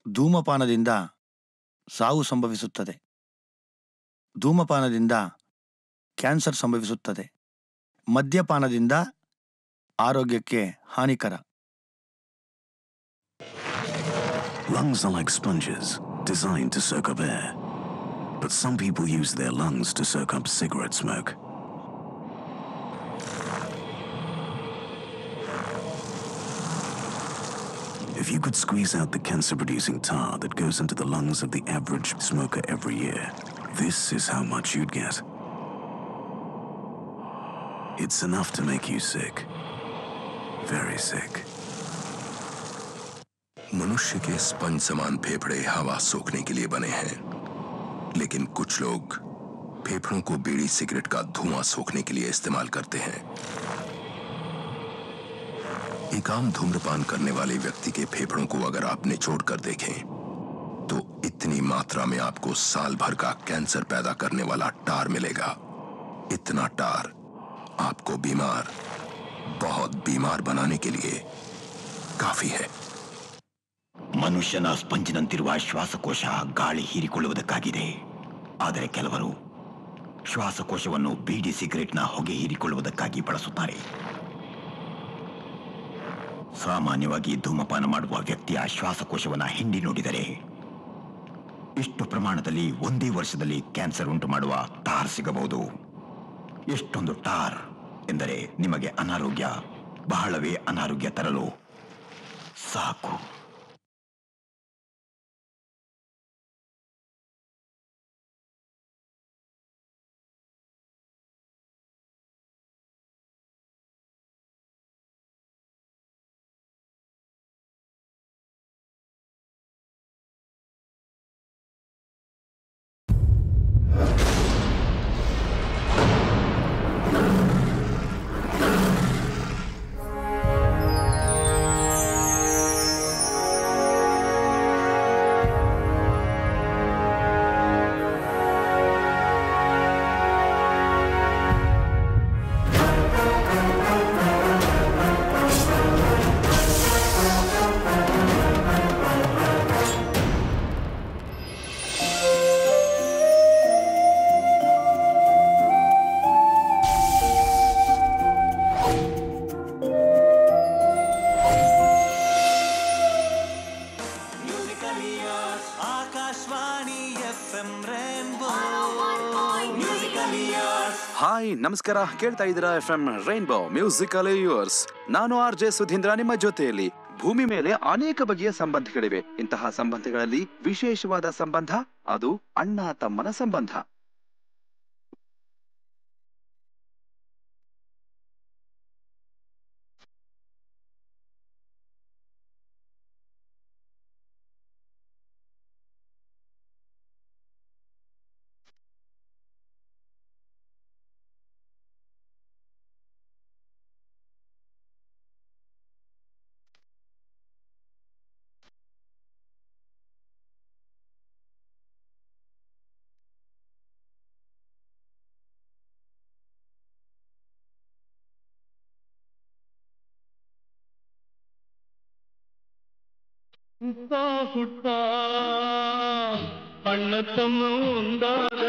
ಧೂಮಪಾನದಿಂದ ಸಾವು ಸಂಭವಿಸುತ್ತದೆ. ಧೂಮಪಾನದಿಂದ ಕ್ಯಾನ್ಸರ್ ಸಂಭವಿಸುತ್ತದೆ. ಮದ್ಯಪಾನದಿಂದ ಆರೋಗ್ಯಕ್ಕೆ ಹಾನಿಕರ. Lungs are like sponges, designed to soak up air. But some people use their lungs to soak up cigarette smoke. If you could squeeze out the cancer-producing tar that goes into the lungs of the average smoker every year, this is how much you'd get. It's enough to make you sick. Very sick. मनुष्य के sponge समान फेफड़े हवा सोखने के लिए बने हैं, लेकिन कुछ लोग फेफड़ों को बीड़ी सिगरेट का धुआं सोखने के लिए इस्तेमाल करते हैं। एक आम धूम्रपान करने वाले व्यक्ति के फेफड़ों को अगर आप निचोड़ कर देखें तो इतनी मात्रा में आपको साल भर का कैंसर पैदा करने वाला टार मिलेगा। इतना टार आपको बीमार, बहुत बीमार बनाने के लिए काफी है। ಮನುಷ್ಯನ ಸ್ಪಂಜಿನಂತಿರುವ ಶ್ವಾಸಕೋಶ ಗಾಳಿ ಹೀರಿಕೊಳ್ಳುವುದಕ್ಕಾಗಿದೆ. ಆದರೆ ಕೆಲವರು ಶ್ವಾಸಕೋಶವನ್ನು ಬೀಡಿ ಸಿಗರೆಟ್ನ ಹೊಗೆ ಹೀರಿಕೊಳ್ಳುವುದಕ್ಕಾಗಿ ಬಳಸುತ್ತಾರೆ. ಸಾಮಾನ್ಯವಾಗಿ ಧೂಮಪಾನ ಮಾಡುವ ವ್ಯಕ್ತಿಯ ಶ್ವಾಸಕೋಶವನ್ನು ಹಿಂಡಿ ನೋಡಿದರೆ ಇಷ್ಟು ಪ್ರಮಾಣದಲ್ಲಿ ಒಂದೇ ವರ್ಷದಲ್ಲಿ ಕ್ಯಾನ್ಸರ್ ಉಂಟು ಮಾಡುವ ಟಾರ್ ಸಿಗಬಹುದು. ಎಷ್ಟೊಂದು ಟಾರ್ ಎಂದರೆ ನಿಮಗೆ ಅನಾರೋಗ್ಯ, ಬಹಳವೇ ಅನಾರೋಗ್ಯ ತರಲು ಸಾಕು. ಹಾಯ್ ನಮಸ್ಕಾರ, ಕೇಳ್ತಾ ಇದ್ದೀರಾ FM ರೈನ್ಬೋ ಮ್ಯೂಸಿಕಲ್ ಯೂರ್ಸ್. ನಾನು RJ ಸುಧೀಂದ್ರ ನಿಮ್ಮ ಜೊತೆಯಲ್ಲಿ. ಭೂಮಿ ಮೇಲೆ ಅನೇಕ ಬಗೆಯ ಸಂಬಂಧಗಳಿವೆ. ಇಂತಹ ಸಂಬಂಧಗಳಲ್ಲಿ ವಿಶೇಷವಾದ ಸಂಬಂಧ ಅದು ಅಣ್ಣ ತಮ್ಮನ ಸಂಬಂಧ. ಹುಟ್ಟ ಅಣ್ಣ ತಮ್ಮ ಒಂದಾದ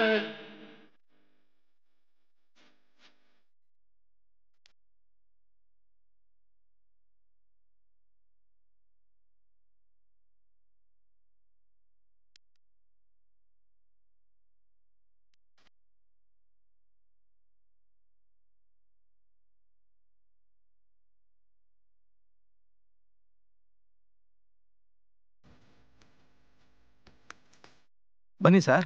ಬನ್ನಿ ಸರ್.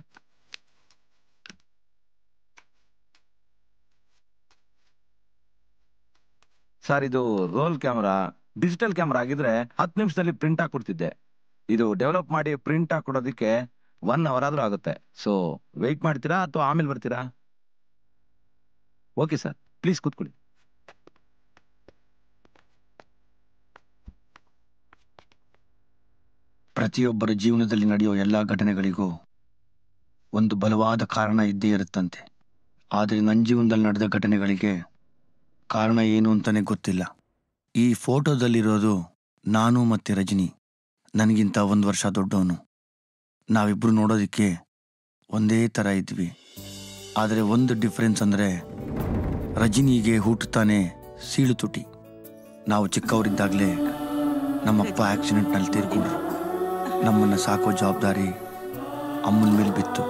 ಸರ್, ಇದು ರೋಲ್ ಕ್ಯಾಮರಾ, ಡಿಜಿಟಲ್ ಕ್ಯಾಮರಾ ಆಗಿದ್ರೆ 10 ನಿಮಿಷದಲ್ಲಿ ಪ್ರಿಂಟ್ ಹಾಕೊಡ್ತಿದ್ದೆ. ಇದು ಡೆವಲಪ್ ಮಾಡಿ ಪ್ರಿಂಟ್ ಹಾಕೊಡೋದಕ್ಕೆ 1 ಅವರ್ ಆದ್ರೂ ಆಗುತ್ತೆ. ಸೊ ವೆಯ್ಟ್ ಮಾಡ್ತೀರಾ ಅಥವಾ ಆಮೇಲೆ ಬರ್ತೀರಾ? ಓಕೆ ಸರ್, ಪ್ಲೀಸ್ ಕೂತ್ಕೊಳ್ಳಿ. ಪ್ರತಿಯೊಬ್ಬರ ಜೀವನದಲ್ಲಿ ನಡೆಯುವ ಎಲ್ಲ ಘಟನೆಗಳಿಗೂ ಒಂದು ಬಲವಾದ ಕಾರಣ ಇದ್ದೇ ಇರುತ್ತಂತೆ. ಆದರೆ ನನ್ನ ಜೀವನದಲ್ಲಿ ನಡೆದ ಘಟನೆಗಳಿಗೆ ಕಾರಣ ಏನು ಅಂತಾನೆ ಗೊತ್ತಿಲ್ಲ. ಈ ಫೋಟೋದಲ್ಲಿರೋದು ನಾನು ಮತ್ತೆ ರಜನಿ. ನನಗಿಂತ 1 ವರ್ಷ ದೊಡ್ಡವನು. ನಾವಿಬ್ರು ನೋಡೋದಕ್ಕೆ ಒಂದೇ ಥರ ಇದ್ವಿ. ಆದರೆ ಒಂದು ಡಿಫ್ರೆನ್ಸ್ ಅಂದರೆ ರಜನಿಗೆ ಹುಟ್ಟುತ್ತಾನೆ ಸೀಳು ತುಟಿ. ನಾವು ಚಿಕ್ಕವರಿದ್ದಾಗಲೇ ನಮ್ಮಪ್ಪ ಆಕ್ಸಿಡೆಂಟ್ನಲ್ಲಿ ತೀರ್ಕೊಂಡ್ರು. ನಮ್ಮನ್ನು ಸಾಕೋ ಜವಾಬ್ದಾರಿ ಅಮ್ಮನ ಮೇಲೆ ಬಿತ್ತು.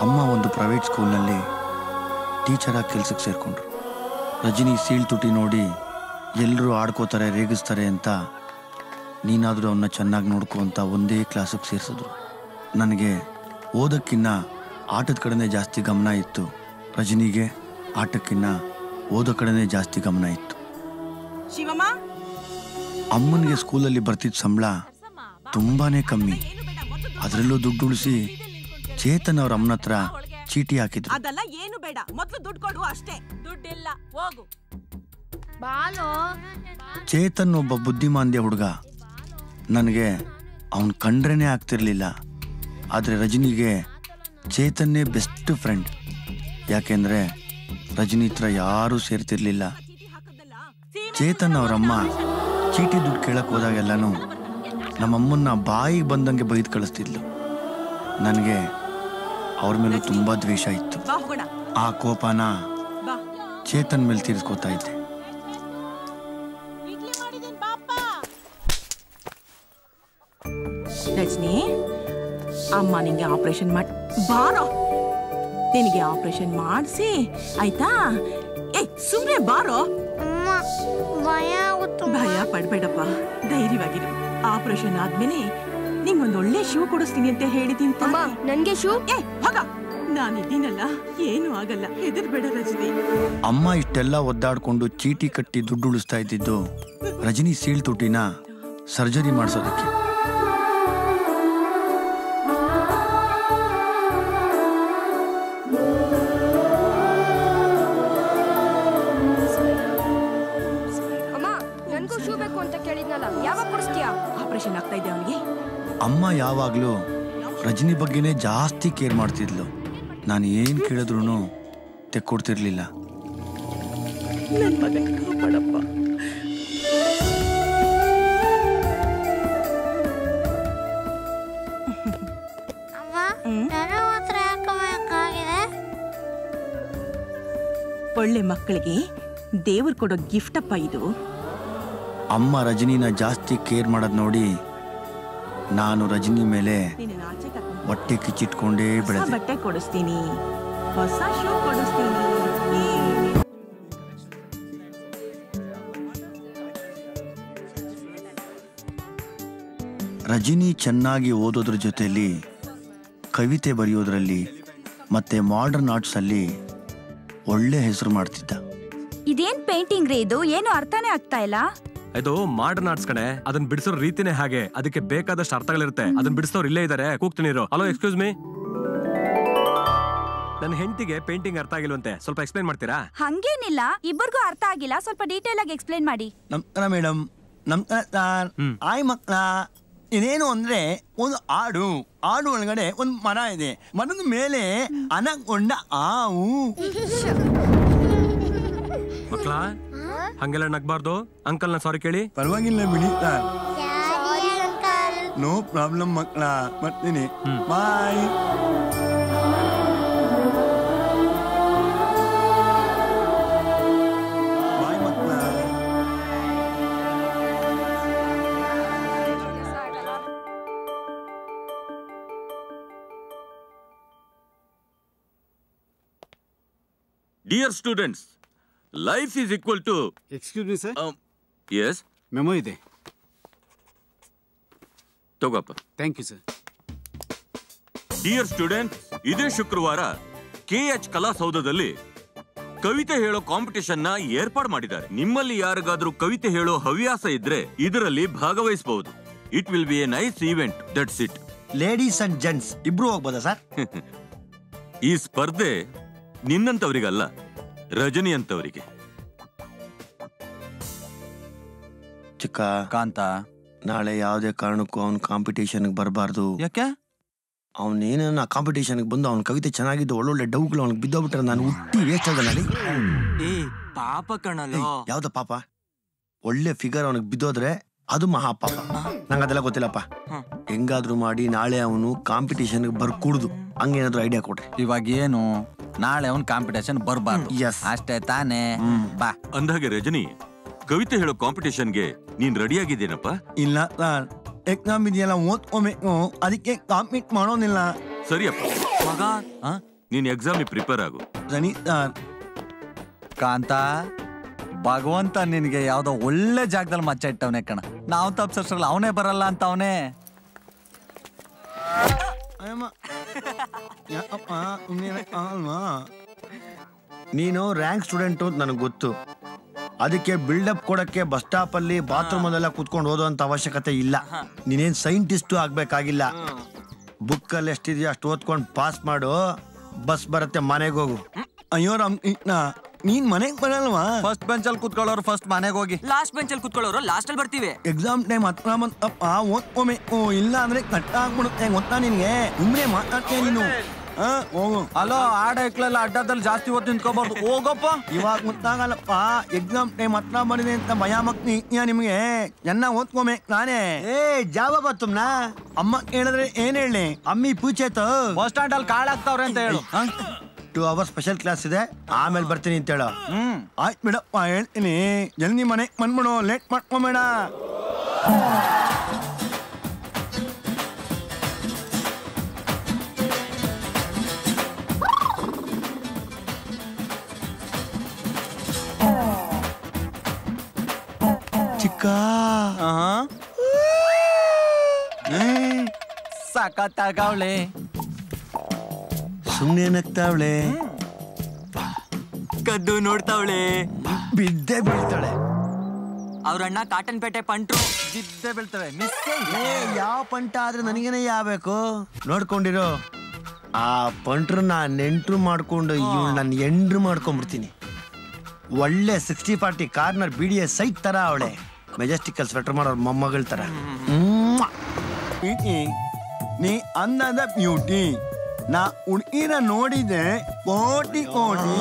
ಅಮ್ಮ ಒಂದು ಪ್ರೈವೇಟ್ ಸ್ಕೂಲ್ನಲ್ಲಿ ಟೀಚರಾಗಿ ಕೆಲಸಕ್ಕೆ ಸೇರಿಕೊಂಡ್ರು. ರಜನಿ ಸೀಳು ತುಟಿ ನೋಡಿ ಎಲ್ಲರೂ ಆಡ್ಕೋತಾರೆ, ರೇಗಿಸ್ತಾರೆ ಅಂತ ನೀನಾದರೂ ಅವನ್ನ ಚೆನ್ನಾಗಿ ನೋಡ್ಕೊ ಅಂತ ಒಂದೇ ಕ್ಲಾಸಿಗೆ ಸೇರಿಸಿದ್ರು. ನನಗೆ ಓದಕ್ಕಿನ್ನ ಆಟದ ಕಡೆನೇ ಜಾಸ್ತಿ ಗಮನ ಇತ್ತು. ರಜನಿಗೆ ಆಟಕ್ಕಿನ್ನ ಓದೋ ಕಡೆನೇ ಜಾಸ್ತಿ ಗಮನ ಇತ್ತು. ಅಮ್ಮನಿಗೆ ಸ್ಕೂಲಲ್ಲಿ ಬರ್ತಿದ್ದ ಸಂಬಳ ತುಂಬಾನೇ ಕಮ್ಮಿ. ಅದರಲ್ಲೂ ದುಡ್ಡು ಉಳಿಸಿ ಚೇತನ್ ಅವ್ರ ಅಮ್ಮನ ಹತ್ರ ಚೀಟಿ ಹಾಕಿದ್ರು. ಅದೆಲ್ಲ ಏನು ಬೇಡ, ಮೊದಲು ದುಡ್ಡು ಕೊಡು ಅಷ್ಟೇ. ದುಡ್ಡಿಲ್ಲ, ಹೋಗು. ಚೇತನ್ ಒಬ್ಬ ಬುದ್ಧಿಮಾಂದ್ಯ ಹುಡುಗ. ನನಗೆ ಅವನ್ ಕಂಡ್ರೇನೆ ಆಗ್ತಿರ್ಲಿಲ್ಲ. ಆದರೆ ರಜನಿಗೆ ಚೇತನ್ನೇ ಬೆಸ್ಟ್ ಫ್ರೆಂಡ್. ಯಾಕೆಂದ್ರೆ ರಜನಿ ಹತ್ರ ಯಾರೂ ಸೇರ್ತಿರ್ಲಿಲ್ಲ. ಚೇತನ್ ಅವರಮ್ಮ ಚೀಟಿ ದುಡ್ಡು ಕೇಳಕ್ ಹೋದಾಗೆಲ್ಲನೂ ನಮ್ಮಮ್ಮನ್ನ ಬಾಯಿಗೆ ಬಂದಂಗೆ ಬೈದು ಕಳಿಸ್ತಿದ್ಲು. ನನಗೆ ಅವ್ರ ಮೇಲೂ ತುಂಬಾ ದ್ವೇಷ ಇತ್ತು. ಆ ಕೋಪನ ಚೇತನ್ ಮೇಲೆ ತೀರಿಸ್ಕೋತಾ ಇದ್ದೆ. ರಜನಿ, ಅಮ್ಮ ನಿಂಗೆ ಆಪರೇಷನ್ ಮಾಡಿ ಬಾರೋ. ನಿನಗೆ ಆಪರೇಷನ್ ಮಾಡಿಸಿ ಆಯ್ತಾ? ಸುಮ್ನೆ ಬಾರೋ. ಭಯ ಪಡ್ಬೇಡಪ್ಪ, ಧೈರ್ಯವಾಗಿರು. ಆಪರೇಷನ್ ಆದ್ಮೇಲೆ ನಿಂಗೊಂದು ಒಳ್ಳೆ ಶೂ ಕೊಡಿಸ್ತೀನಿ ಅಂತ ಹೇಳಿದೀನಿ. ನನ್ಗೆ ಶೂ? ಹೋಗ, ನಾನಿದ್ದೀನಲ್ಲ, ಏನು ಆಗಲ್ಲ, ಹೆದರ್ಬೇಡ ರಜನಿ. ಅಮ್ಮ ಇಷ್ಟೆಲ್ಲ ಒದ್ದಾಡ್ಕೊಂಡು ಚೀಟಿ ಕಟ್ಟಿ ದುಡ್ಡು ಉಳಿಸ್ತಾ ಇದ್ದಿದ್ದು ರಜನಿ ಸೀಳ್ ತುಟಿನ ಸರ್ಜರಿ ಮಾಡಿಸೋದಕ್ಕೆ. ಆಪರೇಷನ್ ಆಗ್ತಾ ಇದೆ ಅವನಿಗೆ. ಅಮ್ಮ ಯಾವಾಗ್ಲೂ ರಜನಿ ಬಗ್ಗೆನೇ ಜಾಸ್ತಿ ಕೇರ್ ಮಾಡ್ತಿದ್ಲು. ನಾನು ಏನ್ ಕೇಳಿದ್ರು ತೆಕ್ಕೊಡ್ತಿರ್ಲಿಲ್ಲ. ನನ್ನ ಮಗನ ಕಾಪಾಡಪ್ಪ. ಒಳ್ಳೆ ಮಕ್ಕಳಿಗೆ ದೇವ್ರು ಕೊಡೋ ಗಿಫ್ಟ್ ಅಪ್ಪ ಇದು. ಅಮ್ಮ ರಜನಿನ ಜಾಸ್ತಿ ಕೇರ್ ಮಾಡೋದ್ ನೋಡಿ ನಾನು ರಜನಿ ಮೇಲೆ ಹೊಟ್ಟೆ ಕಿಚ್ಚಿಟ್ಕೊಂಡೇ ಬೆಳೆದೆ. ಬಟ್ಟೆ ಕೊಡಿಸ್ತೀನಿ, ಹೊಸ ಶೂ ಕೊಡಿಸ್ತೀನಿ. ರಜನಿ ಚೆನ್ನಾಗಿ ಓದೋದ್ರ ಜೊತೆಯಲ್ಲಿ ಕವಿತೆ ಬರೆಯೋದ್ರಲ್ಲಿ ಮತ್ತೆ ಮಾಡರ್ನ್ ಆರ್ಟ್ಸ್ ಅಲ್ಲಿ ಒಳ್ಳೆ ಹೆಸರು ಮಾಡ್ತಿದ್ದ. ಇದೇನ್ ಪೇಂಟಿಂಗ್ ರೀ ಇದು? ಏನು ಅರ್ಥನೇ ಆಗ್ತಾ ಇಲ್ಲ. ಇದು ಮಾಡರ್ನ್ ಆರ್ಟ್ಸ್ ಕಡೆ, ಅದನ್ನ ಬಿಡಿಸೋ ರೀತಿನೇ ಹಾಗೆ. ಅದಕ್ಕೆ ಬೇಕಾದಷ್ಟು ಅರ್ಥಗಳಿರುತ್ತೆ. ಅದನ್ನ ಬಿಡಿಸೋರು ಇಲ್ಲೇ ಇದಾರೆ, ಕೂಗ್ತೀನಿ. Hello, excuse me. ನನ್ನ ಹೆಂಡತಿಗೆ ಪೇಂಟಿಂಗ್ ಅರ್ಥ ಆಗಿಲ್ವಂತೆ, ಸ್ವಲ್ಪ ಎಕ್ಸ್ಪ್ಲೈನ್ ಮಾಡ್ತೀರಾ? ಹಂಗೇನಿಲ್ಲ, ಇಬ್ಬರಿಗೂ ಅರ್ಥ ಆಗಿಲ್ಲ, ಸ್ವಲ್ಪ ಡೀಟೇಲ್ ಆಗಿ ಎಕ್ಸ್ಪ್ಲೈನ್ ಮಾಡಿ. ಮೇಡಮ್, ಆಯ್ ಮಕ್ಕಳ, ಇದೇನು ಅಂದ್ರೆ ಒಂದು ಆಡು ಒಳಗಡೆ ಒಂದು ಮರ ಇದೆ. ಮರದ ಮೇಲೆ ಅನಗೊಂಡ ಆವು. ಮಕ್ಕಳ, ಹಂಗೆಲ್ಲ ನಗ್ಬಾರ್ದು. ಅಂಕಲ್ ನ ಸಾರಿ ಕೇಳಿ. ಪರವಾಗಿಲ್ಲ ಬಿಡಿ ಸರ್, ನೋ ಪ್ರಾಬ್ಲಮ್ ಮಕ್ಕಳ. ಬರ್ತೀನಿ, ಬಾಯ್. ಬಾಯ್ ಮಕ್ಕಳ. Dear students, life is equal to... Excuse me, sir. Yes? Memo ಇದೆ. ತಗೋಪ್ಪ. Thank you, sir. Dear students, ಇದೇ ಶುಕ್ರವಾರ KH ಕಲಾಸೌಧದಲ್ಲಿ ಕವಿತೆ ಹೇಳೋ ಕಾಂಪಿಟಿಷನ್ ನ ಏರ್ಪಾಡು ಮಾಡಿದ್ದಾರೆ. ನಿಮ್ಮಲ್ಲಿ ಯಾರಿಗಾದ್ರೂ ಕವಿತೆ ಹೇಳೋ ಹವ್ಯಾಸ ಇದ್ರೆ ಇದರಲ್ಲಿ ಭಾಗವಹಿಸಬಹುದು. It will be A nice event. That's it. Ladies and gents ಇಬ್ರು ಹೋಗ್ಬೋದಾ ಸರ್? ಈ ಸ್ಪರ್ಧೆ ನಿನ್ನಂತವರಿಗಲ್ಲ, ರಜನಿ ಅಂತವರಿಗೆ. ಚಿಕ್ಕ ಕಾಂತ, ನಾಳೆ ಯಾವುದೇ ಕಾರಣಕ್ಕೂ ಅವನ್ ಕಾಂಪಿಟೇಷನ್ಗೆ ಬರಬಾರ್ದು. ಯಾಕೆ? ಅವನೇನ ಕಾಂಪಿಟೇಷನ್ಗೆ ಬಂದು ಅವನ ಕವಿತೆ ಚೆನ್ನಾಗಿದ್ದು ಒಳ್ಳೊಳ್ಳೆ ಡೌಗಳು ಅವನಿಗೆ ಬಿದ್ದೋಗ್ಬಿಟ್ರೆ ನಾನು ಹುಟ್ಟಿ ವೇಸ್ಟ್ ಆಗನಲ್ಲಿ. ಪಾಪ ಕಣಲ್ಲ. ಯಾವ್ದ ಪಾಪ? ಒಳ್ಳೆ ಫಿಗರ್ ಅವನಿಗೆ ಬಿದ್ದೋದ್ರೆ ಅದು ಮಹಾಪಾಪ. ನಂಗೆ ಅದೆಲ್ಲ ಗೊತ್ತಿಲ್ಲಪ್ಪ. ಹೆಂಗಾದ್ರೂ ಮಾಡಿ ನಾಳೆ ಅವನು ಕಾಂಪಿಟೇಷನ್ಗೆ ಬರ್ಕೂಡ್ದು. ಹಂಗೇನಾದ್ರು ಐಡಿಯಾ ಕೊಡ್ರಿ. ಇವಾಗ ಏನು, ನಾಳೆ ಅವನ್ ಕಾಂಪಿಟೇಷನ್ ಬರ್ಬಾರ್ದು. ಅಷ್ಟೇ ತಾನೇ. ಬಾ. ಅಂದಾಗೆ ರಜನಿ, ಕವಿತೆ ಹೇಳೋ ಕಾಂಪಿಟೇಷನ್ಗೆ ನೀನ್ ರೆಡಿ ಆಗಿದ್ದೇನಪ್ಪ? ಇಲ್ಲ ಸರ್, ಎಕ್ಸಾಮ್ ಇದೆಯಲ್ಲ, ಓದ್ಕೋಬೇಕು, ಅದಕ್ಕೆ ಕಾಂಪೀಟ್ ಮಾಡೋನಿಲ್ಲ. ಸರಿಯಪ್ಪ ಮಗ, ನೀನ್ ಎಕ್ಸಾಮ್ ಪ್ರಿಪೇರ್ ಆಗು. ರನಿ ಸರ್. ಕಾಂತ, ಭಗವಂತ ನಿನ್ಗೆ ಯಾವ್ದೋ ಒಳ್ಳೆ ಜಾಗದಲ್ಲಿ ಮಚ್ಚ ಇಟ್ಟವನೇ ಕಣ. ನಾವು ತಪ್ಸಲ್ಲ, ಅವನೇ ಬರಲ್ಲ ಅಂತ ಅವನೇ. ನೀನು ರ್ಯಾಂಕ್ ಸ್ಟೂಡೆಂಟು ಅಂತ ನನಗೆ ಗೊತ್ತು. ಅದಕ್ಕೆ ಬಿಲ್ಡಪ್ ಕೊಡಕ್ಕೆ ಬಸ್ ಸ್ಟಾಪ್ ಅಲ್ಲಿ ಬಾತ್ರೂಮ್ ಅಲ್ಲೆಲ್ಲ ಕುತ್ಕೊಂಡು ಓದೋಂತ ಅವಶ್ಯಕತೆ ಇಲ್ಲ. ನೀನೇನ್ ಸೈಂಟಿಸ್ಟು ಆಗ್ಬೇಕಾಗಿಲ್ಲ. ಬುಕ್ ಅಲ್ಲಿ ಎಷ್ಟಿದೆಯೋ ಅಷ್ಟು ಓದ್ಕೊಂಡು ಪಾಸ್ ಮಾಡು. ಬಸ್ ಬರುತ್ತೆ, ಮನೆಗೆ ಹೋಗು. ಅಯ್ಯೋ ರಾಮ್, ನೀನ್ ಮನೆಗೆ ಬರಲ್ವಾ? ಫಸ್ಟ್ ಬೆಂಚ್ ಅಲ್ಲಿ ಕುತ್ಕೊಳ್ಳೋರು ಫಸ್ಟ್ ಮನೆಗೆ ಹೋಗಿ, ಲಾಸ್ಟ್ ಬೆಂಚ್ ಅಲ್ಲಿ ಕುತ್ಕೊಳ್ಳೋರು ಲಾಸ್ಟ್ ಅಲ್ಲಿ ಬರ್ತೀವಿ. ಎಕ್ಸಾಮ್ ಟೈಮ್ ಹತ್ರ ಬಂತಪ್ಪ, ಓದ್ಕೋಬೇಕು. ಇಲ್ಲ ಅಂದ್ರೆ ಕಟ್ಟ ಆಗ್ಬಿಡುತ್ತೆ, ಗೊತ್ತಾ ನಿನ್ಗೆ? ಸುಮ್ಮನೆ ಮಾತಾಡ್ತೀಯ ನೀನು. ಹೋಗು. ಅಲೋ, ಆಡ ಇಕ್ಲೆಲ್ಲ ಅಡ್ಡದಲ್ಲಿ ಜಾಸ್ತಿ ಹೊತ್ತು ನಿಂತ್ಕೋಬಾರ್ದು. ಹೋಗಪ್ಪ. ಇವಾಗ ಗೊತ್ತಾಗಲ್ಲಪ್ಪ, ಎಕ್ಸಾಮ್ ಟೈಮ್ ಹತ್ರ ಬಂದಿದೆ ಅಂತ ಭಯ ಮಕ್ನಿ ನಿಮ್ಗೆ. ಚೆನ್ನಾಗಿ ಓದ್ಕೋಬೇಕು ನಾನೇ. ಜಾವ ತುಮ್ನಾ ಅಮ್ಮ ಹೇಳಿದ್ರೆ ಏನ್ ಹೇಳಿ? ಅಮ್ಮಿ ಪೂಚೇತು ಬಸ್ ಸ್ಟ್ಯಾಂಡ್ ಅಲ್ಲಿ ಕಾಳಾಗ್ತಾವ್ರೆ ಅಂತ ಹೇಳು. 2 hours ಸ್ಪೆಷಲ್ ಕ್ಲಾಸ್ ಇದೆ, ಆಮೇಲೆ ಬರ್ತೀನಿ ಅಂತ ಹೇಳು. ಆಯ್ತು ಬಿಡಪ್ಪ, ಹೇಳ್ತೀನಿ. ಜಲ್ದಿ ಮನೆಗೆ ಬಂದ್ಬಿಡು, ಲೇಟ್ ಮಾಡ್ಕೊಂಬೇಡ. ಚಿಕ್ಕ ಸಖತ್ತಾಗವಳೆ. ಸುಮ್ಮನೆ ನಗ್ತಾವಳೆ, ಕದ್ದು ನೋಡ್ತಾವಳೆ, ಬಿದ್ದೆ ಬೀಳ್ತಾಳೆ. ಅವ್ರಣ್ಣ ಕಾಟನ್ ಪೇಟೆ ಪಂಟ್ರು ಬಿದ್ದೆ ಬೀಳ್ತವೆ. ಮಿಸ್ ಯಾವ ಪಂಟ ಆದ್ರೆ ನನಗೇನೆ ಯಾವಬೇಕು? ನೋಡ್ಕೊಂಡಿರೋ ಆ ಪಂಟ್ರನ್ನ ನೆಂಟ್ರು ಮಾಡ್ಕೊಂಡು ಇವಳು ನನ್ನ ಎಂಡ್ರು ಮಾಡ್ಕೊಂಡ್ಬಿಡ್ತೀನಿ. ಒಳ್ಳೆ 60-40 ಕಾರ್ನರ್ BDS ಸೈಟ್ ತರ ಅವಳೆ. ಮೆಜೆಸ್ಟಿಕಲ್ ಸ್ವೆಟರ್ ಮಾಡೋರ್ ಮೊಮ್ಮಗಳ ತರ. ನೀ ಅಂದದ ಬ್ಯೂಟಿ. ನಾ ಹುಡುಗಿನ ನೋಡಿದೆ ಕೋಟಿ ಕೋಟಿ.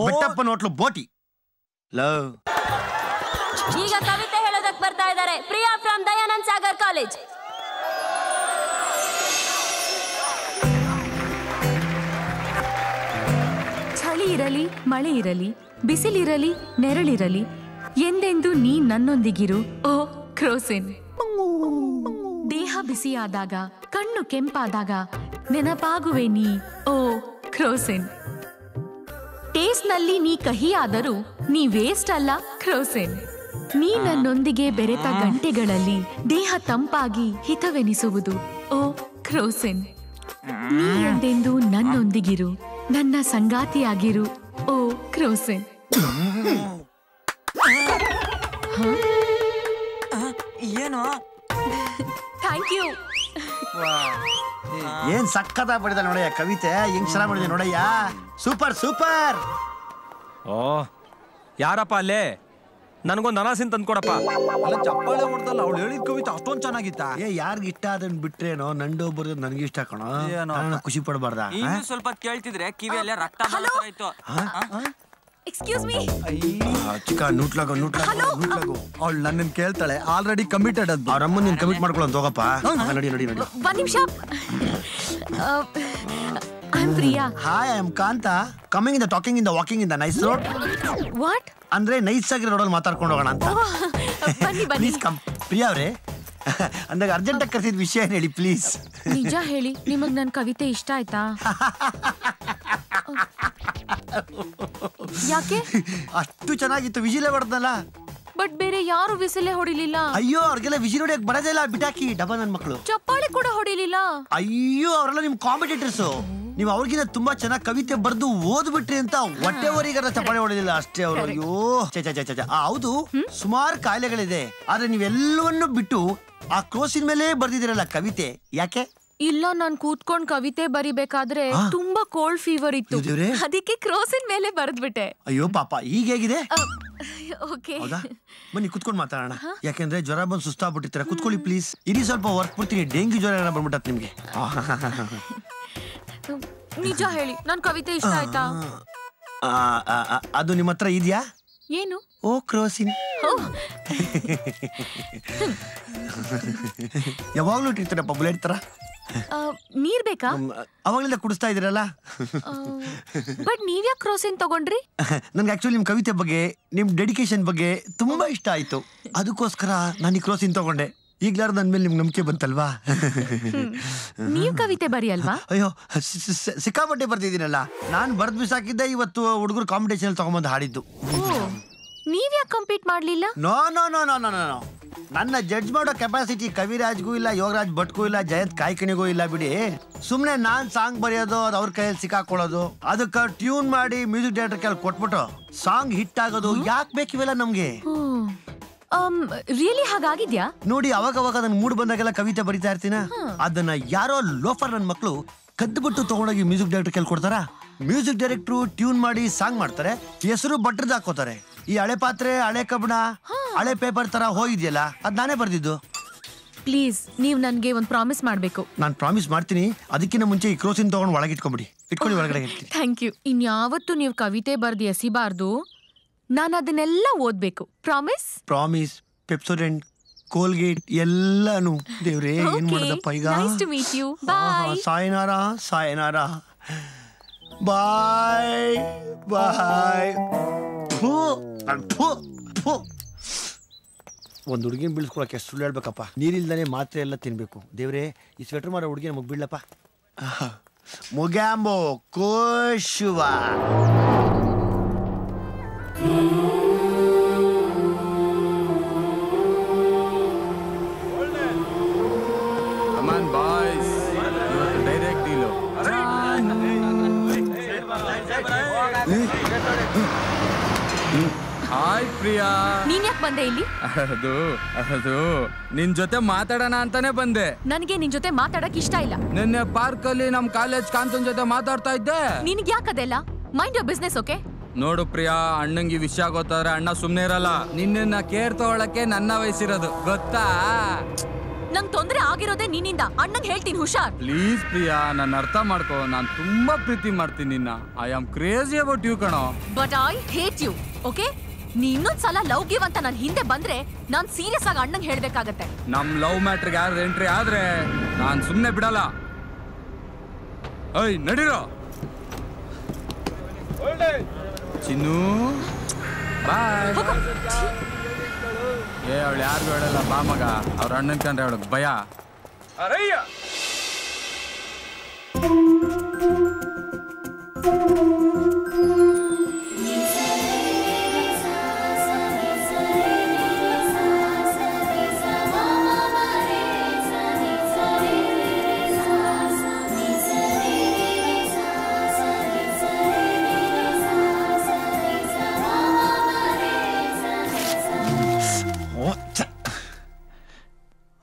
ಬೆಟ್ಟಪ್ಪ ನೋಟ್ಲು ಬೋಟಿ. ಲವ್. ಈಗ ಕವಿತೆ ಹೇಳೋದಕ್ಕೆ ಬರ್ತಾ ಇದ್ದಾರೆ ಪ್ರಿಯಾ ಫ್ರಮ್ ದಯಾನಂದ್ ಸಾಗರ್ ಕಾಲೇಜ್. ಚಳಿ ಇರಲಿ, ಮಳೆ ಇರಲಿ, ಬಿಸಿಲಿರಲಿ, ನೆರಳಿರಲಿ, ಎಂದೆಂದು ನೀ ನನ್ನೊಂದಿಗಿರು ಓ ಕ್ರೋಸಿನ್. ದೇಹ ಬಿಸಿಯಾದಾಗ, ಕಣ್ಣು ಕೆಂಪಾದಾಗ ನೆನಪಾಗುವೆ ನೀ ಓ ಕ್ರೋಸಿನ್. ಟೇಸ್ಟ್ನಲ್ಲಿ ನೀ ಕಹಿಯಾದರೂ ನೀ ವೇಸ್ಟ್ ಅಲ್ಲ ಕ್ರೋಸಿನ್. ನೀ ನನ್ನೊಂದಿಗೆ ಬೆರೆತ ಗಂಟೆಗಳಲ್ಲಿ ದೇಹ ತಂಪಾಗಿ ಹಿತವೆನಿಸುವುದು ಓ ಕ್ರೋಸಿನ್. ನೀ ಎಂದೆಂದು ನನ್ನೊಂದಿಗಿರು, ನನ್ನ ಸಂಗಾತಿಯಾಗಿರು ಓ ಕ್ರೋಸಿನ್. ಏನು? Thank you. ಏನ್ ಸಕ್ಕತ್ತ ಪಡಿದ ನೋಡಯ್ಯ ಕವಿತೆ. ಹೆಂಗ್ ಚೆನ್ನಾಗಿ ಮಾಡಿದೆ ನೋಡಯ್ಯ. Super super. ಓ, ಯಾರಪ್ಪ ಅಲ್ಲೇ? ನನಗೊಂದು ಅನಾಸಿನ್ ತಂದ್ಕೊಡಪ್ಪ. ಅಲ್ಲ, ಚಪ್ಪಾಳೆ ಹೊಡೆದಲ್ಲ, ಅವಳು ಹೇಳಿದ ಕವಿತೆ ಅಷ್ಟೊಂದ್ ಚೆನ್ನಾಗಿತ್ತ. ಯಾರಿಗ ಇಷ್ಟ ಅದನ್ನ ಬಿಟ್ರೇನೋ, ನಂಡು ಬರೋದು ನನಗೆ ಇಷ್ಟ ಕಣೋ. ಖುಷಿ ಪಡಬಾರ್ದ? ಇನ್ನು ಸ್ವಲ್ಪ ಕೇಳ್ತಿದ್ರೆ ಕಿವಿಯಲ್ಲೇ ರಕ್ತ ಬರುತ್ತಾಯಿತು. Excuse me. ಚಿಕ್ಕ ನೂಟ್ಲಾಗೋ ನೂಟ್ಲಾಗೋ. ಅವಳು ನನ್ನನ್ ಕೇಳ್ತಾಳೆ. ಆಲ್ರೆಡಿ ಕಮಿಟೆಡ್ ಅಂತ. ಅವ್ರ ಅಮ್ಮ ನೀನ್ ಕಮಿಟ್ ಮಾಡ್ಕೊಳ್ಳೋದು. ಹೋಗಪ್ಪ. ನಡಿ ನಡಿ ನಡಿ. ಒಂದ್ ನಿಮಿಷ. I am Priya. Hi, I am Kanta. Coming in the talking in the walking in the nice road. What? ಅಂದ್ರೆ ನೈಸ್ ಆಗಿ ರೋಡಲ್ಲಿ ಮಾತಾಡ್ಕೊಂಡು ಹೋಗೋಣ ಅಂತ. ಬನ್ನಿ ಬನ್ನಿ. ಪ್ರಿಯಾ ಅವ್ರೆ, ಅಂದಾಗ ಅರ್ಜೆಂಟ್ ಆಗಿ ಕರೆಸಿದ ವಿಷಯ ಹೇಳಿ ಪ್ಲೀಸ್. ನಿಜ ಹೇಳಿ, ನಿಮಗ್ ನನ್ ಕವಿತೆ ಇಷ್ಟ ಆಯ್ತಾ? ಯಾಕೆ? ಅಷ್ಟು ಚೆನ್ನಾಗಿತ್ತು, ವಿಜಿಲೇ ಹೊಡೆದಲ್ಲ. ಬಟ್ ಬೇರೆ ಯಾರು ವಿಸಿಲೇ ಹೊಡಿಲಿಲ್ಲ. ಅಯ್ಯೋ, ಅವ್ರಿಗೆಲ್ಲ ವಿಜಿಲ್ ಹೊಡಿಯಕ್ ಬರೋದೇ ಇಲ್ಲ. ಬಿಟಾಕಿ ಡಬ್ಬ ನನ್ ಮಕ್ಕಳು. ಚಪ್ಪಾಳೆ ಕೂಡ ಹೊಡಿಲಿಲ್ಲ. ಅಯ್ಯೋ, ಅವರೆಲ್ಲ ನಿಮ್ ಕಾಂಪಿಟೇಟರ್ಸ್. ನೀವು ಅವ್ರಿಗಿಂತ ತುಂಬಾ ಚೆನ್ನಾಗಿ ಕವಿತೆ ಬರ್ದು ಓದ್ಬಿಟ್ರಿ ಅಂತ ಹೊಟ್ಟೆವರಿಗಾರ ಚಪ್ಪಾಳೆ ಹೊಡೆದಿಲ್ಲ ಅಷ್ಟೇ ಅವರು. ಅಯ್ಯೋ ಹೌದು, ಸುಮಾರು ಕಾಯಿಲೆಗಳಿದೆ, ಆದ್ರೆ ನೀವೆಲ್ಲವನ್ನೂ ಬಿಟ್ಟು ಆ ಕ್ರೋಸಿನ ಮೇಲೆ ಬರ್ದಿದಿರಲ್ಲ ಕವಿತೆ, ಯಾಕೆ? ಇಲ್ಲ, ನಾನ್ ಕೂತ್ಕೊಂಡ್ ಕವಿತೆ ಬರಿಬೇಕಾದ್ರೆ ತುಂಬಾ ಕೋಲ್ಡ್ ಫೀವರ್ ಇತ್ತು, ಅದಕ್ಕೆ ಕ್ರೋಸಿನ್ ಮೇಲೆ ಬರೆದ್ಬಿಟ್ಟೆ. ಅಯ್ಯೋ ಪಾಪ, ಈಗ ಹೇಗಿದೆ? ಓಕೆ, ಬನ್ನಿ ಕುತ್ಕೊಂಡ್ ಮಾತಾಡೋಣ. ಯಾಕೆಂದ್ರೆ ಜ್ವರ ಬಂದು ಸುಸ್ತಾಗ್ಬಿಟ್ಟಿರ್ತಾರೆ. ಕುತ್ಕೊಳ್ಳಿ ಪ್ಲೀಸ್. ಇಲ್ಲಿ ಸ್ವಲ್ಪ ವರ್ಕ್ ಬಿಡ್ತೀನಿ. ಡೆಂಗ್ಯೂ ಜ್ವರ ಏನೋ ಬಂದ್ಬಿಟ್ಟತ್ ನಿಮ್ಗೆ. ನಿಜ ಹೇಳಿ, ನನ್ ಕವಿತೆ ಇಷ್ಟ ಆಯ್ತಾ? ಅದು ನಿಮ್ಮ ಹತ್ರ ಇದೆಯಾ? ಏನು? ಓ ಕ್ರೋಸಿನ್. ಯಾವಾಗ್ಲೂ ಇಟ್ಟಿರ್ತಾರಪ್ಪ ಬುಲೆಟ್ ತರ. ನೀರ್ ಬೇಕಾ? ಅವಾಗಲಿಂದ ಕುಡಿಸ್ತಾ ಇದೀರಲ್ಲ. ಬಟ್ ನೀವ್ಯಾಕೆ ಕ್ರೋಸಿನ್ ತಗೊಂಡ್ರಿ? ನನ್ಗೆ ಆಕ್ಚುಲಿ ನಿಮ್ ಕವಿತೆ ಬಗ್ಗೆ, ನಿಮ್ ಡೆಡಿಕೇಶನ್ ಬಗ್ಗೆ ತುಂಬಾ ಇಷ್ಟ ಆಯ್ತು. ಅದಕ್ಕೋಸ್ಕರ ನಾನು ಈ ಕ್ರೋಸಿನ್ ತಗೊಂಡೆ. ಈಗ್ಲಾರು ನನ್ ಮೇಲೆ ನಿಮ್ಗೆ ನಂಬಿಕೆ ಬಂತಲ್ವಾ? ನೀವ್ ಕವಿತೆ ಬರಿಯಲ್ವಾ? ಅಯ್ಯೋ ಸಿಕ್ಕಾಪಟ್ಟೆ ಬರ್ತಿದ್ದೀನಲ್ಲ. ನಾನ್ ಬರ್ದ್ ಬಿಸಾಕಿದ್ದೆ. ಇವತ್ತು ಹುಡುಗರು ಕಾಂಪಿಟೇಷನ್ ತಗೊಂಬಂದು ಹಾಡಿದ್ದು. ನೀವ್ಯಾಕೆ ಕಂಪೀಟ್ ಮಾಡ್ಲಿಲ್ಲ? No no no no no no. ನನ್ನ ಜಡ್ಜ್ ಮಾಡೋ ಕೆಪಾಸಿಟಿ ಕವಿರಾಜ್ಗೂ ಇಲ್ಲ, ಯೋಗರಾಜ್ ಭಟ್ಗೂ ಇಲ್ಲ, ಜಯಂತ್ ಕಾಯ್ಕಣಿಗೂ ಇಲ್ಲ ಬಿಡಿ. ಸುಮ್ನೆ ನಾನ್ ಸಾಂಗ್ ಬರೆಯೋದು, ಅದು ಅವ್ರ ಕೈಯಲ್ಲಿ ಸಿಕ್ಕಾಕೊಳ್ಳೋದು, ಅದಕ್ಕೆ ಟ್ಯೂನ್ ಮಾಡಿ ಮ್ಯೂಸಿಕ್ ಡೈರೆಕ್ಟರ್ ಕೈಯಲ್ಲಿ ಕೊಟ್ಬಿಟ್ಟು ಸಾಂಗ್ ಹಿಟ್ ಆಗೋದು ಯಾಕೆ ಬೇಕಿವೆಲ್ಲ ನಮ್ಗೆ? ರಿಯಲಿ ಹಾಗಾಗಿದ್ಯಾ? ನೋಡಿ, ಅವಾಗ ನನ್ ಮೂಡ್ ಬಂದಾಗೆಲ್ಲ ಕವಿತೆ ಬರಿತಾ ಇರ್ತೀನ. ಅದನ್ನ ಯಾರೋ ಲೋಫರ್ ನನ್ ಮಕ್ಳು ಕದ್ದುಬಿಟ್ಟು ತಗೊಂಡೋಗಿ ಮ್ಯೂಸಿಕ್ ಡೈರೆಕ್ಟರ್ ಕೈಯಲ್ಲಿ ಕೊಡ್ತಾರ. ಮ್ಯೂಸಿಕ್ ಡೈರೆಕ್ಟ್ರು ಟ್ಯೂನ್ ಮಾಡಿ ಸಾಂಗ್ ಮಾಡ್ತಾರೆ, ಹೆಸರು ಬಟ್ರದ್ ಹಾಕೋತಾರೆ. ಈ ಹಳೆ ಪಾತ್ರೆ, ಹಳೆ ಕಬ್ಬಣ, ಹಳೆ ಪೇಪರ್ ತರ ಹೋಗಿದ್ಯಲ್ಲ, ಅದ್ ನಾನೇ ಬರ್ದಿದ್ದು. ಪ್ಲೀಸ್, ನೀವ್ ನನ್ಗೆ ಒಂದ್ ಪ್ರಾಮಿಸ್ ಮಾಡ್ಬೇಕು. ನಾನ್ ಪ್ರಾಮಿಸ್ ಮಾಡ್ತೀನಿ. ಅದಕ್ಕಿಂತ ಮುಂಚೆ ಈ ಕ್ರೋಸಿನ್ ತಗೊಂಡು ಒಳಗೆ ಇಟ್ಕೊಂಬಿಡಿ. ಇಟ್ಕೊಳ್ಳಿ ಒಳಗಡೆ. Thank you. ಇನ್ಯಾವತ್ತು ನೀವು ಕವಿತೆ ಬರ್ದು ಎಸಿಬಾರ್ದು. ನಾನು ಅದನ್ನೆಲ್ಲ ಓದ್ಬೇಕು. ಪ್ರಾಮಿಸ್? ಪ್ರಾಮಿಸ್. ಪೆಪ್ಸೋಡೆಂಟ್, ಕೋಲ್ಗೇಟ್ ಎಲ್ಲಾನು. ದೇವ್ರೇ, ಏನ್ ಮಾಡೋದಪ್ಪ ಈಗ? Nice to meet you. Bye. ಸಾಯನಾರ ಸಾಯನಾರ. Bye bye. ಒಂದು ಹುಡುಗಿನ ಬೀಳ್ಸ್ಕೊಳಕ್ಕೆ ಸುಳ್ಳು ಹೇಳ್ಬೇಕಪ್ಪ. ನೀರಿಲ್ದಾನೆ ಮಾತ್ರೆ ಎಲ್ಲ ತಿನ್ಬೇಕು. ದೇವ್ರೆ, ಈ ಸ್ವೆಟರ್ ಮಾಡೋ ಹುಡುಗಿನ ಮುಗ್ ಬೀಳಪ್ಪ. ಮುಗ್ಯಾಂಬೋ ಕೋಶುವ. Come on boys, direct deal. Hi Priya. ನೀನ್ ಯಾಕೆ ಬಂದೆ ಇಲ್ಲಿ? ಅದು ನಿನ್ ಜೊತೆ ಮಾತಾಡೋಣ ಅಂತಾನೆ ಬಂದೆ. ನನಗೆ ನಿನ್ ಜೊತೆ ಮಾತಾಡಕ್ ಇಷ್ಟ ಇಲ್ಲ. ನಿನ್ನೆ ಪಾರ್ಕ್ ಅಲ್ಲಿ ನಮ್ ಕಾಲೇಜ್ ಕಾಂತನ್ ಜೊತೆ ಮಾತಾಡ್ತಾ ಇದ್ದೆ. ನಿನ್ಗೆ ಯಾಕದೆಲ್ಲ? Mind your business, okay? ನೋಡು ಪ್ರಿಯಾ, ಅಣ್ಣಂಗೆ ವಿಷಯ ಗೊತ್ತಾದ್ರೆ ಅಣ್ಣ ಸುಮ್ನೆ ಇರಲ್ಲ. ನಿನ್ನ ಕೇರ್ ತಗೊಳಕ್ಕೆ ನನ್ನ ವಯಸ್ಸಿರೋದು ಗೊತ್ತಾ? ನಂಗ್ ತೊಂದ್ರೆ ಆಗಿರೋದೇ ನಿನ್ನಿಂದ. ಅಣ್ಣಂಗ್ ಹೇಳ್ತೀನಿ, ಹುಷಾರ್. ಪ್ಲೀಸ್ ಪ್ರಿಯಾ, ನನ್ನ ಅರ್ಥ ಮಾಡ್ಕೋ. ನಾನ್ ತುಂಬಾ ಪ್ರೀತಿ ಮಾಡ್ತೀನಿ ನಿನ್ನ. I am crazy about you ಕಣೋ. But I hate you, okay? ನೀ ಇನ್ನೊಂದ್ಸಲ ಲವ್ ಗಿವ್ ಅಂತ ನನ್ ಹಿಂದೆ ಬಂದ್ರೆ ನಾನ್ ಸೀರಿಯಸ್ ಆಗಿ ಅಣ್ಣಂಗ್ ಹೇಳ್ಬೇಕಾಗತ್ತೆ. ನಮ್ ಲವ್ ಮ್ಯಾಟ್ರಿಗೆ ಯಾರು ಎಂಟ್ರಿ ಆದ್ರೆ ನಾನ್ ಸುಮ್ನೆ ಬಿಡಲ್ಲ. ಐ ನಡೀರೋ ಚಿನ್ನು. ಬಾಯ್. ಅವಳು ಯಾರಿಗೂ ಹೇಳಲ್ಲ ಬಾ ಮಗ. ಅವ್ರ ಅಣ್ಣನ್ ಕಂಡ್ರೆ ಅವಳಗ್ ಭಯ.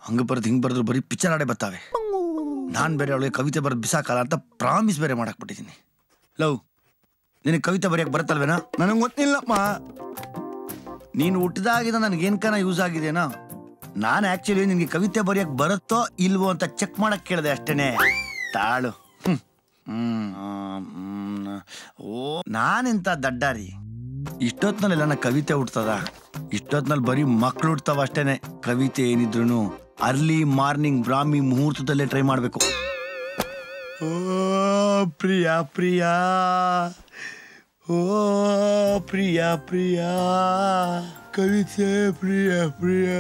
ಹಂಗ ಬರ್ದು ಹಿಂಗ್ ಬರ್ದ್ರು ಬರೀ ಪಿಕ್ಚರ್ ಆಡೇ ಬರ್ತಾವೆ. ನಾನ್ ಬೇರೆ ಅವಳಿಗೆ ಕವಿತೆ ಬರೆದು ಬಿಸಾಕಲ್ಲ ಅಂತ ಪ್ರಾಮಿಸ್ ಬೇರೆ ಮಾಡಾಕ್ಬಿಟ್ಟಿದ್ದೀನಿ. ಲವ್, ನಿನಗೆ ಕವಿತೆ ಬರೆಯಕ್ಕೆ ಬರುತ್ತಲ್ವೇನಾ? ನನಗೆ ಗೊತ್ತಿಲ್ಲಪ್ಪ. ನೀನು ಹುಟ್ಟಿದಾಗಿಂದ ನನಗೇನ್ಕನ ಯೂಸ್ ಆಗಿದೆನಾ? ನಾನು ಆಕ್ಚುಲಿ ನಿನಗೆ ಕವಿತೆ ಬರೆಯಕ್ಕೆ ಬರುತ್ತೋ ಇಲ್ವೋ ಅಂತ ಚೆಕ್ ಮಾಡಕ್ ಕೇಳಿದೆ ಅಷ್ಟೇನೆ. ತಾಳು. ಓ, ನಾನೆಂತ ದಡ್ಡಾರಿ. ಇಷ್ಟೊತ್ನಲ್ಲೆಲ್ಲ ನನ್ನ ಕವಿತೆ ಹುಡ್ತದ? ಇಷ್ಟೊತ್ನಲ್ಲಿ ಬರೀ ಮಕ್ಳು ಹುಡ್ತಾವ ಅಷ್ಟೇನೆ. ಕವಿತೆ ಏನಿದ್ರು ಅರ್ಲಿ ಮಾರ್ನಿಂಗ್ ಬ್ರಾಹ್ಮಿ ಮುಹೂರ್ತದಲ್ಲೇ ಟ್ರೈ ಮಾಡ್ಬೇಕು. ಓ ಪ್ರಿಯಾ ಪ್ರಿಯಾ, ಓ ಪ್ರಿಯಾ ಪ್ರಿಯಾ, ಕವಿತೆ ಪ್ರಿಯಾ ಪ್ರಿಯಾ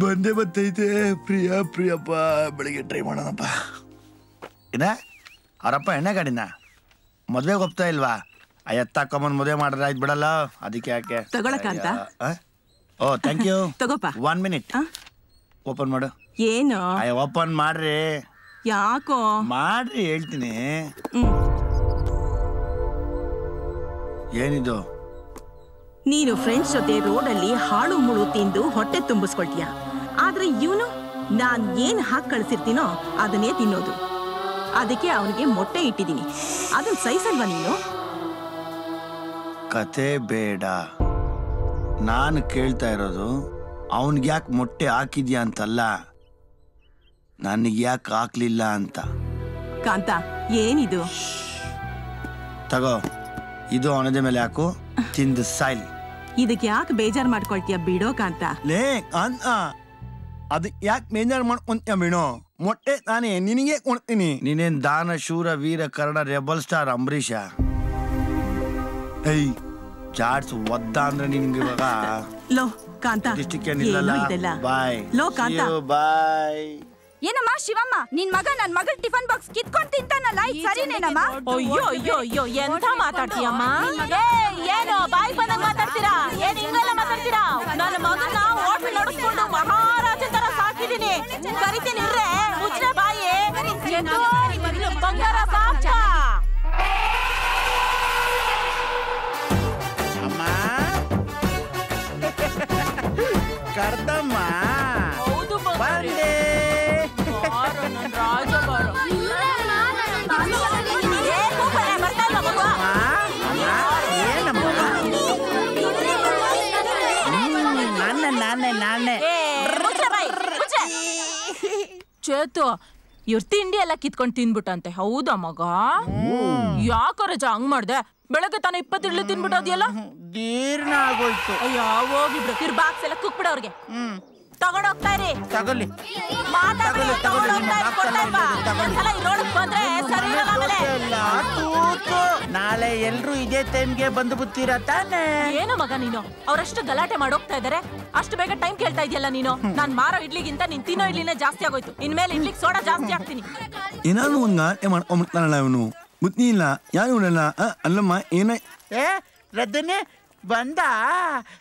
ಬಂದೇ ಬರ್ತೈತೆ. ಪ್ರಿಯಾ ಪ್ರಿಯಪ್ಪ, ಬೆಳಿಗ್ಗೆ ಟ್ರೈ ಮಾಡೋಣಪ್ಪ. ಏನ ಅವರಪ್ಪ ಎಣ್ಣೆ ಗಾಡಿನ ಮದ್ವೆಗೆ ಹೋಗ್ತಾ ಇಲ್ವಾ? ಎತ್ತಾಕೊಂಬಂದ್ ಮದುವೆ ಮಾಡಿದ್ರೆ ಆಯ್ತು ಬಿಡಲ್ಲ. ಅದಕ್ಕೆ ಯಾಕೆ ತಗೊಳಕಂತ? ಓ ಥ್ಯಾಂಕ್ ಯು. ತಗೋಪ. 1 minute. ಓಪನ್ ಮಾಡು. ಏನು? ಓಪನ್ ಮಾಡ್ರಿ. ಯಾಕೋ? ಮಾಡ್ರಿ, ಹೇಳ್ತೀನಿ. ಏನಿದು? ನೀನು ಫ್ರೆಂಡ್ಸ್ ಜೊತೆ ರೋಡಲ್ಲಿ ಹಾಳು ಮುಳು ತಿಂದು ಹೊಟ್ಟೆ ತುಂಬಿಸ್ಕೊಳ್ತೀಯ. ಆದ್ರೆ ಇವನು ನಾನ್ ಏನ್ ಹಾಕಿ ಕಳ್ಸಿರ್ತೀನೋ ಅದನ್ನೇ ತಿನ್ನೋದು. ಅದಕ್ಕೆ ಅವನಿಗೆ ಮೊಟ್ಟೆ ಇಟ್ಟಿದ್ದೀನಿ. ಅದನ್ನ ಸಹಿಸಲ್ವಾ ನೀನು? ಕತೆ ಬೇಡ. ನಾನು ಕೇಳ್ತಾ ಇರೋದು ಅವನಿಗೆ ಯಾಕೆ ಮೊಟ್ಟೆ ಹಾಕಿದ್ಯಾ ಅಂತಲ್ಲ, ನನಗೆ ಯಾಕೆ ಹಾಕ್ಲಿಲ್ಲ ಅಂತ. ಕಾಂತ, ಏನಿದು? ತಗೋ, ಇದು ಅವನದೇ ಮೇಲೆ ಹಾಕು, ತಿಂದು ಸಾಯ್ಲಿ. ಇದಕ್ಕೆ ಯಾಕೆ ಬೇಜಾರ್ ಮಾಡ್ಕೊಳ್ತೀಯ ಬಿಡೋ ಕಾಂತ? ಲೇ ಕಾಂತ, ಅದು ಯಾಕೆ ಬೇಜಾರು ಮಾಡ್ಕೊಂತೀಯ ಬಿಡೋ? ಮೊಟ್ಟೆ ತಾನೇ ನಿನಗೆ ಕೊಡ್ತೀನಿ. ನೀನೇನ್ ದಾನ ಶೂರ ವೀರ ಕರ್ಣ ರೆಬಲ್ ಸ್ಟಾರ್ ಅಂಬರೀಷ? ಏಯ್ ಚಾಟ್ಸ್ ಒದ್ದ ಅಂದ್ರೆ ನಿನ್ಗೆ ಇವಾಗ ಲೋ ಕಾಂತ, ಇದೆಲ್ಲ ಬಾಯ್. ಲೋ ಕಾಂತ, ಬಾಯ್. ಏನಮ್ಮ ಶಿವಮ್ಮ, ನಿನ್ ಮಗ ನನ್ ಮಗಳ ಟಿಫನ್ ಬಾಕ್ಸ್ ಕಿತ್ಕೊಂಡ್ ತಿಂತಾನಲ್ಲ, ಇದು ಸರಿನೇನಮ್ಮ? ಅಯ್ಯೋ ಅಯ್ಯೋ ಅಯ್ಯೋ, ಎಂತ ಮಾತಾಡ್ತೀಯಮ್ಮ? ಏನು ಬಾಯಿ ಬಂದಂಗ್ ಮಾತಾಡ್ತೀರಾ? ಏನ್ ಹಿಂಗೆಲ್ಲ ಮಾತಾಡ್ತೀರಾ? ನನ್ನ ಮಗನ ಹೋಟೆಲ್ ನೋಡಿಸ್ಕೊಂಡು ಮಹಾರಾಜ ತರ ಸಾಕಿದೀನಿ. ಕರಿತೀನಿ ಇರ್ರೆ, ಮುಚ್ಚಿನ ಬಾಯಿ. ಬಂಗಾರ ಸಾಕ. ಅಮ್ಮ ಕರ್ದಮ್ಮ, ಹೌದು ಬಂದೆ. ನಾನೇ ಚೇತು, ಇವ್ರ ತಿಂಡಿ ಎಲ್ಲ ಕಿತ್ಕೊಂಡ್ ತಿನ್ಬಿಟ್ಟಂತೆ. ಹೌದಾ ಮಗ? ಯಾಕ ರಜ ಹಂಗ್ ಮಾಡ್ದೆ? ಬೆಳಗ್ಗೆ ತಾನೆ 20 ಇಡ್ಲಿ ತಿನ್ಬಿಟ್ಟೋದಿಯಲ್ಲ, ಜೀರ್ಣ ಆಗೋಯ್ತು. ಅಯ್ಯೋ ಹೋಗಿಬ್ರು. ಇವ್ರ ಬಾಕ್ಸ್ ಎಲ್ಲ ಕುಕ್ಬಿಡ ಅವ್ರಿಗೆ. ತಗೊಂಡೋಗ್ತಾ ಇರಿ. ತಗೊಳ್ಳಿ. ನಾಳೆ ಎಲ್ರು ಇದೇ ಟೈಮ್ಗೆ ಬಂದು ಬಿಡ್ತೀರಾ ತಾನೆ? ಏನು ಮಗ ನೀನು? ಅವ್ರಷ್ಟು ಗಲಾಟೆ ಮಾಡೋಗ್ತಾ ಇದಾರೆ, ಅಷ್ಟು ಬೇಗ ಟೈಮ್ ಕೇಳ್ತಾ ಇದೆಯಲ್ಲ ನೀನು. ನಾನ್ ಮಾರೋ ಇಡ್ಲಿಗಿಂತ ನೀನ್ ತಿನ್ನೋ ಇಡ್ಲಿನೇ ಜಾಸ್ತಿ ಆಗೋಯ್ತು. ಇನ್ಮೇಲೆ ಇಡ್ಲಿಗೆ ಸೋಡಾ ಜಾಸ್ತಿ ಹಾಕ್ತೀನಿ. ಏನಾದ್ರು ಒಂದ್ ಗಾಟೆ ಮಾಡ್ಕೊಂಡ್ಬಿಡ್ತಾನಲ್ಲ ಇವನು. ಬುದ್ಧಿ ಇಲ್ಲ ಯಾರು ಇವನಲ್ಲ. ಅಲ್ಲಮ್ಮ ಏನ ರದ್ದನೆ ಬಂದ?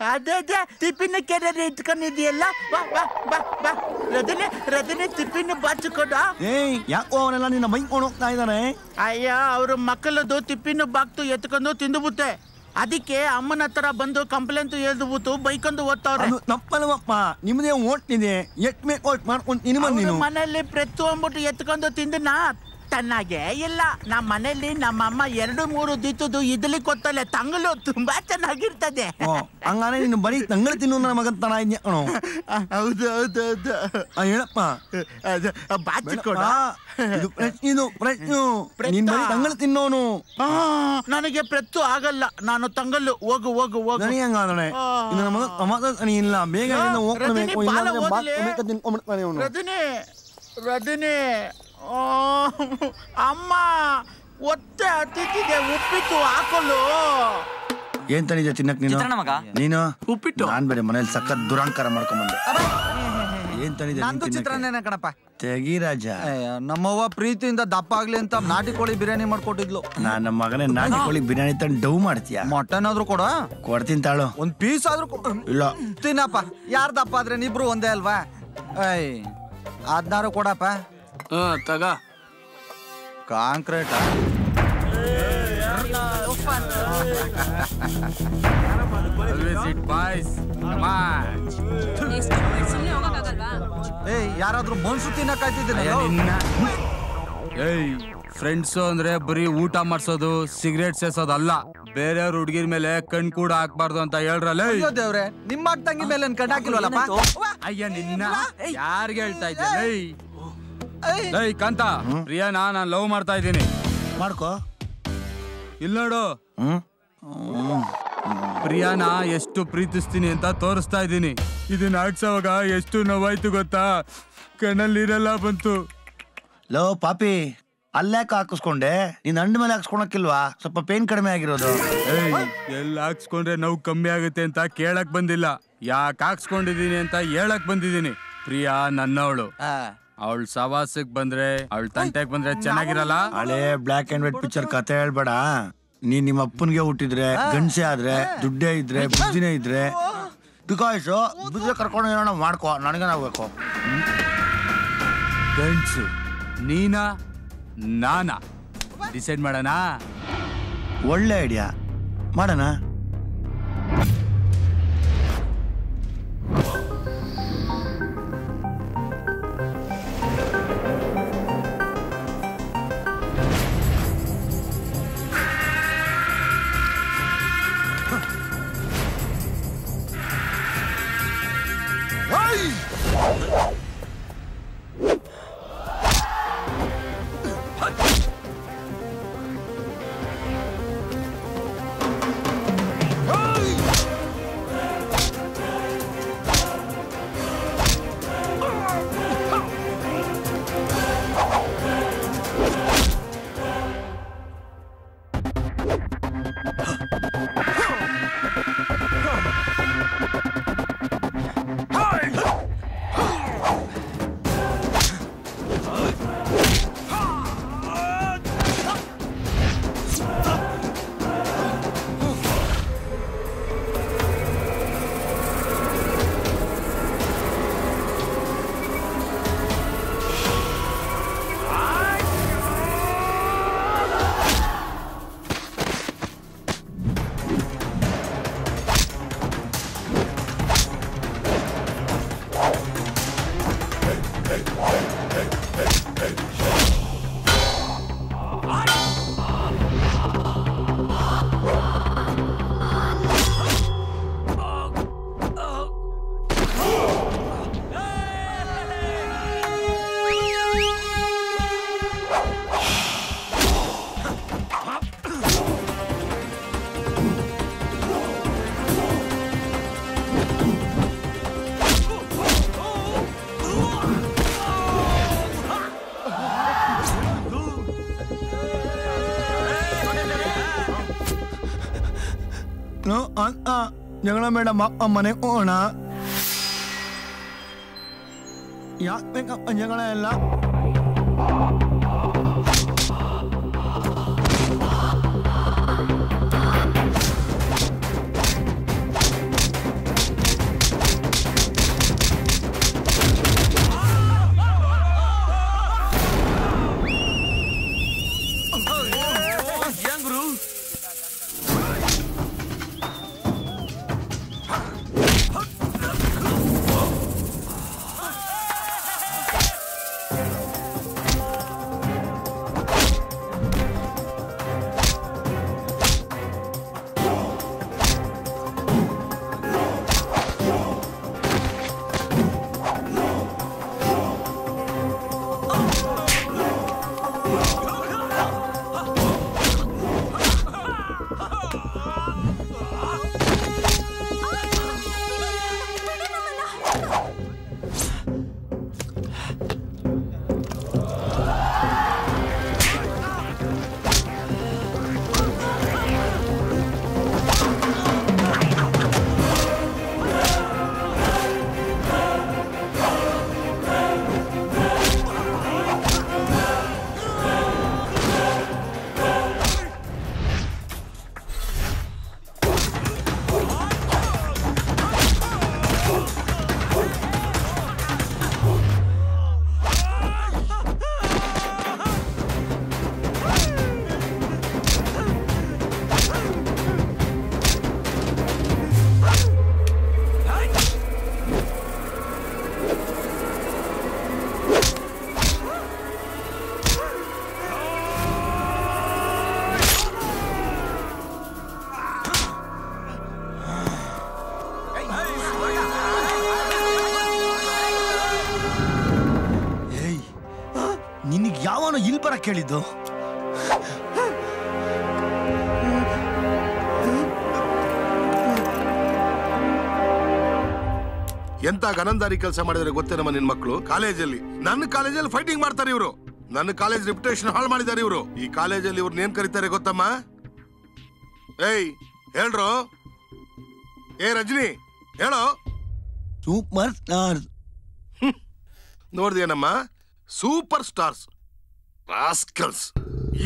ಅದೇ ಟಿಫಿನ್ ಕೆರೆ ಇಟ್ಕೊಂಡಿದ್ಯಲ್ಲ, ಬಾ ಬಾ ಬಾ ಬಾ. ರದನೆ ಟಿಫಿನ್ ಬಾಚಿಕೊಡ. ಯಾಕೋ ಅವನೆಲ್ಲ ನಿನ್ನ ಬೈಕೊಂಡು ಹೋಗ್ತಾ ಇದಾರೆ? ಅಯ್ಯ, ಅವ್ರ ಮಕ್ಕಳದು ಟಿಫಿನ್ ಬಾಕ್ತು ಎತ್ಕೊಂಡು ತಿಂದುಬಿಟ್ಟೆ. ಅದಕ್ಕೆ ಅಮ್ಮನ ಹತ್ರ ಬಂದು ಕಂಪ್ಲೇಂಟ್ ಎದ್ಬಿಟ್ಟು ಬೈಕೊಂಡು ಓದ್ತಾವ್ರೆ. ತಪ್ಪಲ್ವಪ್ಪ, ನಿಮ್ದೇ ಓಟ್ನಿದೆ. ಎಟ್ ಬೇಕು ಓಟ್ ಮಾಡ್ಕೊಂಡು ತಿನ್ಬಂದು ಮನೆಯಲ್ಲಿ ಪ್ರತಿಯೊಂದ್ಬಿಟ್ಟು ಎತ್ಕೊಂಡು ತಿಂದನ ಚೆನ್ನಾಗೇ ಇಲ್ಲ. ನಮ್ಮ ಮನೇಲಿ ನಮ್ಮಮ್ಮ 2-3 ದಿತ್ತದು ಇಡ್ಲಿ ಕೊತ್ತಲೆ ತಂಗಲು ತುಂಬಾ ಚೆನ್ನಾಗಿರ್ತದೆ. ಹಂಗಾರೆ ನೀನು ಬರೀ ತಂಗಳು ತಿನ್ನು ನನ್ನ ಮಗನ್ ತರ ಇದ್ಯಾ ಕಣೋ. ಹೌದು ಹೌದು ಹೌದು. ಹೇಳಪ್ಪ, ಬಾಚಿಕೊಡ. ಇದು ನೀನ್ ಬರೀ ತಂಗಳು ತಿನ್ನೋನು. ನನಗೆ ಪ್ರತ್ತು ಆಗಲ್ಲ, ನಾನು ತಂಗಲ್ಲು. ಹೋಗು ಹೋಗು ಹೋಗು. ನನಗೆ ಹಂಗಾದ್ರೆ ನನ್ನ ಮಗ ಸಮಾಧಾನ ಇಲ್ಲ. ಬೇಗ ಹೋಗ್ಬೇಕು. ತಿನ್ಕೊಂಡ್ಬಿಡ್ತಾನೆ ಅವನು. ರಜನಿ ಅಮ್ಮ ಒತ್ತೆ ಹತ್ತಿದೆ, ಉಪ್ಪಿಟ್ಟು ಹಾಕಲು. ಏನ್ ತಂದಿದ್ಯಾ ತಿನ್ನಕ್ ನೀನು? ಉಪ್ಪಿಟ್ಟು. ನಾನ್ ಬೇರೆ ಮನೇಲಿ ಸಖತ್ ದುರಂಕಾರ ಮಾಡ್ಕೊಂಡ್ಬಂದೆ. ಏನ್ ತಂದಿದ್ಯಾ? ಚಿತ್ರಾನ್ನ ಕಣಪ್ಪ. ತೆಗಿ ರಾಜ. ನಮ್ಮವ್ವ ಪ್ರೀತಿಯಿಂದ ದಪ್ಪ ಆಗ್ಲಿ ಅಂತ ನಾಟಿ ಕೋಳಿ ಬಿರಿಯಾನಿ ಮಾಡ್ಕೊಟ್ಟಿದ್ಲು. ನಾನ್ ನಮ್ಮ ಮಗನೇ ನಾಟಿ ಕೋಳಿ ಬಿರಿಯಾನಿ ತಂದು ಡವ್ ಮಾಡ್ತೀಯ? ಮಟನ್ ಆದ್ರೂ ಕೊಡ. ಕೊಡ್ತೀನಿ ತಾಳು. ಒಂದ್ ಪೀಸ್ ಆದ್ರೂ ಇಲ್ಲ. ತಿನ್ನಪ್ಪ. ಯಾರ್ ದಪ್ಪ ಆದ್ರೆ ಇಬ್ರು ಒಂದೇ ಅಲ್ವಾ? ಅದ್ನಾರು ಕೊಡಪ್ಪ. ತಗ ಕಾಂಕ್ರೀಟ್. ಯಾರಾದ್ರೂ ಮನ್ಸು ತಿನ್ನಕಾಯ್ತಿದ್ದೀನಿ. ಫ್ರೆಂಡ್ಸು ಅಂದ್ರೆ ಬರೀ ಊಟ ಮಾಡ್ಸೋದು, ಸಿಗರೇಟ್ ಸೇಸೋದಲ್ಲ. ಬೇರೆಯವ್ರ ಹುಡುಗಿರ್ ಮೇಲೆ ಕಣ್ ಕೂಡ ಹಾಕ್ಬಾರ್ದು ಅಂತ ಹೇಳ್ರಲ್ಲ. ದೇವ್ರೆ, ನಿಮ್ಮ ತಂಗಿ ಮೇಲೆ ಕಣ್ ಹಾಕಿಲ್ವಲ್ಲಪ್ಪ? ಅಯ್ಯ ನಿನ್ನ ಯಾರಿಗೆ ಹೇಳ್ತಾ ಇದ್ದೆ? ಕಾಂತ, ಪ್ರಿಯಾನ ನಾನ್ ಲವ್ ಮಾಡ್ತಾ ಇದ್ದೀನಿ. ಮಾಡ್ಕೋ. ಇಲ್ ನೋಡು, ಪ್ರಿಯಾನ ಎಷ್ಟು ಪ್ರೀತಿಸ್ತೀನಿ ಅಂತ ತೋರಿಸ್ತಾ ಇದ್ದೀನಿ. ಇದನ್ನ ಹಾಕ್ಸೋವಾಗ ಎಷ್ಟು ನೋವಾಯ್ತು ಗೊತ್ತಾ? ಕಣ್ಣಲ್ಲಿರಲ್ಲ ಬಂತು. ಲೋ ಪಾಪಿ, ಅಲ್ಲಾಕ ಹಾಕಿಸ್ಕೊಂಡೆ? ನೀನ್ ಅಂಡ್ ಮೇಲೆ ಹಾಕ್ಸ್ಕೊಳಕ್ಕಿಲ್ವಾ? ಸ್ವಲ್ಪ ಪೇನ್ ಕಡಿಮೆ ಆಗಿರೋದು. ಎಲ್ಲ ಹಾಕ್ಸ್ಕೊಂಡ್ರೆ ನೋವು ಕಮ್ಮಿ ಆಗುತ್ತೆ ಅಂತ ಕೇಳಕ್ ಬಂದಿಲ್ಲ, ಯಾಕೆ ಹಾಕ್ಸ್ಕೊಂಡಿದೀನಿ ಅಂತ ಹೇಳಕ್ ಬಂದಿದ್ದೀನಿ. ಪ್ರಿಯಾ ನನ್ನವಳು. ಅವಳ ಸವಾಸಕ್ ಬಂದ್ರೆ, ಅವಳ ತಂಟೆಗ್ ಬಂದ್ರೆ ಚೆನ್ನಾಗಿರಲ್ಲ. ಹಳೆ ಬ್ಲಾಕ್ ಅಂಡ್ ವೈಟ್ ಪಿಕ್ಚರ್ ಕತೆ ಹೇಳ್ಬೇಡ. ನೀನ್ ನಿಮ್ಮ ಅಪ್ಪನ್ಗೆ ಹುಟ್ಟಿದ್ರೆ, ಗಂಡ್ಸೆ ಆದ್ರೆ, ದುಡ್ಡೇ ಇದ್ರೆ, ಬುದ್ಧಿನೇ ಇದ್ರೆ, ಬಿಕಾಸ್ ಬುದ್ಧಿ ಕರ್ಕೊಂಡು ಏನೋ ಮಾಡ್ಕೋ. ನನಗೇನಾಗ್ಬೇಕು? ಗಂಡ್ಸು ನೀನಾ ನಾನಾ ಡಿಸೈಡ್ ಮಾಡೋಣ. ಒಳ್ಳೆ ಐಡಿಯಾ, ಮಾಡೋಣ. ಜಗಳ ಮೇಡಮ್ ಮನೆ ಹೋಗೋಣ. ಯಾಕೆ ಬೇಕಪ್ಪ ಜಗಳ ಎಲ್ಲ? ನಿನಗೆ ಯಾವನೋ ಇಲ್ಲಿ ಬರಕ್ಕೆ ಕೇಳಿದ್ದು? ಎಂತ ಗನಂದಾರಿ ಕೆಲಸ ಮಾಡಿದ್ರೆ ಗೊತ್ತೇನಮ್ಮ ನಿನ್ ಮಕ್ಕಳು? ಕಾಲೇಜಲ್ಲಿ ನನ್ನ ಕಾಲೇಜಲ್ಲಿ ಫೈಟಿಂಗ್ ಮಾಡ್ತಾರೆ ಇವರು. ನನ್ನ ಕಾಲೇಜ್ ರೆಪ್ಯುಟೇಷನ್ ಹಾಳು ಮಾಡಿದ್ದಾರೆ ಇವರು. ಈ ಕಾಲೇಜಲ್ಲಿ ಇವ್ರನ್ನ ಏನ್ ಕರೀತಾರೆ ಗೊತ್ತಮ್ಮ? ಏಯ್ ಹೇಳ್ರು. ಏ ರಜನಿ ಹೇಳೋ. Super star. ನೋಡ್ದೇನಮ್ಮ? Super stars, rascals,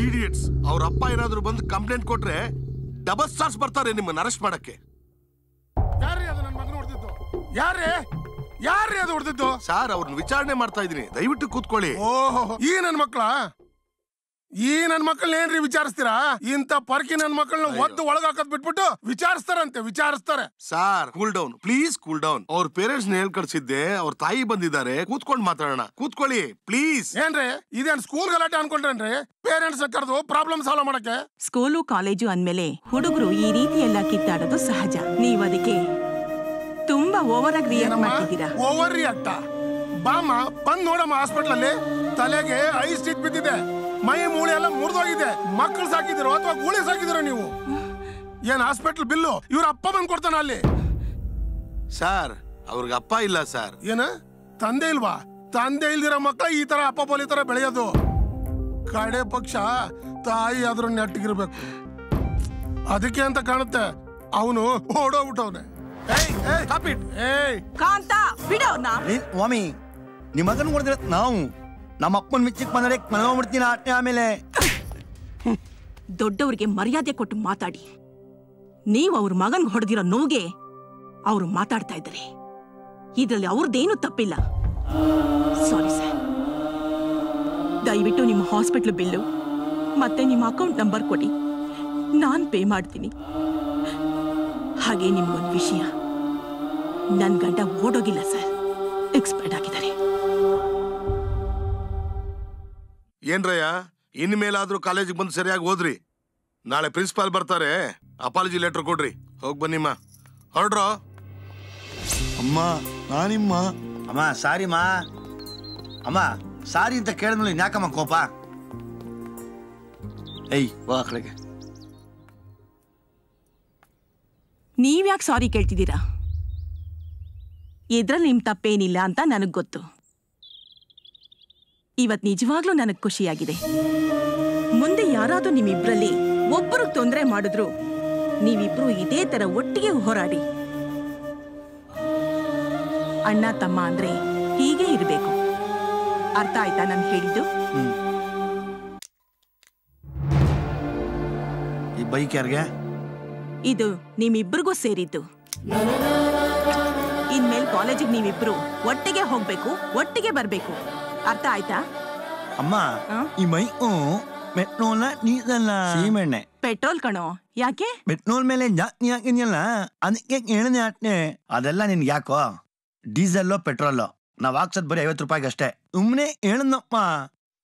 idiots. ಅವ್ರ ಅಪ್ಪ ಏನಾದ್ರು ಬಂದು ಕಂಪ್ಲೇಂಟ್ ಕೊಟ್ರೆ ಡಬಲ್ ಸ್ಟಾರ್ಸ್ ಬರ್ತಾರೆ ನಿಮ್ಮನ್ನ ಅರೆಸ್ಟ್ ಮಾಡಕ್ಕೆ. ಯಾರೇ ಅದು ನನ್ನ ಮಗನ ಹೊಡೆದಿದ್ದು? ಯಾರೇ ಅದು ಹೊಡೆದಿದ್ದು? ಸರ್ ಅವ್ರನ್ನ ವಿಚಾರಣೆ ಮಾಡ್ತಾ ಇದೀನಿ, ದಯವಿಟ್ಟು ಕೂತ್ಕೊಳ್ಳಿ. ಓಹೋ, ಈ ನನ್ನ ಮಕ್ಕಳನ್ನ ಏನ್ರಿ ವಿಚಾರಿಸ್ತೀರಾ? ಇಂತ ಪರ್ಕಿ ನನ್ನ ಮಕ್ಕಳನ್ನ ಒದ್ದು ಒಳಗಾಕದ್ ಬಿಟ್ಬಿಟ್ಟು ವಿಚಾರಿಸ್ತಾರೆ. Sir cool down, please cool down. ಅವ್ರ ಪೇರೆಂಟ್ಸ್ ಹೇಳ್ ಕಳ್ಸಿದ್ದೆ, ಅವ್ರ ತಾಯಿ ಬಂದಿದ್ದಾರೆ, ಕೂತ್ಕೊಂಡ್ ಮಾತಾಡೋಣ. ಕೂತ್ಕೊಳ್ಳಿ ಪ್ಲೀಸ್. ಏನ್ರಿ ಇದೇನ್ ಸ್ಕೂಲ್ ಗಲಾಟೆ ಅನ್ಕೊಂಡ್ರೇನ್ರಿ? ಪೇರೆಂಟ್ಸ್ ಕರೆದು ಪ್ರಾಬ್ಲಮ್ ಸಾಲ್ವ್ ಮಾಡಕ್ಕೆ? ಸ್ಕೂಲು ಕಾಲೇಜು ಅಂದ್ಮೇಲೆ ಹುಡುಗರು ಈ ರೀತಿ ಎಲ್ಲ ಕಿತ್ತಾಡೋದು ಸಹಜ. ನೀವ್ ಅದಕ್ಕೆ ತುಂಬಾ ಓವರ್ ಆಗಿ ರಿಯಾಕ್ಟ್ ಮಾಡ್ತಿದ್ದೀರಾ. Overreact? ಬಾಮ ಬಂದ್ ನೋಡಮ್ಮ ಹಾಸ್ಪಿಟಲ್ ಅಲ್ಲಿ. ತಲೆಗೆ ಐಸ್ ಸ್ಟಿಚ್ ಬಿದ್ದಿದೆ, ಮೈ ಮೂಳೆ ಎಲ್ಲ ಮುರಿದೋಗಿದೆ. ಮಕ್ಕಳು ಸಾಕಿದಿರೋ ಅಥವಾ ಗೂಳಿ ಸಾಕಿದಿರೋ ನೀವು? ಏನ್ ಹಾಸ್ಪಿಟಲ್ ಬಿಲ್ಲು ಇವ್ರ ಅಪ್ಪ ಬಂದ್ ಕೊಡ್ತಾನ ಅಲ್ಲಿ? ಸರ್ ಅವ್ರಿಗೆ ಅಪ್ಪ ಇಲ್ಲ ಸರ್. ಏನ ತಂದೆ ಇಲ್ವಾ? ತಂದೆ ಇಲ್ದಿರೋ ಮಕ್ಕಳ ಈ ತರ ಅಪ್ಪ ಬೋಲಿ ತರ ಬೆಳೆಯೋದು. ಕಡೆ ಪಕ್ಷ ತಾಯಿ ಆದ್ರೂ ನೆಟ್ಟಿಗಿರ್ಬೇಕು. ಅದಕ್ಕೆ ಅಂತ ಕಾಣುತ್ತೆ ಅವನು ಓಡೋಗ್ಬಿಟ್ಟವನೆ. ಸ್ವಾಮಿ ನಿಮ್ಮ ಮಗನ್ ಹೊಡೆದ್ರೆ ನಾವು ನಮ್ಮ ಅಪ್ಪನ ಮಿಚ್ಚಕ್ ಬಂದರೆ ಮನೋಗ್ಬಿಡ್ತೀನಿ. ಆಮೇಲೆ ದೊಡ್ಡವ್ರಿಗೆ ಮರ್ಯಾದೆ ಕೊಟ್ಟು ಮಾತಾಡಿ. ನೀವು ಅವ್ರ ಮಗನ್ ಹೊಡೆದಿರೋ ನೋಗೆ ಅವರು ಮಾತಾಡ್ತಾ ಇದ್ದಾರೆ. ಇದ್ರಲ್ಲಿ ಅವ್ರದ್ದೇನು ತಪ್ಪಿಲ್ಲ. Sorry sir. ದಯವಿಟ್ಟು ನಿಮ್ಮ ಹಾಸ್ಪಿಟಲ್ ಬಿಲ್ಲು ಮತ್ತೆ ನಿಮ್ಮ ಅಕೌಂಟ್ ನಂಬರ್ ಕೊಡಿ, ನಾನ್ ಪೇ ಮಾಡ್ತೀನಿ. ಹಾಗೆ ನಿಮ್ಗೊಂದು ವಿಷಯ, ನನ್ ಗಂಡ ಓಡೋಗಿಲ್ಲ ಸರ್, ಎಕ್ಸ್ಪೈರ್ಡ್ ಆಗಿದ್ದಾರೆ. ಏನ್ರಯ್ಯ, ಇನ್ಮೇಲಾದ್ರೂ ಕಾಲೇಜಿಗೆ ಬಂದು ಸರಿಯಾಗಿ ಓದ್ರಿ. ನಾಳೆ ಪ್ರಿನ್ಸಿಪಾಲ್ ಬರ್ತಾರೆ, ಅಪಾಲಜಿ ಲೆಟರ್ ಕೊಡ್ರಿ. ಹೋಗ್ ಬನ್ನಿಮ್ಮ, ಹೊರಡ್ರೋ. ಅಮ್ಮ ನಾನಿಮ್ಮ. ಅಮ್ಮ ಸಾರಿಮ್ಮ. ಅಮ್ಮ ಸಾರಿ ಅಂತ ಕೇಳಿದ್ಮೇಲೆ ಯಾಕಮ್ಮ ಕೋಪ? ಏಯ್ ಬಾ ಕಡೆಗೆ. ನೀವ್ಯಾಕೆ ಸಾರಿ ಕೇಳ್ತಿದ್ದೀರಾ? ಇದ್ರಲ್ಲಿ ನಿಮ್ ತಪ್ಪೇನಿಲ್ಲ ಅಂತ ನನಗ್ ಗೊತ್ತು. ಇವತ್ ನಿಜವಾಗ್ಲೂ ನನಗ್ ಖುಷಿಯಾಗಿದೆ. ಮುಂದೆ ಯಾರಾದ್ರೂ ನಿಮ್ಮಿಬ್ರಲ್ಲಿ ಒಬ್ಬರು ತೊಂದರೆ ಮಾಡಿದ್ರು ನೀವಿಬ್ರು ಇದೇ ತರ ಒಟ್ಟಿಗೆ ಹೋರಾಡಿ ಅಣ್ಣ ತಮ್ಮ ಅಂದ್ರೆ ಹೀಗೆ ಇರಬೇಕು. ಅರ್ಥ ಆಯ್ತಾ ನಾನು ಹೇಳಿದ್ದು? ಈ ಬೈಕ್ ಯಾರಿಗೆ? ಇದು ನಿಮ್ಮಿಬ್ರಿಗೂ ಸೇರಿದ್ದು. ಇನ್ಮೇಲೆ ಕಾಲೇಜಿಗೆ ನೀವಿಬ್ರು ಒಟ್ಟಿಗೆ ಹೋಗ್ಬೇಕು, ಒಟ್ಟಿಗೆ ಬರ್ಬೇಕು. ಅರ್ಥ ಆಯ್ತಾ? ಅಮ್ಮ, ಈ ಬೈಕು ಪೆಟ್ರೋಲ್ ಡೀಸೆಲ್? ಸೀಮೆಣ್ಣೆ. ಪೆಟ್ರೋಲ್ ಕಣೋ. ಯಾಕೆ? ಪೆಟ್ರೋಲ್ ಮೇಲೆ ಜಾಸ್ತಿ ಹಾಕಿದ್ಯಲ್ಲ, ಅದಕ್ಕೆ ಕೇಳಿದೆ ಅಷ್ಟೇ. ಅದೆಲ್ಲ ನಿನ್ಗೆ ಯಾಕೋ? ಡೀಸೆಲ್ಲೋ ಪೆಟ್ರೋಲು ನಾವ್ ಹಾಕ್ಸದ್ ಬರೀ 50 ರೂಪಾಯಿಗೆ ಅಷ್ಟೇ. ಸುಮ್ನೆ ಹೇಳನಪ್ಪ,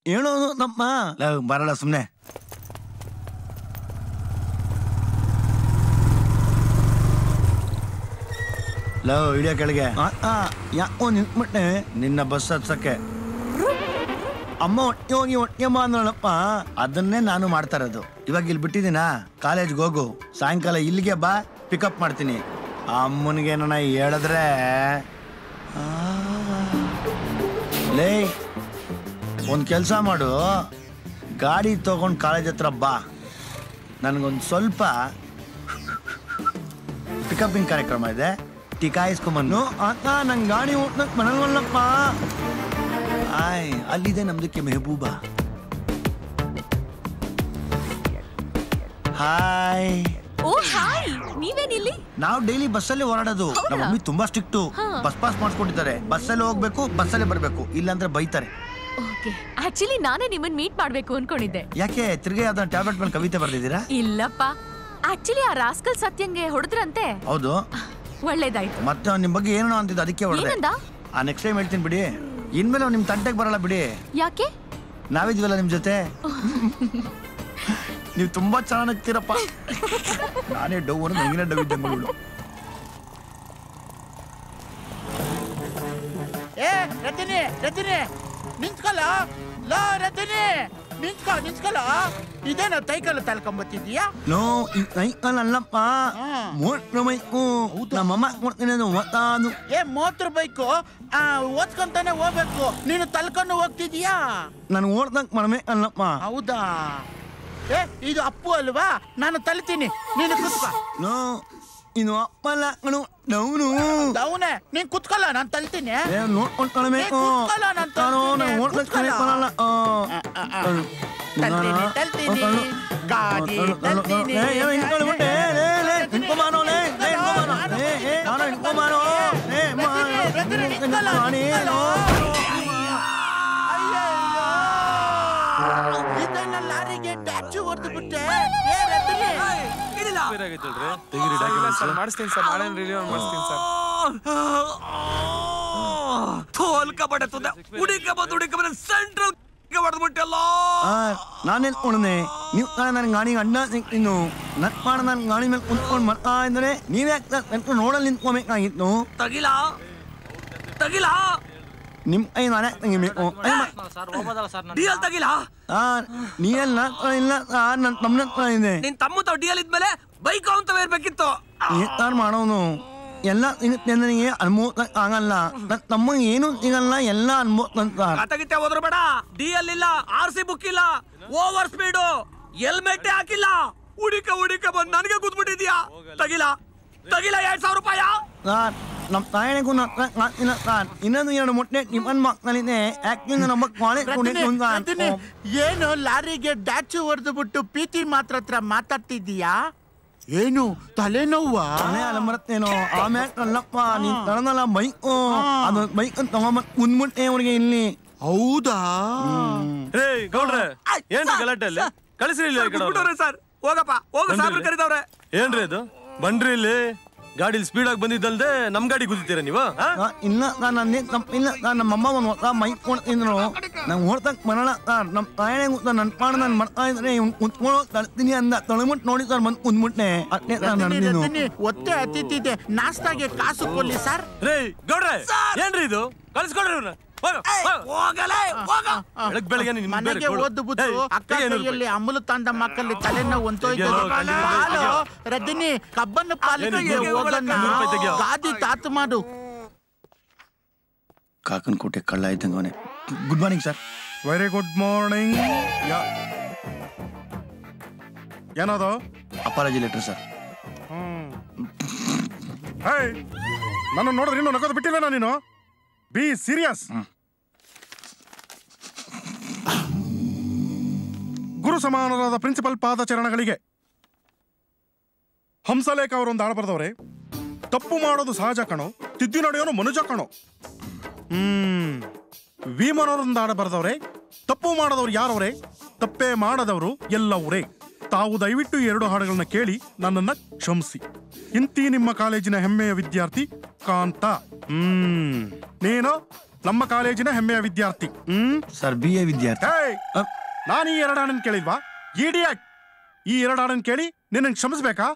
ಹೇಳೋದು ನಪ್ಪ. ಬರಲ್ಲ ಸುಮ್ನೆ. ಲವ್ ಇಡಿಯೋ ಕೆಳಗೆ. ಯಾಕೋ ನಿಂತ್ಬಿಟ್ಟೆ ನಿನ್ನ ಬಸ್ ಹತ್ಸಕ್ಕೆ. ಅಮ್ಮ ಒಟ್ಟಿಗೆ ಹೋಗಿ ಒಟ್ಟಿಗೆ ಬಾ ಅಂದ್ರಲ್ಲಪ್ಪ, ಅದನ್ನೇ ನಾನು ಮಾಡ್ತಾ ಇರೋದು. ಇವಾಗ ಇಲ್ಲಿ ಬಿಟ್ಟಿದ್ದೀನಾ, ಕಾಲೇಜ್ಗೆ ಹೋಗು, ಸಾಯಂಕಾಲ ಇಲ್ಲಿಗೆ ಬಾ, ಪಿಕಪ್ ಮಾಡ್ತೀನಿ. ಅಮ್ಮನಿಗೆ ನನ್ನ ಹೇಳಿದ್ರೆ ಲೇ, ಒಂದು ಕೆಲಸ ಮಾಡು, ಗಾಡಿ ತಗೊಂಡು ಕಾಲೇಜ್ ಹತ್ರ ಬಾ. ನನಗೊಂದು ಸ್ವಲ್ಪ ಪಿಕಪ್ಪಿಂಗ್ ಕಾರ್ಯಕ್ರಮ ಇದೆ, ಟಿಕಾಯಿಸ್ಕೊಂಬನ್ನು. ಅಕ್ಕ ನಂಗೆ ಗಾಡಿ ಓಟ್ನಕ್ ಮನಗಲ್ಲಪ್ಪ. ಆಯ್, ಅಲ್ಲಿದೆ ನಮ್ದಕ್ಕೆ ಮೆಹಬೂಬಾ. ಹಾಯ್. ಓ ಹಾಯ್, ನೀವೇನಿಲ್ಲಿ? ನಾವು ಡೈಲಿ ಬಸ್ಸಲ್ಲಿ ಓಡಾಡೋದು. ನಮ್ಮ ಮಮ್ಮಿ ತುಂಬಾ ಸ್ಟ್ರಿಕ್ಟು. ಬಸ್ ಪಾಸ್ ಮಾಡ್ಕೊಂಡಿದ್ದಾರೆ. ಬಸ್ಸಲ್ಲಿ ಹೋಗ್ಬೇಕು, ಬಸ್ಸಲ್ಲೇ ಬರ್ಬೇಕು, ಇಲ್ಲಾಂದ್ರೆ ಬೈತಾರೆ. ಓಕೆ, ಆಕ್ಚುಲಿ ನಾನೇ ನಿಮ್ಮನ್ನ ಮೀಟ್ ಮಾಡ್ಬೇಕು ಅನ್ಕೊಂಡಿದ್ದೆ. ಯಾಕೆ ತಿರ್ಗಿ ಅದನ್ನ ಟ್ಯಾಬ್ಲೆಟ್ ಮೇಲೆ ಕವಿತೆ ಬರ್ದಿದ್ದೀರಾ? ಇಲ್ಲಪ್ಪ, ಆಕ್ಚುಲಿ ಆ ರಾಸ್ಕಲ್ ಸತ್ಯಂಗೆ ಹೊಡೆದ್ರಂತೆ. ಹೌದು, ಒಳ್ಳೇದಾಯ್ತು. ಮತ್ತೆ ನಿಮ್ ಬಗ್ಗೆ ಏನೋ ಅಂತಿದ್ದು, ಅದಕ್ಕೆ ಹೊಡೆದೆ. ನೆಕ್ಸ್ಟ್ ಟೈಮ್ ಹೇಳ್ತೀನಿ ಬಿಡಿ. ಇನ್ಮೇಲೆ ನಿಮ್ ತಂಟೆಗೆ ಬರಲ್ಲ ಬಿಡಿ. ಯಾಕೆ? ನಾವಿದ್ವಲ್ಲ ನಿಮ್ ಜೊತೆ. ನೀವು ತುಂಬಾ ಚೆನ್ನಾಗಿರ್ತೀರಪ್ಪ. ನಾನೇ ಡವ್ ಅನ್ನೋ ನಂಗಿನ ಡವ್ ಇದ್ದೆ ಮಗಳು. ಏ ರತಿನಿ, ರತಿನಿ ನಿಂತ್ಕೊಲ್ಲ. ಲೋ ರತಿನಿ, ನಿಂತ್ಕೊಲ್ಲ. ಇದೇನೋ ತೈಕಲ್ಲು ತಳ್ಕೊಂಬತ್ತಿದ್ಯಾ? ನೋ, ಈ ಸೈಕಲ್ ಅಲ್ಲಪ್ಪ, ಮೋಟ್ರ್ ಬೈಕು. ನಮ್ಮಮ್ಮ ಕೊಡ್ತೀನಿ ಅದು ಒತ್ತಾದು. ಏ ಮೋಟ್ರ್ ಬೈಕು ಓದ್ಕೊಂತಾನೆ ಹೋಗ್ಬೇಕು, ನೀನು ತಳ್ಕೊಂಡು ಹೋಗ್ತಿದ್ಯಾ? ನಾನು ಓಡ್ದಂಗ್ ಮಾಡ್ಬೇಕಲ್ಲಪ್ಪ. ಹೌದಾ? ಏ ಇದು ಅಪ್ಪು ಅಲ್ವಾ? ನಾನು ತಳ್ತೀನಿ, ನೀನು ಕುತ್ಕೋ. ನೋ, ಇದು ಅಪ್ಪಲ್ಲ, ಡೌನು. ಡೌನೆ, ನೀನ್ ಕುತ್ಕೊಲ್ಲ, ನಾನು ತಳ್ತೀನಿ. ನೋಡ್ಕೊಂಡು ಕಳಬೇಕು. ಗಾಡಿ ಇದನ್ನ ಲಾರಿಗೆ ಟ್ಯಾಚು ಹೊಡೆದು ಬಿಟ್ಟೆ. ಮಾಡಿಸ್ತೀನಿ ಸರ್, ನಾಳೆ ರಿಲೀವ್ ಮಾಡಿಸ್ತೀನಿ ಸರ್. ನಾನೇನ್ ಉಳ್ದೆ, ನೀವು ನನ್ ಗಾಡಿ ಅಡ್ಡ ಸಿಕ್ತಿನ್ನು. ನನ್ ಮಾಡ ನನ್ ಗಾಡಿ ಮೇಲೆ ಕುಂತ್ಕೊಂಡ್ ಮಾಡ್ತಾ ಇದ್ರೆ ನೀವ್ಯಾಕೆ ನೋಡಲ್ ನಿಂತ್ಕೋಬೇಕಾಗಿತ್ತು? ತಗಿಲ ನಿಮ್ ಕೈ ನಾನೇ ತೆಗಿಬೇಕು. ನೀಯಲ್ಲ ಇಲ್ಲ, ನನ್ ತಮ್ಮನ ಹತ್ರ ಇದೆ. ನಿನ್ ತಮ್ಮ ಡಿಎಲ್ ಇದ್ಮೇಲೆ ಬೈಕ್ ಅಂತ ಇರ್ಬೇಕಿತ್ತು. ಏನ್ ಮಾಡೋನು, ಎಲ್ಲ ಸಿಗುತ್ತೆ ನನಗೆ ಅನ್ಭವ ಆಗಲ್ಲ. ನನ್ ತಮ್ಮ ಏನು ಸಿಗಲ್ಲ, ಎಲ್ಲ ಅನುಭವ ಹೋದ್ರ ಬೇಡ. ಡಿಎಲ್ ಇಲ್ಲ, RC ಬುಕ್ ಇಲ್ಲ, ಓವರ್ ಸ್ಪೀಡು, ಹೆಲ್ಮೆಟ್ ಹಾಕಿಲ್ಲ, ಹುಡಿಕ ಬಂದ್ ನನಗೆ ಕೂತ್ಬಿಟ್ಟಿದ್ಯಾ? ತಗಿಲ 2000 ರೂಪಾಯಿ. ನಮ್ಮ ತಾಯಿಗೂ ಇಲ್ಲ ಸರ್. ಇನ್ನೊಂದು 2 ಮೊಟ್ಟೆ ಟಿಫನ್ ಮಕ್ಕಳಿದೆ. ಯಾಕೆ ನಮ್ಮ ಕಾಲೇಜ್ ಏನು ಲಾರಿಗೆ ಡ್ಯಾಚು ಹೊಡೆದು ಬಿಟ್ಟು PT ಮಾತ್ರ ಹತ್ರ ಮಾತಾಡ್ತಿದ್ದೀಯಾ? ಏನು ತಲೆನೋವಾ? ಬರುತ್ತೇನೋ. ಆಮ್ಯಾಕ ಅಲ್ಲಪ್ಪ, ನೀನ್ ತರನಲ್ಲ ಬೈಕು, ಅದು ಬೈಕ್ ತಗೊಂಬತ್ ಮುಂದ್ಬಿಟ್ಟೆ ಅವ್ರಿಗೆ ಇಲ್ಲಿ. ಹೌದಾ? ರೇ ಗೌಡ್ರೆ, ಏನ್ರಿ ಗಲಾಟೆ ಅಲ್ಲಿ? ಕಳಿಸ್ರಿ ಇಲ್ಲಿ ಸರ್. ಹೋಗಪ್ಪ, ಹೋಗ, ಸಾಬ್ರು ಕರೀತಾವ್ರೆ. ಏನ್ರಿ ಅದು? ಬನ್ರಿ ಇಲ್ಲಿ. ಗಾಡಿ ಸ್ಪೀಡ್ ಆಗಿ ಬಂದಿದ್ದಲ್ದೆ ನಮ್ ಗಾಡಿ ಗುದ್ದಿತೀರ ನೀವು? ಇಲ್ಲ ನಾನು ತಪ್ಪಿಲ್ಲ. ನಮ್ಮಮ್ಮ ಒಂದು ಹೊಸ ಮೈಕ್ ಕೊಡ್ತಿದ್ರು, ನಂಗೆ ಓಡ್ತಕ್ ಬರಲ್ಲ ಸರ್. ನಮ್ಮ ತಾಯಣೆ ಗೊತ್ತ ನನ್ ಪಾಡ ನಾನು ಮಾಡ್ತಾ ಇದ್ರೆ ಇವ್ನು ಕುತ್ಕೊಳ್ಳೋ ತಳ್ತೀನಿ ಅಂದ. ತೊಳೆಬಿಟ್ಟು ನೋಡಿ ಸರ್, ಬಂದು ಕುಂದ್ಬಿಟ್ಟೆ. ಅಷ್ಟೇ ಸರ್ ನಡೆದಿದ್ದು. ಒತ್ತೆ ಹತ್ತಿದ್ದೆ. ನಾಷ್ಟಾಗೆ ಕಾಸು ಕೊಡ್ಲಿ ಸರ್. ರೇ ಗೌಡ್ರೆ, ಏನ್ರಿ ಇದು? ಕಳಿಸ್ಕೊಡ್ರಿ ಇವ್ರನ್ನ. ಮನೆಗೆ ಓದ್ದು ಬಿಟ್ಟು ಅಕ್ಕ ಕೈಯಲ್ಲಿ ಅಮಲು ತಂದ ಮಕ್ಕಳಲ್ಲಿ ತಲೆನೋವು ಹೊಂತೋಯ್ತು. ರಜನಿ ಕಬ್ಬನ್ನು ಪಾಲಿಗೆ ಹೋಗೋಣ, ಗಾದಿ ತಾತು ಮಾಡು. ಕಾಕನ್ ಕೋಟೆ ಕಳ್ಳ ಇದ್ದಂಗೆ ಅವನೇ. Good morning sir. Very good morning. ಏನದು? Apology letter sir. ನನ್ನ ನೋಡಿದ್ರೆ ಇನ್ನೂ ನಗೋದು ಬಿಟ್ಟಿಲ್ಲ ನೀನು. Be serious. ಗುರು ಸಮಾನರಾದ ಪ್ರಿನ್ಸಿಪಲ್ ಪಾದಚರಣಗಳಿಗೆ. ಹಂಸಲೇಖ ಅವರೊಂದು ಹಾಡು ಬರೆದವ್ರೆ. ತಪ್ಪು ಮಾಡೋದು ಸಹಜ ಕಣೋ, ತಿದ್ದಿ ನಡೆಯೋನು ಮನುಜ ಕಣೋ. ಭೀಮನವರೊಂದು ಹಾಡು ಬರೆದವ್ರೆ. ತಪ್ಪು ಮಾಡದವ್ರು ಯಾರವ್ರೆ? ತಪ್ಪೇ ಮಾಡದವರು ಎಲ್ಲವರೇ. ತಾವು ದಯವಿಟ್ಟು 2 ಹಾಡುಗಳನ್ನ ಕೇಳಿ ನನ್ನನ್ನ ಕ್ಷಮಿಸಿ. ಇಂತಿ ನಿಮ್ಮ ಕಾಲೇಜಿನ ಹೆಮ್ಮೆಯ ವಿದ್ಯಾರ್ಥಿ ಕಾಂತ. ನೀನು ನಮ್ಮ ಕಾಲೇಜಿನ ಹೆಮ್ಮೆಯ ವಿದ್ಯಾರ್ಥಿ. ಸರ್ BA ವಿದ್ಯಾರ್ಥಿ. ನಾನು ಈ 2 ಹಾಡನ್ನು ಕೇಳಿಲ್ವಾ? ಇಡಿಯಟ್! ಈ 2 ಹಾಡನ್ನು ಕೇಳಿ ನಿನ್ನ ಕ್ಷಮಿಸ್ಬೇಕಾ?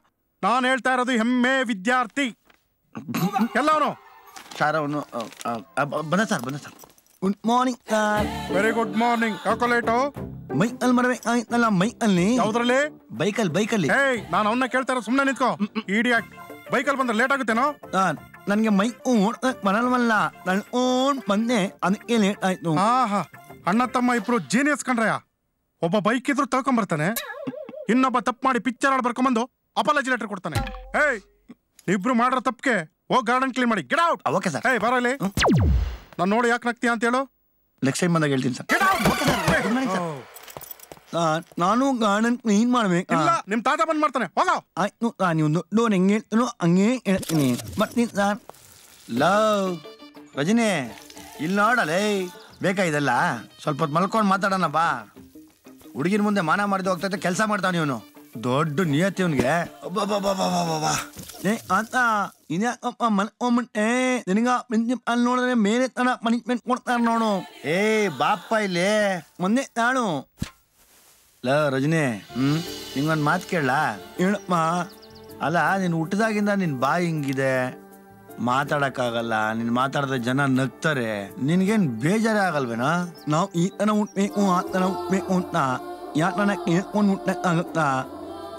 ನಾನು ಹೇಳ್ತಾ ಇರೋದು ಹೆಮ್ಮೆ ವಿದ್ಯಾರ್ಥಿ ಎಲ್ಲವನು. ಸರ್ ಅವನು ಬಂದ sir. Good morning sir. Very good morning. Chocolate Michael ಮರಬೇಕಾಗಿತ್ತಲ್ಲ. ಮೈಕಲ್ಲಿ ಯಾವ್ದ್ರಲ್ಲಿ? ಬೈಕಲ್ಲಿ. ನಾನು ಅವನ್ನ ಕೇಳ್ತಾ ಇರೋ, ಸುಮ್ಮನೆ ನಿಂತ್ಕೋ. ಇಡಿಯಟ್! ಬೈಕಲ್ಲಿ ಬಂದ್ರೆ ಲೇಟ್ ಆಗುತ್ತೇನೋ? ನನ್ಗೆ ಬರಲ್ವಲ್ಲ, ನಾನು ಬಂದೆ, ಅದಕ್ಕೆ ಲೇಟ್ ಆಯ್ತು. ಅಣ್ಣ ತಮ್ಮ ಇಬ್ರು ಜೀನಿಯಸ್ ಕಣ್ರಯ್ಯ. ಒಬ್ಬ ಬೈಕ್ ಇದ್ರು ತಗೊಂಬರ್ತಾನೆ, ಇನ್ನೊಬ್ಬ ತಪ್ಪು ಮಾಡಿ ಪಿಕ್ಚರ್ ಹಾಡು ಬರ್ಕೊಂಬಂದು ಅಪಾಲಜಿ ಲೆಟರ್ ಕೊಡ್ತಾನೆ. ಇಬ್ರು ಮಾಡಿರೋ ತಪ್ಪಿಗೆ ಹೋಗಿ ಗಾರ್ಡನ್ ಕ್ಲೀನ್ ಮಾಡಿ. Get out. Okay sir. ಬರಲಿ. ನಾನು ನೋಡಿ ಯಾಕೆ ನಗ್ತೀಯ ಅಂತ ಹೇಳು. ನೆಕ್ಸ್ಟ್ ಟೈಮ್ ಬಂದಾಗ ಹೇಳ್ತೀನಿ ಸರ್. ನಾನು ಗಾರ್ಡನ್ ಕ್ಲೀನ್ ಮಾಡ್ಬೇಕು. ಇಲ್ಲ, ನಿಮ್ ತಾತ ಬಂದ್ ಮಾಡ್ತಾನೆ. ಹೋಗೋ. ಆಯ್ತು, ನೀವು ಡೋರ್ ಹೆಂಗೆ ಹೇಳ್ತೀನೋ ಹಂಗೆ ಹೇಳ್ತೀನಿ. ಬರ್ತೀನಿ ಸರ್. ಲವ್ ರಜನಿ, ಇಲ್ಲಿ ನೋಡಲೇ ಬೇಕಾ ಇದೆಲ್ಲ? ಸ್ವಲ್ಪ ಹೊತ್ತು ಮಲ್ಕೊಂಡು ಮಾತಾಡೋಣ ಬಾ. ಹುಡುಗಿನ ಮುಂದೆ ಮಾನ ಮಾಡಿದ ಹೋಗ್ತೈತೆ, ಕೆಲಸ ಮಾಡ್ತಾವ ಇವನು. ದೊಡ್ಡ ನಿಯತಿ ಅವನಿಗೆ. ಅಂತ ಇನ್ಯಾಕಪ್ಪ ಮಲ್ಕೊಂಬಿಟ್ಟೆ? ನಿನಗ ಪ್ರಿನ್ಸಿಪಲ್ ನೋಡಿದ್ರೆ ಮೇಲೆ ತರ ಪನಿಷ್ಮೆಂಟ್ ಕೊಡ್ತಾರ ನೋಡು. ಬಾಪ ಇಲ್ಲಿ ಮೊನ್ನೆ ತಾಳು. ಲ ರಜನಿ, ನಿಂಗೊಂದು ಮಾತು ಕೇಳಲ್ಲ? ಹೇಳಪ್ಪ. ಅಲ್ಲ, ನೀನು ಹುಟ್ಟಿದಾಗಿಂದ ನಿನ್ ಬಾಯಿ ಹಿಂಗಿದೆ, ಮಾತಾಡಕ್ಕಾಗಲ್ಲ. ನೀನ್ ಮಾತಾಡಿದ್ರೆ ಜನ ನಗ್ತಾರೆ. ನಿನ್ಗೇನ್ ಬೇಜಾರೇ ಆಗಲ್ವೇನಾ? ನಾವು ಈ ತರ ಹುಟ್ಬೇಕು, ಆ ತರ ಹುಟ್ಬೇಕು ಅಂತ ಯಾಕನ ಕೇಳ್ಕೊಂಡು ಹುಟ್ಟಕ್ಕಾಗತ್ತಾ?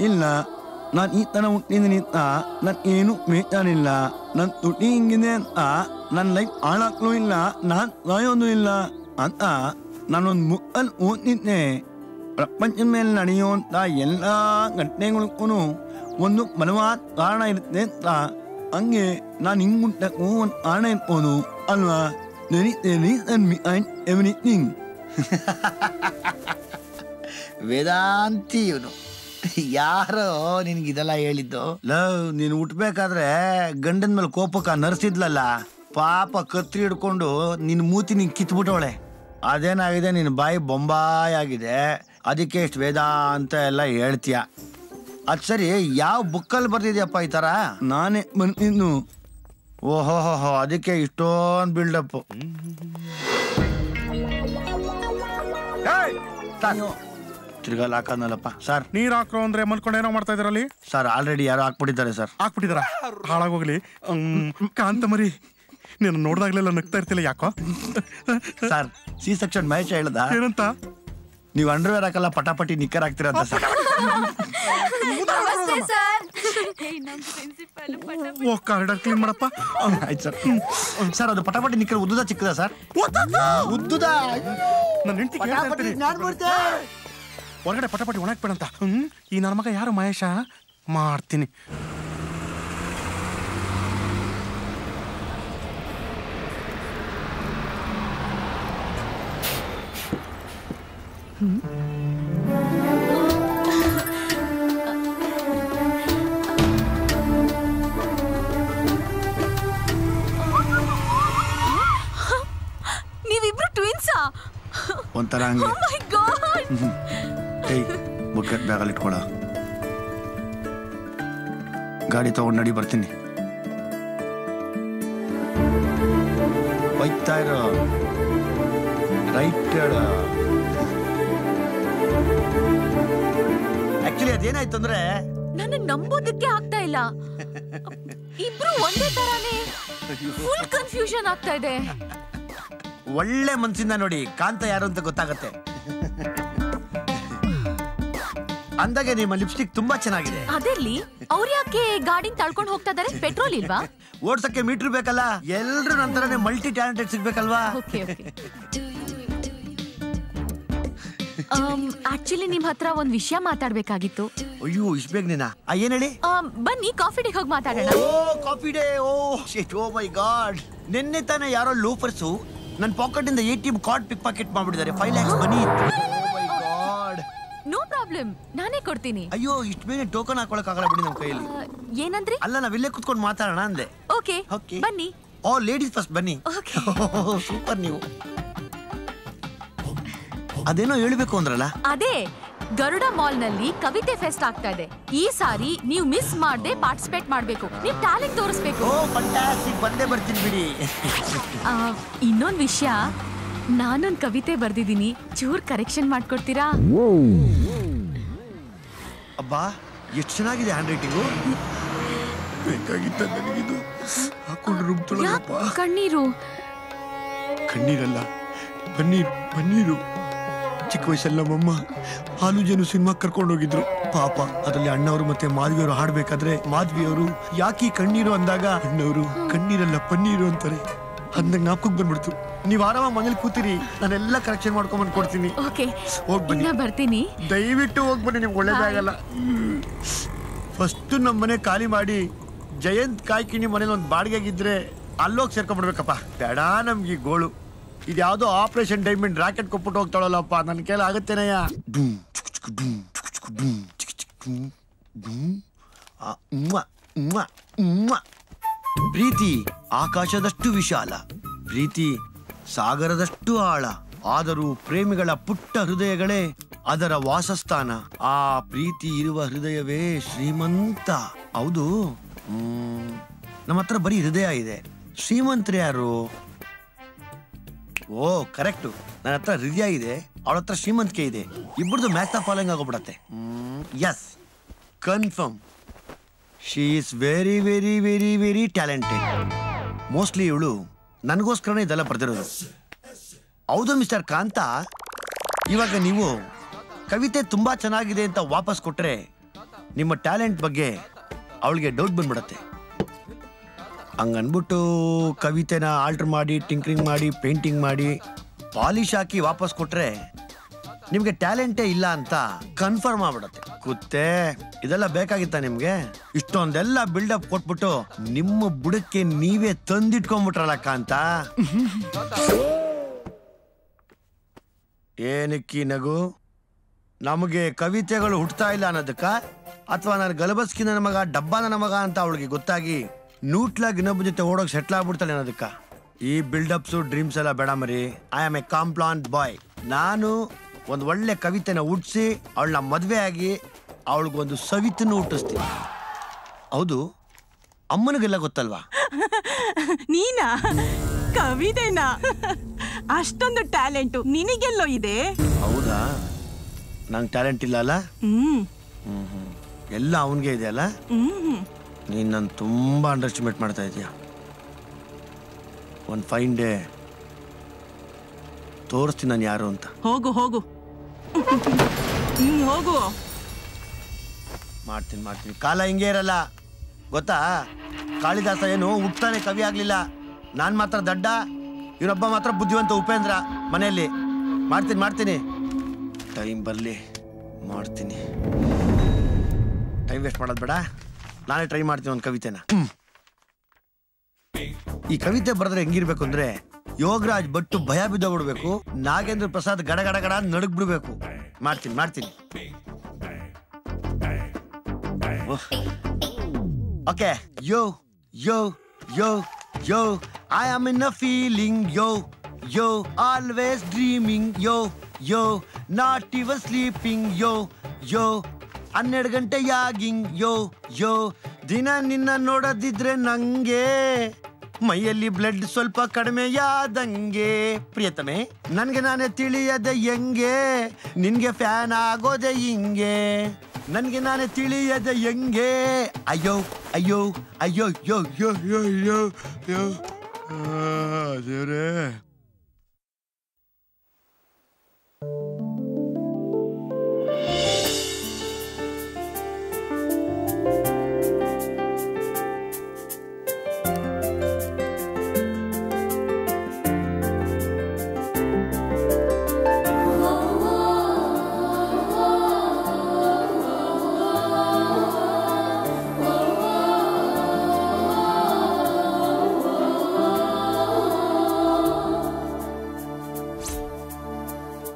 ಇಲ್ಲ, ನಾನು ಈ ತರ ಹುಟ್ಟಿದೀನಿ ಅಂತ ನನ್ ಏನು ಬೇಜಾರಿಲ್ಲ. ನನ್ ತುಟಿ ಹಿಂಗಿದೆ ಅಂತ ನನ್ನ ಲೈಫ್ ಹಾಳಾಗ್ಲೂ ಇಲ್ಲ, ನಾನ್ ಸಾಯೋದು ಇಲ್ಲ ಅಂತ ನಾನೊಂದು ಬುಕ್ಕಲ್ಲಿ ಓದ್ತಿದ್ದೆ. ಪ್ರಪಂಚದ ಮೇಲೆ ನಡೆಯುವಂತ ಎಲ್ಲ ಘಟನೆಗಳಿಗೂ ಒಂದು ಬಲವಾದ ಕಾರಣ ಇರುತ್ತೆ ಅಂತ. ಹಂಗೆ ನಾನು ಹಿಂಗ್ ಮುಟ್ಟಕ್ಕೂ ಒಂದು ಕಾರಣ ಇರ್ಬೋದು ಅಲ್ವಾ? ಎವ್ರಿಥಿಂಗ್. ವೇದಾಂತಿ ಇವನು. ಯಾರೋ ನಿನ್ಗಿದೆಲ್ಲ ಹೇಳಿದ್ದು? ಲವ್, ನೀನು ಹುಟ್ಬೇಕಾದ್ರೆ ಗಂಡನ ಮೇಲೆ ಕೋಪಕ್ಕ ನರ್ಸಿದ್ಲಲ್ಲ, ಪಾಪ ಕತ್ರಿ ಹಿಡ್ಕೊಂಡು ನಿನ್ ಮೂತಿ ನೀನ್ ಕಿತ್ಬಿಟ್ಟವಳೆ. ಅದೇನಾಗಿದೆ, ನಿನ್ನ ಬಾಯಿ ಬೊಂಬಾಯಿ ಆಗಿದೆ. ಅದಕ್ಕೆ ಎಷ್ಟು ವೇದಾಂತ ಎಲ್ಲ ಹೇಳ್ತೀಯ. ಅದ್ ಸರಿ, ಯಾವ ಬುಕ್ಕಲ್ಲಿ ಬರ್ತಿದ್ಯಪ್ಪ ಈ ತರ? ನಾನೇ ಬಂದಿದ್ದು. ಓಹೋಹೋ, ಅದಕ್ಕೆ ಇಷ್ಟೊಂದು ಬಿಲ್ಡಪ್. ತಿರ್ಗಲ್ ಹಾಕನಲ್ಲಪ್ಪ ಸರ್. ನೀರ್ ಹಾಕ್ರೋ ಅಂದ್ರೆ ಮಲ್ಕೊಂಡು ಏನೋ ಮಾಡ್ತಾ ಇದ್ರಲ್ಲಿ ಸರ್. ಆಲ್ರೆಡಿ ಯಾರೋ ಹಾಕ್ಬಿಟ್ಟಿದ್ದಾರೆ ಸರ್. ಹಾಕ್ಬಿಟ್ಟಿದಾರ? ಹಾಳಾಗೋಗ್ಲಿ. ಕಾಂತ ಮರಿ, ನೀನು ನೋಡ್ದಾಗ್ಲೆಲ್ಲ ನಗ್ತಾ ಇರ್ತಿಲ್ಲ, ಯಾಕೋ? ಸರ್, ಸಿ ಸೆಕ್ಷನ್ ಮಹೇಶ್ ಹೇಳ್ದ ಏನಂತ? ನೀವು ಅಂಡರ್ವೇರ್ ಹಾಕಲ್ಲ, ಪಟಾಪಟಿ ನಿಕ್ಕರ್ ಹಾಕ್ತೀರ ಅಂತ ಸರ್. ಓ, ಕಾರಿಡಾರ್ ಕ್ಲೀನ್ ಮಾಡಪ್ಪ. ಆಯ್ತು ಸರ್. ಸರ್, ಅದು ಪಟಾಪಟಿ ನಿಕ್ಕರ್ ಉದ್ದುದ ಚಿಕ್ಕದ ಸರ್? ಉದ್ದುದ. ನನ್ನ ಹೆಂಡತಿ ಹೊರಗಡೆ ಪಟಾಪಟಿ ಒಣಗ್ಬೇಡಂತ. ಈ ನನ್ನ ಮಗ ಯಾರು ಮಹೇಶ? ಮಾಡ್ತೀನಿ. ನೀವಿಬ್ರು ಟ್ವಿನ್ಸಾ? ಒಂಥರ ಹಂಗೆ. ಬುಕ್ಕಟ್ ಬ್ಯಾಗಲ್ಲಿ ಇಟ್ಕೊಳ. ಗಾಡಿ ತಗೊಂಡು ನಡಿ, ಬರ್ತೀನಿ. ಹೋಯ್ತಾ ಇರೋ. ರೈಟ್ ಹೇಳ. ಆಕ್ಚುಲಿ ಅದೇನಾಯ್ತು ಅಂದ್ರೆ, ನನ್ನ ನಂಬೋದಕ್ಕೆ ಆಗ್ತಾ ಇಲ್ಲ. ಇಬ್ರು ಒಂದೇ ತರಾನೇ. ಫುಲ್ ಕನ್ಫ್ಯೂಷನ್ ಆಗ್ತಾ ಇದೆ. ಒಳ್ಳೆ ಮನ್ಸಿಂದ ನೋಡಿ, ಕಾಂತ ಯಾರು ಅಂತ ಗೊತ್ತಾಗತ್ತೆ. ಅಂದಾಗೆ ನಿಮ್ಮ ಲಿಪ್ಸ್ಟಿಕ್ ತುಂಬಾ ಚೆನ್ನಾಗಿದೆ. ಅದೆಲ್ಲಿ? ಅವ್ರು ಯಾಕೆ ಗಾಡಿನ ತಳ್ಕೊಂಡು ಹೋಗ್ತಾ ಇದಾರೆ? ಪೆಟ್ರೋಲ್ ಇಲ್ವಾ? ಓಡ್ಸಕ್ಕೆ ಮೀಟರ್ ಬೇಕಲ್ಲ. ಎಲ್ರು ನಂತರನೇ ಮಲ್ಟಿ ಟ್ಯಾಲೆಂಟೆಡ್ ಸಿಗ್ಬೇಕಲ್ವಾ? ಆಕ್ಚುಲಿ ನಿಮ್ ಹತ್ರ ಒಂದ್ ವಿಷಯ ಮಾತಾಡ್ಬೇಕಾಗಿತ್ತು. ಅಯ್ಯೋ ಇಷ್ಟು ಬೇಗ ನೀನಾ? ಏನ್ ಹೇಳಿ? ಬನ್ನಿ ಕಾಫಿ ಡೇಗೆ ಹೋಗಿ ಮಾತಾಡೋಣ. Coffee Day? Oh my god, ನಿನ್ನೆ ತಾನೇ ಯಾರೋ ಲೂಫರ್ಸು ನನ್ನ ಪಾಕೆಟ್ ಇಂದ ATM ಕಾರ್ಡ್ ಪಿಕ್ ಪಾಕೆಟ್ ಮಾಡ್ಬಿಟ್ಟಿದ್ದಾರೆ. 5 lakhs ಮನಿ. ನೋ ಪ್ರಾಬ್ಲಮ್, ನಾನೇ ಕೊಡ್ತೀನಿ. ಅಯ್ಯೋ ಇಷ್ಟು ಬೇಗ ಟೋಕನ್ ಹಾಕೊಳಕ್ ಆಗಲ್ಲ ಬಿಡಿ ನಮ್ಮ ಕೈಯಲ್ಲಿ. ಏನಂದ್ರಿ? ಅಲ್ಲ ನಾವಿಲ್ಲೇ ಕುತ್ಕೊಂಡು ಮಾತಾಡೋಣ ಅಂದೆ. ಓಕೆ ಬನ್ನಿ. ಲೇಡೀಸ್ ಫಸ್ಟ್ ಬನ್ನಿ. ಸೂಪರ್. ನೀವು ಅದೇನೋ ಹೇಳ್ಬೇಕು ಅಂದ್ರಲ್ಲ? ಅದೇ ಗರುಡ ಮಾಲ್ ನಲ್ಲಿ ಕವಿತೆ ಫೆಸ್ಟ್ ಆಗ್ತಾ ಇದೆ. ಈ ಸಾರಿ ನೀವು ಮಿಸ್ ಮಾಡದೆ ಪಾರ್ಟಿಸಿಪೇಟ್ ಮಾಡ್ಬೇಕು. ನೀವು ಟ್ಯಾಲೆಂಟ್ ತೋರಿಸ್ಬೇಕು. ಬಂದೇ ಬರ್ತೀನಿ ಬಿಡಿ. ಇನ್ನೊಂದು ವಿಷಯ, ನಾನೊಂದು ಕವಿತೆ ಬರ್ದಿದ್ದೀನಿ, ಚೂರ್ ಕರೆಕ್ಷನ್ ಮಾಡ್ಕೊಡ್ತೀರಾ? ಅಬ್ಬಾ ಎಷ್ಟು ಚೆನ್ನಾಗಿದೆ ಹ್ಯಾಂಡ್ ರೈಟಿಂಗು. ಬೇಕಾಗಿತ್ತ ನನಗಿದು. ಹಾಕೊಂಡು ರೂಮ್ ತೊಳಗಪ್ಪ. ಕಣ್ಣೀರು? ಕಣ್ಣೀರಲ್ಲ, ಪನ್ನೀರು. ಚಿಕ್ಕ ವಯಸ್ಸಲ್ಲಿ ನಮ್ಮಮ್ಮ ಹಾಲು ಜನ ಸಿನಿಮಾ ಕರ್ಕೊಂಡು ಹೋಗಿದ್ರು. ಪಾಪ ಅದರಲ್ಲಿ ಅಣ್ಣವರು ಮತ್ತೆ ಮಾಧವಿಯವರು ಹಾಡ್ಬೇಕಾದ್ರೆ ಮಾಧವಿಯವರು ಯಾಕೆ ಕಣ್ಣೀರು ಅಂದಾಗ ಅಣ್ಣವರು ಕಣ್ಣೀರಲ್ಲ ಪನ್ನೀರು ಅಂತಾರೆ. ಅಂದಂಗ ಜ್ಞಾಪಕಕ್ಕೆ ಬಂದ್ಬಿಡ್ತು. ನೀವು ಆರಾಮ ಮನೇಲಿ ಕೂತಿರಿ, ನಾನೆಲ್ಲ ಕರೆಕ್ಷನ್ ಮಾಡ್ಕೊಂಡ್ ಕೊಡ್ತೀನಿ. ಹೋಗ್ಬನ್ನಿ. ಬರ್ತೀನಿ. ದಯವಿಟ್ಟು ಹೋಗ್ಬನ್ನಿ, ನಿಮ್ಗೆ ಒಳ್ಳೇದಾಗಲ್ಲ. ಫಸ್ಟ್ ನಮ್ಮ ಮನೆ ಖಾಲಿ ಮಾಡಿ ಜಯಂತ್ ಕಾಯ್ಕಿಣಿ ಮನೇಲಿ ಒಂದು ಬಾಡಿಗೆಗಿದ್ರೆ ಅಲ್ಲೋಗಿ ಸೇರ್ಕೊಂಡ್ಬಿಡ್ಬೇಕಪ್ಪ. ಬೇಡ ನಮ್ಗೆ ಗೋಳು. ಇದ್ಯಾವುದೋ ಆಪರೇಷನ್ ಡೈಮಂಡ್ ರಾಕೆಟ್ ಕೊಟ್ಬಿಟ್ಟು ಹೋಗ್ತಾಳಲ್ಲಪ್ಪ, ನನ್ನ ಕೈಲಿ ಆಗುತ್ತೇನೆಯ. ಪ್ರೀತಿ ಆಕಾಶದಷ್ಟು ವಿಶಾಲ, ಪ್ರೀತಿ ಸಾಗರದಷ್ಟು ಆಳ. ಆದರೂ ಪ್ರೇಮಿಗಳ ಪುಟ್ಟ ಹೃದಯಗಳೇ ಅದರ ವಾಸಸ್ಥಾನ. ಆ ಪ್ರೀತಿ ಇರುವ ಹೃದಯವೇ ಶ್ರೀಮಂತ. ಹೌದು, ನಮ್ಮ ಹತ್ರ ಬರೀ ಹೃದಯ ಇದೆ, ಶ್ರೀಮಂತರು ಯಾರು? ಓ ಕರೆಕ್ಟು, ನನ್ನ ಹತ್ರ ಹೃದಯ ಇದೆ, ಅವಳ ಹತ್ರ ಶ್ರೀಮಂತಿಕೆ ಇದೆ. ಇಬ್ಬರದು ಮ್ಯಾಚ್ ಫಾಲೋಯಿಂಗ್ ಆಗೋಗ್ಬಿಡತ್ತೆ. Yes, confirm. She is very very very very talented. Mostly ಇವಳು ನನಗೋಸ್ಕರನೇ ಇದೆಲ್ಲ ಬರ್ದಿರೋದು. ಹೌದು ಮಿಸ್ಟರ್ ಕಾಂತ, ಇವಾಗ ನೀವು ಕವಿತೆ ತುಂಬಾ ಚೆನ್ನಾಗಿದೆ ಅಂತ ವಾಪಸ್ ಕೊಟ್ರೆ ನಿಮ್ಮ ಟ್ಯಾಲೆಂಟ್ ಬಗ್ಗೆ ಅವಳಿಗೆ ಡೌಟ್ ಬಂದ್ಬಿಡತ್ತೆ. ಹಂಗನ್ಬಿಟ್ಟು ಕವಿತೆನ ಆಲ್ಟರ್ ಮಾಡಿ, ಟಿಂಕ್ರಿಂಗ್ ಮಾಡಿ, ಪೇಂಟಿಂಗ್ ಮಾಡಿ, ಪಾಲಿಶ್ ಹಾಕಿ ವಾಪಸ್ ಕೊಟ್ರೆ ನಿಮ್ಗೆ ಟ್ಯಾಲೆಂಟೇ ಇಲ್ಲ ಅಂತ ಕನ್ಫರ್ಮ್ ಆಗ್ಬಿಡತ್ತೆ. ಕುತ್ತೆ, ಇದೆಲ್ಲ ಬೇಕಾಗಿತ್ತ ನಿಮ್ಗೆ? ಇಷ್ಟೊಂದೆಲ್ಲ ಬಿಲ್ಡಪ್ ಕೊಟ್ಬಿಟ್ಟು ನಿಮ್ಮ ಬುಡಕ್ಕೆ ನೀವೇ ತಂದಿಟ್ಕೊಂಡ್ಬಿಟ್ರಲ್ಲ ಕಾಂತ. ಏನಕ್ಕಿ ನಗು? ನಮಗೆ ಕವಿತೆಗಳು ಹುಟ್ಟತಾ ಇಲ್ಲ ಅನ್ನೋದಕ್ಕ, ಅಥವಾ ನಾನು ಗಲಬಸ್ಕಿ ನನ್ನ ಮಗ, ಡಬ್ಬ ನನ್ನ ಮಗ ಅಂತ ಅವಳಿಗೆ ಗೊತ್ತಾಗಿ ನೂಟ್ಲಾಗಿ ಇನ್ನೊಬ್ಬ ಜೊತೆ ಓಡೋಗಿ ಸೆಟ್ಲ್ ಆಗ್ಬಿಡ್ತಾಳೆ ಅನ್ನೋದಕ್ಕ? ಈ ಬಿಲ್ಡಪ್ಸು ಡ್ರೀಮ್ಸ್ ಎಲ್ಲ ಬೇಡ ಮರಿ. ಐ ಆಮ್ ಎ ಕಾಂಪ್ಲಾಂಟ್ ಬಾಯ್. ನಾನು ಒಂದು ಒಳ್ಳೆ ಕವಿತೆನ ಹುಟ್ಟಿಸಿ ಅವಳನ್ನ ಮದುವೆ ಆಗಿ ಅವಳಿಗೊಂದು ಸವಿತನ್ನು ಹುಟ್ಟಿಸ್ತೀನಿ. ಹೌದು, ಅಮ್ಮನಿಗೆಲ್ಲ ಗೊತ್ತಲ್ವಾ? ನೀನಾ ಕವಿತೆನಾ? ಅಷ್ಟೊಂದು ಟ್ಯಾಲೆಂಟು ನಿನಗೆಲ್ಲೋ ಇದೆ? ಹೌದಾ, ನಂಗೆ ಟ್ಯಾಲೆಂಟ್ ಇಲ್ಲ ಅಲ್ಲ? ಎಲ್ಲ ಅವನಿಗೆ ಇದೆ ಅಲ್ಲ? ನೀನು ನಾನು ತುಂಬ ಅಂಡರ್ ಎಸ್ಟಿಮೇಟ್ ಮಾಡ್ತಾ ಇದೀಯ. ಒಂದು ಫೈನ್ ಡೇ ತೋರಿಸ್ತೀನಿ ನಾನು ಯಾರು ಅಂತ. ಹೋಗು ಹೋಗು ಹೋಗು. ಮಾಡ್ತೀನಿ. ಕಾಲ ಹಿಂಗೆ ಇರಲ್ಲ ಗೊತ್ತಾ? ಕಾಳಿದಾಸ ಏನು ಹುಟ್ಟಾನೆ ಕವಿ ಆಗ್ಲಿಲ್ಲ. ನಾನು ಮಾತ್ರ ದಡ್ಡ, ಇವನೊಬ್ಬ ಮಾತ್ರ ಬುದ್ಧಿವಂತ ಉಪೇಂದ್ರ ಮನೆಯಲ್ಲಿ. ಮಾಡ್ತೀನಿ. ಟೈಮ್ ಬರಲಿ, ಮಾಡ್ತೀನಿ. ಟೈಮ್ ವೇಸ್ಟ್ ಮಾಡೋದು ಬೇಡ, ನಾನೇ ಟ್ರೈ ಮಾಡ್ತೀನಿ ಒಂದು ಕವಿತೆನ. ಈ ಕವಿತೆ ಬರೆದ್ರೆ ಹೆಂಗಿರ್ಬೇಕು ಅಂದ್ರೆ, ಯೋಗರಾಜ್ ಭಟ್ಟು ಭಯ ಬಿದ್ದೋಗ್ಬಿಡ್ಬೇಕು, ನಾಗೇಂದ್ರ ಪ್ರಸಾದ್ ಗಡ ಗಡ ಗಡ ನಡಗ್ ಬಿಡ್ಬೇಕು. ಮಾಡ್ತೀನಿ. Okay. Yo, I am in a feeling, yo, always dreaming, yo, not even sleeping, yo, 12 ಗಂಟೆ ಯಾಗಿಂಗ್, ಯೋ, ದಿನ ನಿನ್ನ ನೋಡದಿದ್ರೆ ನಂಗೆ ಮೈಯಲ್ಲಿ ಬ್ಲಡ್ ಸ್ವಲ್ಪ ಕಡಿಮೆಯಾದಂಗೆ. ಪ್ರಿಯತಮೆ, ನನ್ಗೆ ನಾನೇ ತಿಳಿಯದೆ ಹೆಂಗೆ ನಿನ್ಗೆ ಫ್ಯಾನ್ ಆಗೋದೆ ಹಿಂಗೆ, ನನ್ಗೆ ನಾನೇ ತಿಳಿಯದೆ ಹೆಂಗೆ. ಅಯ್ಯೋ ದೇವ್ರೇ.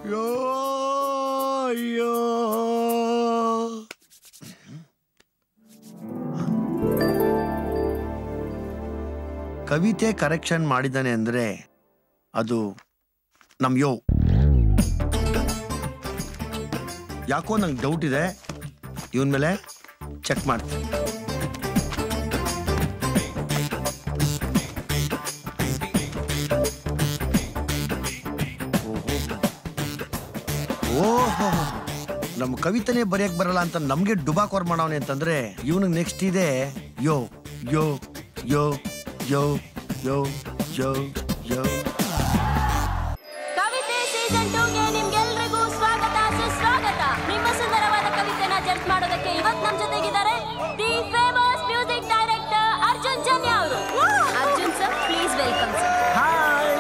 ಅಯ್ಯೋ ಕವಿತೆ ಕರೆಕ್ಷನ್ ಮಾಡಿದ್ದಾನೆ ಅಂದ್ರೆ ಅದು ನಮ್ ಯೋ. ಯಾಕೋ ನಂಗೆ ಡೌಟ್ ಇದೆ, ಇವನ್ ಮೇಲೆ ಚೆಕ್ ಮಾಡ್ತೀನಿ. ಓಹೋ, ನಮ್ಮ ಕವಿತೆನೇ ಬರೆಯಕ್ ಬರಲ್ಲ ಅಂತ ನಮ್ಗೆ ಡುಬಾಕೋರ್ ಮಾಡವನೆ ಅಂತಂದ್ರೆ ಇವನಿಗೆ ನೆಕ್ಸ್ಟ್ ಇದೆ ಯೋ ಯೋ ಯೋ ಯೋ ಯೋ ಯೋ ಯೋ. ಕವಿತೆ ಸೀಸನ್ 2ಗೆ ನಿಮ್ಗೆಲ್ರಿಗೂ ಸ್ವಾಗತ ಸುಸ್ವಾಗತ. ನಿಮ್ಮ ಸುಂದರವಾದ ಕವಿತೆನ ಜಡ್ಜ್ ಮಾಡೋದಕ್ಕೆ ಇವತ್ತು ನಮ್ಮ ಜೊತೆಗಿದ್ದಾರೆ the famous music director Arjun Janya ಅವರು. Arjun sir, please welcome sir. Hi,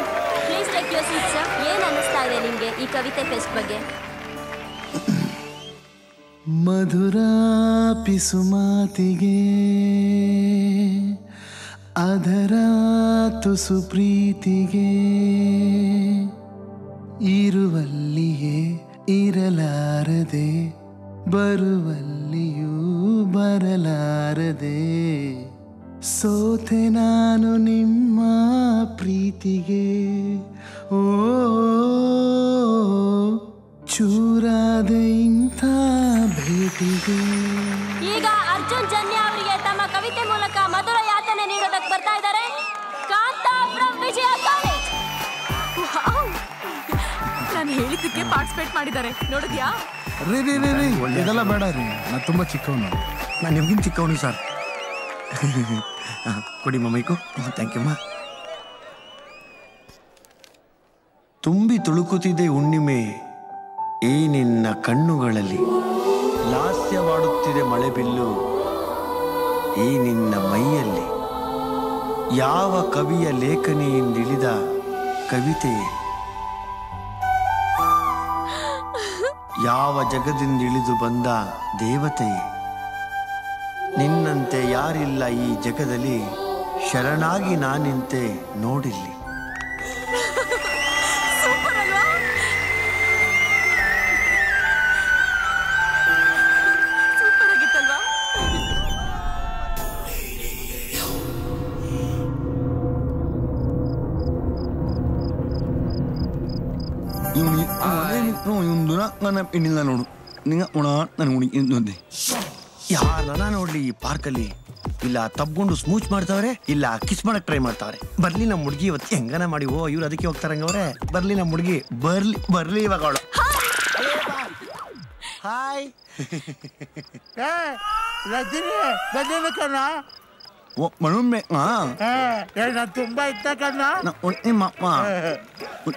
please take your seat sir. ಏನ್ ಅನಿಸ್ತಾ ಇದೆ ನಿಮ್ಗೆ ಈ ಕವಿತೆ ಫೆಸ್ಟ್ ಬಗ್ಗೆ? ಮಧುರ ಪಿಸು ಮಾತಿಗೆ ಅದರ ತುಸು ಪ್ರೀತಿಗೆ ಇರುವಲ್ಲಿಯೇ ಇರಲಾರದೆ ಬರುವಲ್ಲಿಯೂ ಬರಲಾರದೆ ಸೋತೆ ನಾನು ನಿಮ್ಮ ಪ್ರೀತಿಗೆ. ಓ ಚೂರಾದ ಇಂಥ ಭೇಟಿಗೆ. ಈಗ ಅರ್ಜುನ್ ಜನ್ಯ ಅವರಿಗೆ ತಮ್ಮ ಕವಿತೆ ಮೂಲಕ ಮಧುರ ಯಾತನೆ ನೀಡೋದಕ್ಕೆ ಬರ್ತಾ ಇದ್ದಾರೆ ಕಾಂತಾ ಫ್ರಮ್ ವಿಜಯ ಕಾಲೇಜ್. ನಾನು ಹೇಳಿದ್ದಕ್ಕೆ ಪಾರ್ಟಿಸಿಪೇಟ್ ಮಾಡಿದ್ದಾರೆ, ನೋಡಿದ್ಯಾ? ರೀ ರೀ ರೀ ರೀ ಇದೆಲ್ಲ ಬೇಡ ರೀ, ನಾನು ತುಂಬ ಚಿಕ್ಕವನು. ನಾನು ನಿಮ್ಗಿಂತ ಚಿಕ್ಕವನು ಸರ್. ಕೊಡಿ ಮಮ್ಮೈಕು. ಥ್ಯಾಂಕ್ ಯು ಅಮ್ಮ. ತುಂಬಿ ತುಳುಕುತ್ತಿದೆ ಹುಣ್ಣಿಮೆ ಈ ನಿನ್ನ ಕಣ್ಣುಗಳಲ್ಲಿ, ಲಾಸ್ಯವಾಡುತ್ತಿದೆ ಮಳೆ ಬಿಲ್ಲು ಈ ನಿನ್ನ ಮೈಯಲ್ಲಿ. ಯಾವ ಕವಿಯ ಲೇಖನಿಯಿಂದಿಳಿದ ಕವಿತೆಯೇ, ಯಾವ ಜಗದಿಂದಿಳಿದು ಬಂದ ದೇವತೆಯೇ, ನಿನ್ನಂತೆ ಯಾರಿಲ್ಲ ಈ ಜಗದಲ್ಲಿ, ಶರಣಾಗಿ ನಾನಿಂತೆ ನೋಡಿಲ್ಲಿ. ಇನ್ನಿಲ್ಲ ನೋಡು, ನಿಂಗ ಉಣ ನನ್ ಉಣಿ ಎಂದೆ ಯಾರನ್ನ ನೋಡ್ಲಿ ಈ ಪಾರ್ಕಲ್ಲಿ ಇಲ್ಲ ತಬ್ಕೊಂಡು ಸ್ಮೂಚ್ ಮಾಡ್ತಾವ್ರೆ, ಇಲ್ಲ ಕಿಸ್ ಮಾಡಕ್ ಟ್ರೈ ಮಾಡ್ತಾವ್ರೆ. ಬರ್ಲಿ ನಮ್ಮ ಹುಡುಗಿ ಇವತ್ತು ಹೆಂಗನ ಮಾಡಿ. ಓ ಇವ್ರು ಅದಕ್ಕೆ ಹೋಗ್ತಾರಂಗವ್ರೆ. ಬರ್ಲಿ ನಮ್ಮ ಹುಡುಗಿ, ಬರ್ಲಿ ಬರ್ಲಿ ಇವಾಗ ಅವಳು. ಹಾಯ್ ರಜನಿ, ರಜನಿ ಕಣ್ಣ. ಓ ಮನುಮೆ ನಾನು ತುಂಬಾ ಇಷ್ಟ ಕಣ್ಣ. ನಿಮ್ಮಪ್ಪ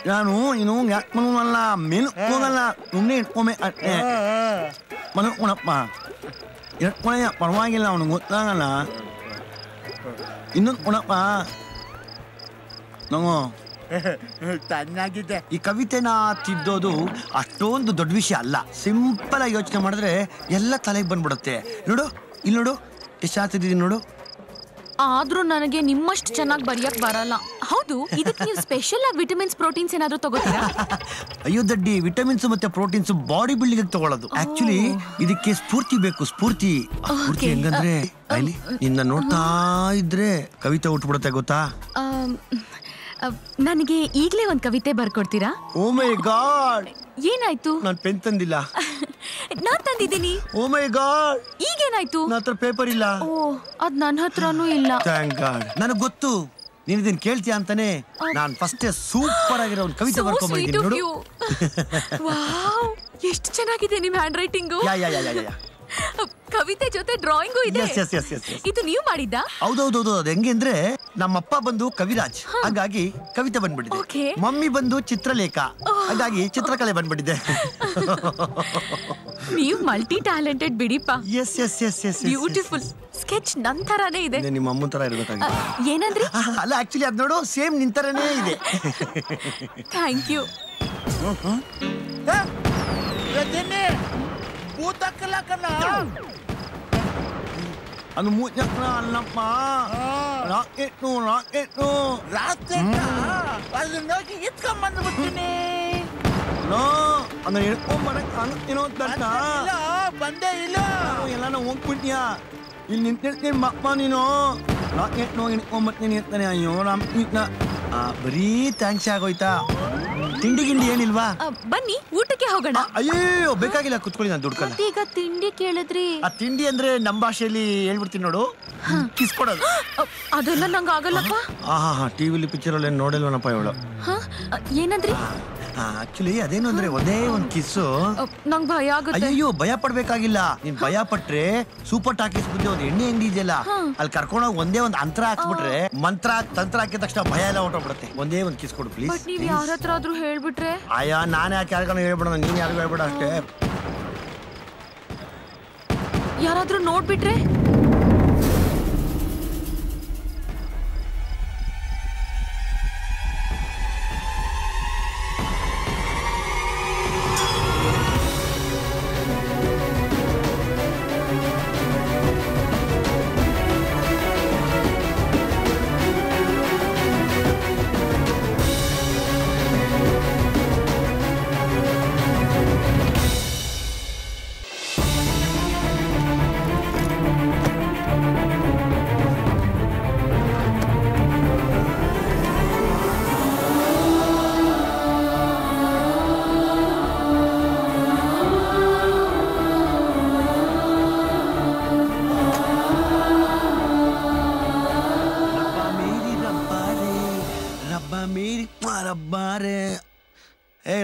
ನಾನು ಇನ್ನು ಯಾಕೆ ಮನುವಲ್ಲ, ಮೇಲು ಹೋಗಲ್ಲ, ಸುಮ್ಮನೆ ಇಟ್ಕೊಂಬೆ ಅಟ್ಟೆ ಮನು ಉಣಪ್ಪ. ಇಟ್ಕೊಳೆಯ ಪರವಾಗಿಲ್ಲ, ಅವನಿಗೆ ಗೊತ್ತಾಗಲ್ಲ. ಇನ್ನೊಂದು ಉಣಪ್ಪ ನಾವು ಚೆನ್ನಾಗಿದೆ. ಈ ಕವಿತೆನ ತಿದ್ದೋದು ಅಷ್ಟೊಂದು ದೊಡ್ಡ ವಿಷಯ ಅಲ್ಲ. ಸಿಂಪಲ್ ಆಗಿ ಯೋಚನೆ ಮಾಡಿದ್ರೆ ಎಲ್ಲ ತಲೆಗೆ ಬಂದ್ಬಿಡುತ್ತೆ. ನೋಡು ಇಲ್ಲಿ ನೋಡು, ಎಷ್ಟು ಆಗ್ತಿದ್ದೀನಿ ನೋಡು. ಆದ್ರೂ ನನಗೆ ನಿಮ್ಮಷ್ಟು ಚೆನ್ನಾಗಿ ಬರೆಯಕ್ ಬರಲ್ಲ. ಹೌದು, ಇದಕ್ಕೆ ನೀವು ಸ್ಪೆಷಲ್ ಆಗಿ ವಿಟಮಿನ್ಸ್ ಪ್ರೋಟೀನ್ಸ್ ಏನಾದ್ರೂ ತಗೋತೀರಾ? ಅಯ್ಯೋ ದಡ್ಡಿ, ವಿಟಮಿನ್ಸ್ ಮತ್ತೆ ಪ್ರೋಟೀನ್ಸ್ ಬಾಡಿ ಬಿಲ್ಡಿಂಗ್ ತಗೊಳ್ಳೋದು. ಆಕ್ಚುಲಿ ಇದಕ್ಕೆ ಸ್ಫೂರ್ತಿ ಬೇಕು, ಸ್ಫೂರ್ತಿ. ಸ್ಫೂರ್ತಿ ಹೆಂಗಂದ್ರೆ ಅಲ್ಲಿ ನಿನ್ನ ನೋಡ್ತಾ ಇದ್ರೆ ಕವಿತೆ ಉಟ್ಬಿಡುತ್ತೆ ಗೊತ್ತಾ. ನನಗೆ ಈಗಲೇ ಒಂದು ಕವಿತೆ ಬರ್ಕೊಡ್ತೀರಾ? ಓ ಮೈ ಗಾಡ್, ಏನಾಯ್ತು? ನಾನು ಪೆನ್ ತಂದಿಲ್ಲ. ನಾನ್ ತಂದಿದ್ದೀನಿ. ಓ ಮೈ ಗಾಡ್, ಈಗೇನಾಯ್ತು? ನನ್ನ ಹತ್ರ ಪೇಪರ್ ಇಲ್ಲ. ಓ, ಅದ್ ನನ್ನ ಹತ್ರನೂ ಇಲ್ಲ. Thank god. ನನಗೆ ಗೊತ್ತು ನೀನ್ ಇದನ್ನ ಕೇಳ್ತೀಯ ಅಂತಾನೆ ನಾನು ಫಸ್ಟ್ ಸೂಪರ್ ಆಗಿರೋ ಒಂದು ಕವಿತೆ ಬರ್ಕೊಂಡ್ಬಂದಿದ್ದೀನಿ ನೋಡು. ವಾವ್, ಎಷ್ಟು ಚೆನ್ನಾಗಿದೆ ನಿಮ್ ಹ್ಯಾಂಡ್ ರೈಟಿಂಗು. ಯಾ ಯಾ ಯಾ ಯಾ. ಕವಿತೆ ಜೊತೆ ಡ್ರಾಯಿಂಗು ಇದೆ. ಇದು ನೀವು ಮಾಡಿದ್ದ? ಹೌದೌದೌದು. ಅದು ಹೆಂಗೆ ಅಂದ್ರೆ ನಮ್ಮಪ್ಪ ಬಂದು ಕವಿರಾಜ್, ಹಾಗಾಗಿ ಕವಿತೆ ಬಂದ್ಬಿಟ್ಟಿದೆ. ಮಮ್ಮಿ ಬಂದು ಚಿತ್ರಲೇಖ, ಹಾಗಾಗಿ ಚಿತ್ರಕಲೆ ಬಂದ್ಬಿಟ್ಟಿದೆ. ನೀವು ಮಲ್ಟಿ ಟ್ಯಾಲೆಂಟೆಡ್ ಬಿಡಿಪ್ಪ. Yes yes yes yes. Beautiful. Sketch ನನ್ ತರಾನೇ ಇದೆ. ನಿಮ್ಮ ಅಮ್ಮನ ತರ ಇರ್ಬೇಕಾಗಿತ್ತು. ಏನಂದ್ರಿ? ಅಲ್ಲ, ಆಕ್ಚುಲಿ ಅದ್ ನೋಡು ಸೇಮ್ ನಿನ್ ತರನೇ ಇದೆ. Thank you. ರಜನಿ ಭೂತಕ್ಕಲ್ಲ ಕಣ್ಣ. ಅದು ಮೂಚಕ್ರ ಅಲ್ಲಪ್ಪ, ರಾಕೆಟ್ಟು ರಾಕೆಟ್ಟು ರಾಕೆಟ್. ಅದನ್ನ ಹೋಗಿ ಇಟ್ಕೊಂಡ್ ಬಂದ್ಬಿಡ್ತೀನಿ. ನೋ ಅಂದ್ರೆ ಏನೋ ಬಂದೇ ಇಲ್ಲ ಎಲ್ಲ ಹೋಗ್ಬಿಟ್ಯಾ ಇಲ್ಲಿ ನಿಂತಿರ್ತೀನಿ ಮಪ್ಪ ನೀನು ಹಿಡ್ಕೊಂಬತ್ತೀನಿ ಅಂತಾನೆ. ಅಯ್ಯೋ ಬರೀ ಥ್ಯಾಂಕ್ಸ್ ಆಗೋಯ್ತಾ? ತಿಂಡಿ ಗಿಂಡಿ ಏನಿಲ್ವಾ? ಬನ್ನಿ ಊಟಕ್ಕೆ ಹೋಗೋಣ. ಅಯ್ಯೋ ಬೇಕಾಗಿಲ್ಲ, ಕುತ್ಕೊಳ್ಳಿ, ನಾನು ದುಡ್ಕಲ್ಲ. ಈಗ ತಿಂಡಿ ಕೇಳಿದ್ರಿ? ಆ ತಿಂಡಿ ಅಂದ್ರೆ ನಮ್ಮ ಭಾಷೆಯಲ್ಲಿ ಹೇಳ್ಬಿಡ್ತೀನಿ ನೋಡು, ಕಿಸ್ಕೊಡೋದು. ಅದೆಲ್ಲ ನಂಗೆ ಆಗಲ್ಲಪ್ಪ. ಹಾ ಟಿವಿಲಿ ಪಿಕ್ಚರಲ್ಲಿ ನೋಡಿಲ್ವನಪ್ಪ ಇವಳು. ಏನಂದ್ರಿ? ಆಕ್ಚುಲಿ ಅದೇನು ಅಂದ್ರೆ ಒಂದೇ ಒಂದ್ ಕಿಸ್ಸು. ನಂಗೆ ಭಯ ಆಗುತ್ತೆ. ಅಯ್ಯೋ ಭಯ ಪಡ್ಬೇಕಾಗಿಲ್ಲ. ನೀನ್ ಭಯ ಪಟ್ರೆ ಸೂಪರ್ ಟಾಕೀಸ್ ಮುಂದೆ ಒಂದು ಎಣ್ಣೆ ಅಂಗಡಿ ಇದೆಯಲ್ಲ, ಅಲ್ಲಿ ಕರ್ಕೊಂಡೋಗಿ ಒಂದೇ ಒಂದ್ ಅಂತರ ಹಾಕ್ಬಿಟ್ರೆ ಮಂತ್ರ ತಂತ್ರ ಹಾಕಿದ ತಕ್ಷಣ ಭಯ ಎಲ್ಲ ಹೊಟ್ಟೋಗ್ಬಿಡುತ್ತೆ. ಒಂದೇ ಒಂದ್ ಕಿಸ್ ಕೊಡು ಪ್ಲೀಸ್. ನೀವ್ ಯಾರ ಹತ್ರ ಆದ್ರೂ ಹೇಳ್ಬಿಟ್ರೆ? ಅಯ್ಯ ನಾನೇ ಯಾಕೆ ಯಾರಿಗಾನು ಹೇಳ್ಬಿಡ, ನೀನ್ ಯಾರಿಗೂ ಹೇಳ್ಬಿಡ ಅಷ್ಟೇ. ಯಾರಾದ್ರೂ ನೋಡ್ಬಿಟ್ರೆ?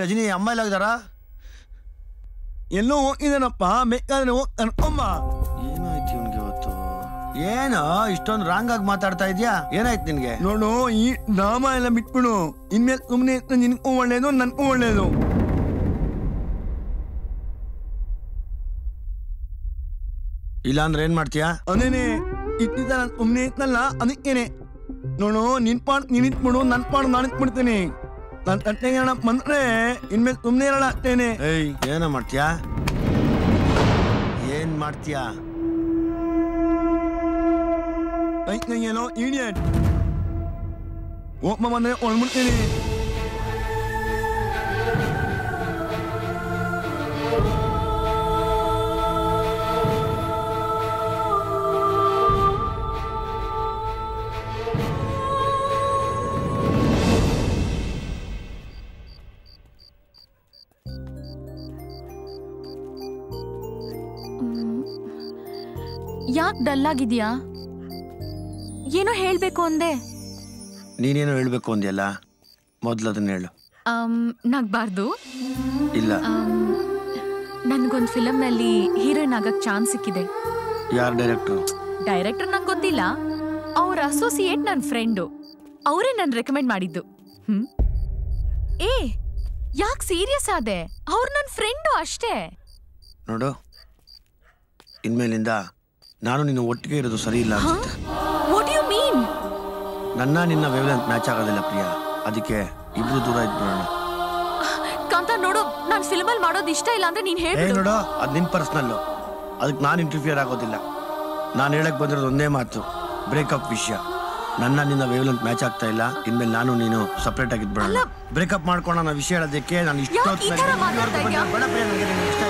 ರಜನಿ ಅಮ್ಮ ಎಲ್ಲ ಹೋಗಿದಾರ? ಎಲ್ಲೋ ಹೋಗಿದ್ದಾನಪ್ಪ, ಬೇಕಾದ್ರೆ ಹೋಗ್ತಾನಮ್ಮ. ಏನಾಯ್ತು ಇವನ್ಗೆ ಇವತ್ತು? ಏನೋ ಇಷ್ಟೊಂದು ರಾಂಗ್ ಆಗಿ ಮಾತಾಡ್ತಾ ಇದ್ಯಾ? ಏನಾಯ್ತು ನಿನ್ಗೆ? ನೋಡು, ಈ ಡ್ರಾಮಾ ಎಲ್ಲ ಬಿಟ್ಬಿಡು. ಇನ್ಮೇಲೆ ಸುಮ್ಮನೆ ನಿನ್ಗೂ ಒಳ್ಳೇದು, ನನ್ಗೂ ಒಳ್ಳೇದು. ಇಲ್ಲಾಂದ್ರೆ ಏನ್ ಮಾಡ್ತೀಯಾ? ಅದೇನೆ ಇಟ್ಟಿದ್ದ ನಾನು ಸುಮ್ಮನೆ ಇತ್ತಲ್ಲ, ಅದಕ್ಕೇನೆ. ನೋಡು, ನಿನ್ ಪಾಡ್ ನೀನ್ ಇಟ್ಬಿಡು, ನನ್ ಪಾಡ್ ನಾನು ಇಟ್ಬಿಡ್ತೀನಿ. ನಾನು ತಟ್ಟೆಗೆ ಬಂದ್ರೆ ಇನ್ಮೇಲೆ ಸುಮ್ಮನೆ ಇರೋಣ ಅಷ್ಟೇನೆ. ಏನ ಮಾಡ್ತೀಯಾ? ಏನ್ ಮಾಡ್ತೀಯಾ? ಏನೋ ಇಡಿಯಟ್. ಒಬ್ಬ ಬಂದ್ರೆ ಒಳ್ಬಿಡ್ತೀನಿ. ಯಾಕೆ ಡಲ್ ಆಗಿದ್ಯಾ? ಏನೋ ಹೇಳ್ಬೇಕು ಅಂದೆ. ನೀನೇನೋ ಹೇಳ್ಬೇಕು ಅಂದ್ಯಲ್ಲ, ಮೊದ್ಲು ಅದನ್ನ ಹೇಳು. ನಗ್ಬಾರ್ದು? ಇಲ್ಲ. ನನ್ಗೊಂದ್ ಫಿಲಮ್ ನಲ್ಲಿ ಹೀರೋಯಿನ್ ಆಗಕ್ ಚಾನ್ಸ್ ಸಿಕ್ಕಿದೆ. ಯಾರ್ ಡೈರೆಕ್ಟರ್? ಡೈರೆಕ್ಟರ್ ನಂಗೆ ಗೊತ್ತಿಲ್ಲ, ಅವ್ರ ಅಸೋಸಿಯೇಟ್ ನನ್ ಫ್ರೆಂಡು. ಅವರೇ ನನ್ ರೆಕಮೆಂಡ್ ಮಾಡಿದ್ದು. ಯಾಕೆ ಸೀರಿಯಸ್ ಆದೆ? ಅವ್ರು ನನ್ ಫ್ರೆಂಡು ಅಷ್ಟೇ. ನೋಡು, ಇನ್ಮೇಲಿಂದ ನಾನು ನಿನ್ನ ಒಟ್ಟಿಗೆ ಇರೋದು ಸರಿ ಇಲ್ಲ ಅನ್ಸುತ್ತೆ. What you mean? ನನ್ನ ನಿನ್ನ ವೇವ್ಲೆಂತ್ ಮ್ಯಾಚ್ ಆಗೋದಿಲ್ಲ ಪ್ರಿಯಾ, ಅದಕ್ಕೆ ಇಬ್ರು ದೂರ ಇದ್ಬಿಡೋಣ. ಕಾಂತ ನೋಡು, ನಾನ್ ಫಿಲ್ಮ್ ಅಲ್ಲಿ ಮಾಡೋದು ಇಷ್ಟ ಇಲ್ಲ ಅಂದ್ರೆ ನೀನ್ ಹೇಳು. ನೋಡು, ಅದ್ ನಿನ್ ಪರ್ಸನಲ್, ಅದಕ್ಕೆ ನಾನು ಇಂಟರ್ಫಿಯರ್ ಆಗೋದಿಲ್ಲ. ನಾನು ಹೇಳಕ್ ಬಂದಿರೋದು ಒಂದೇ ಮಾತು, ಬ್ರೇಕಪ್ ವಿಷಯ. ನನ್ನ ನಿನ್ನ ವೇವ್ಲೆಂತ್ ಮ್ಯಾಚ್ ಆಗ್ತಾ ಇಲ್ಲ. ಇನ್ಮೇಲೆ ನಾನು ನೀನು ಸಪ್ರೇಟ್ ಆಗಿದ್ಬಿಡೋಣ. ಬ್ರೇಕಪ್ ಮಾಡ್ಕೊಂಡು ನನ್ನ ವಿಷಯ ಹೇಳೋದಕ್ಕೆ ನಾನು ಇಷ್ಟ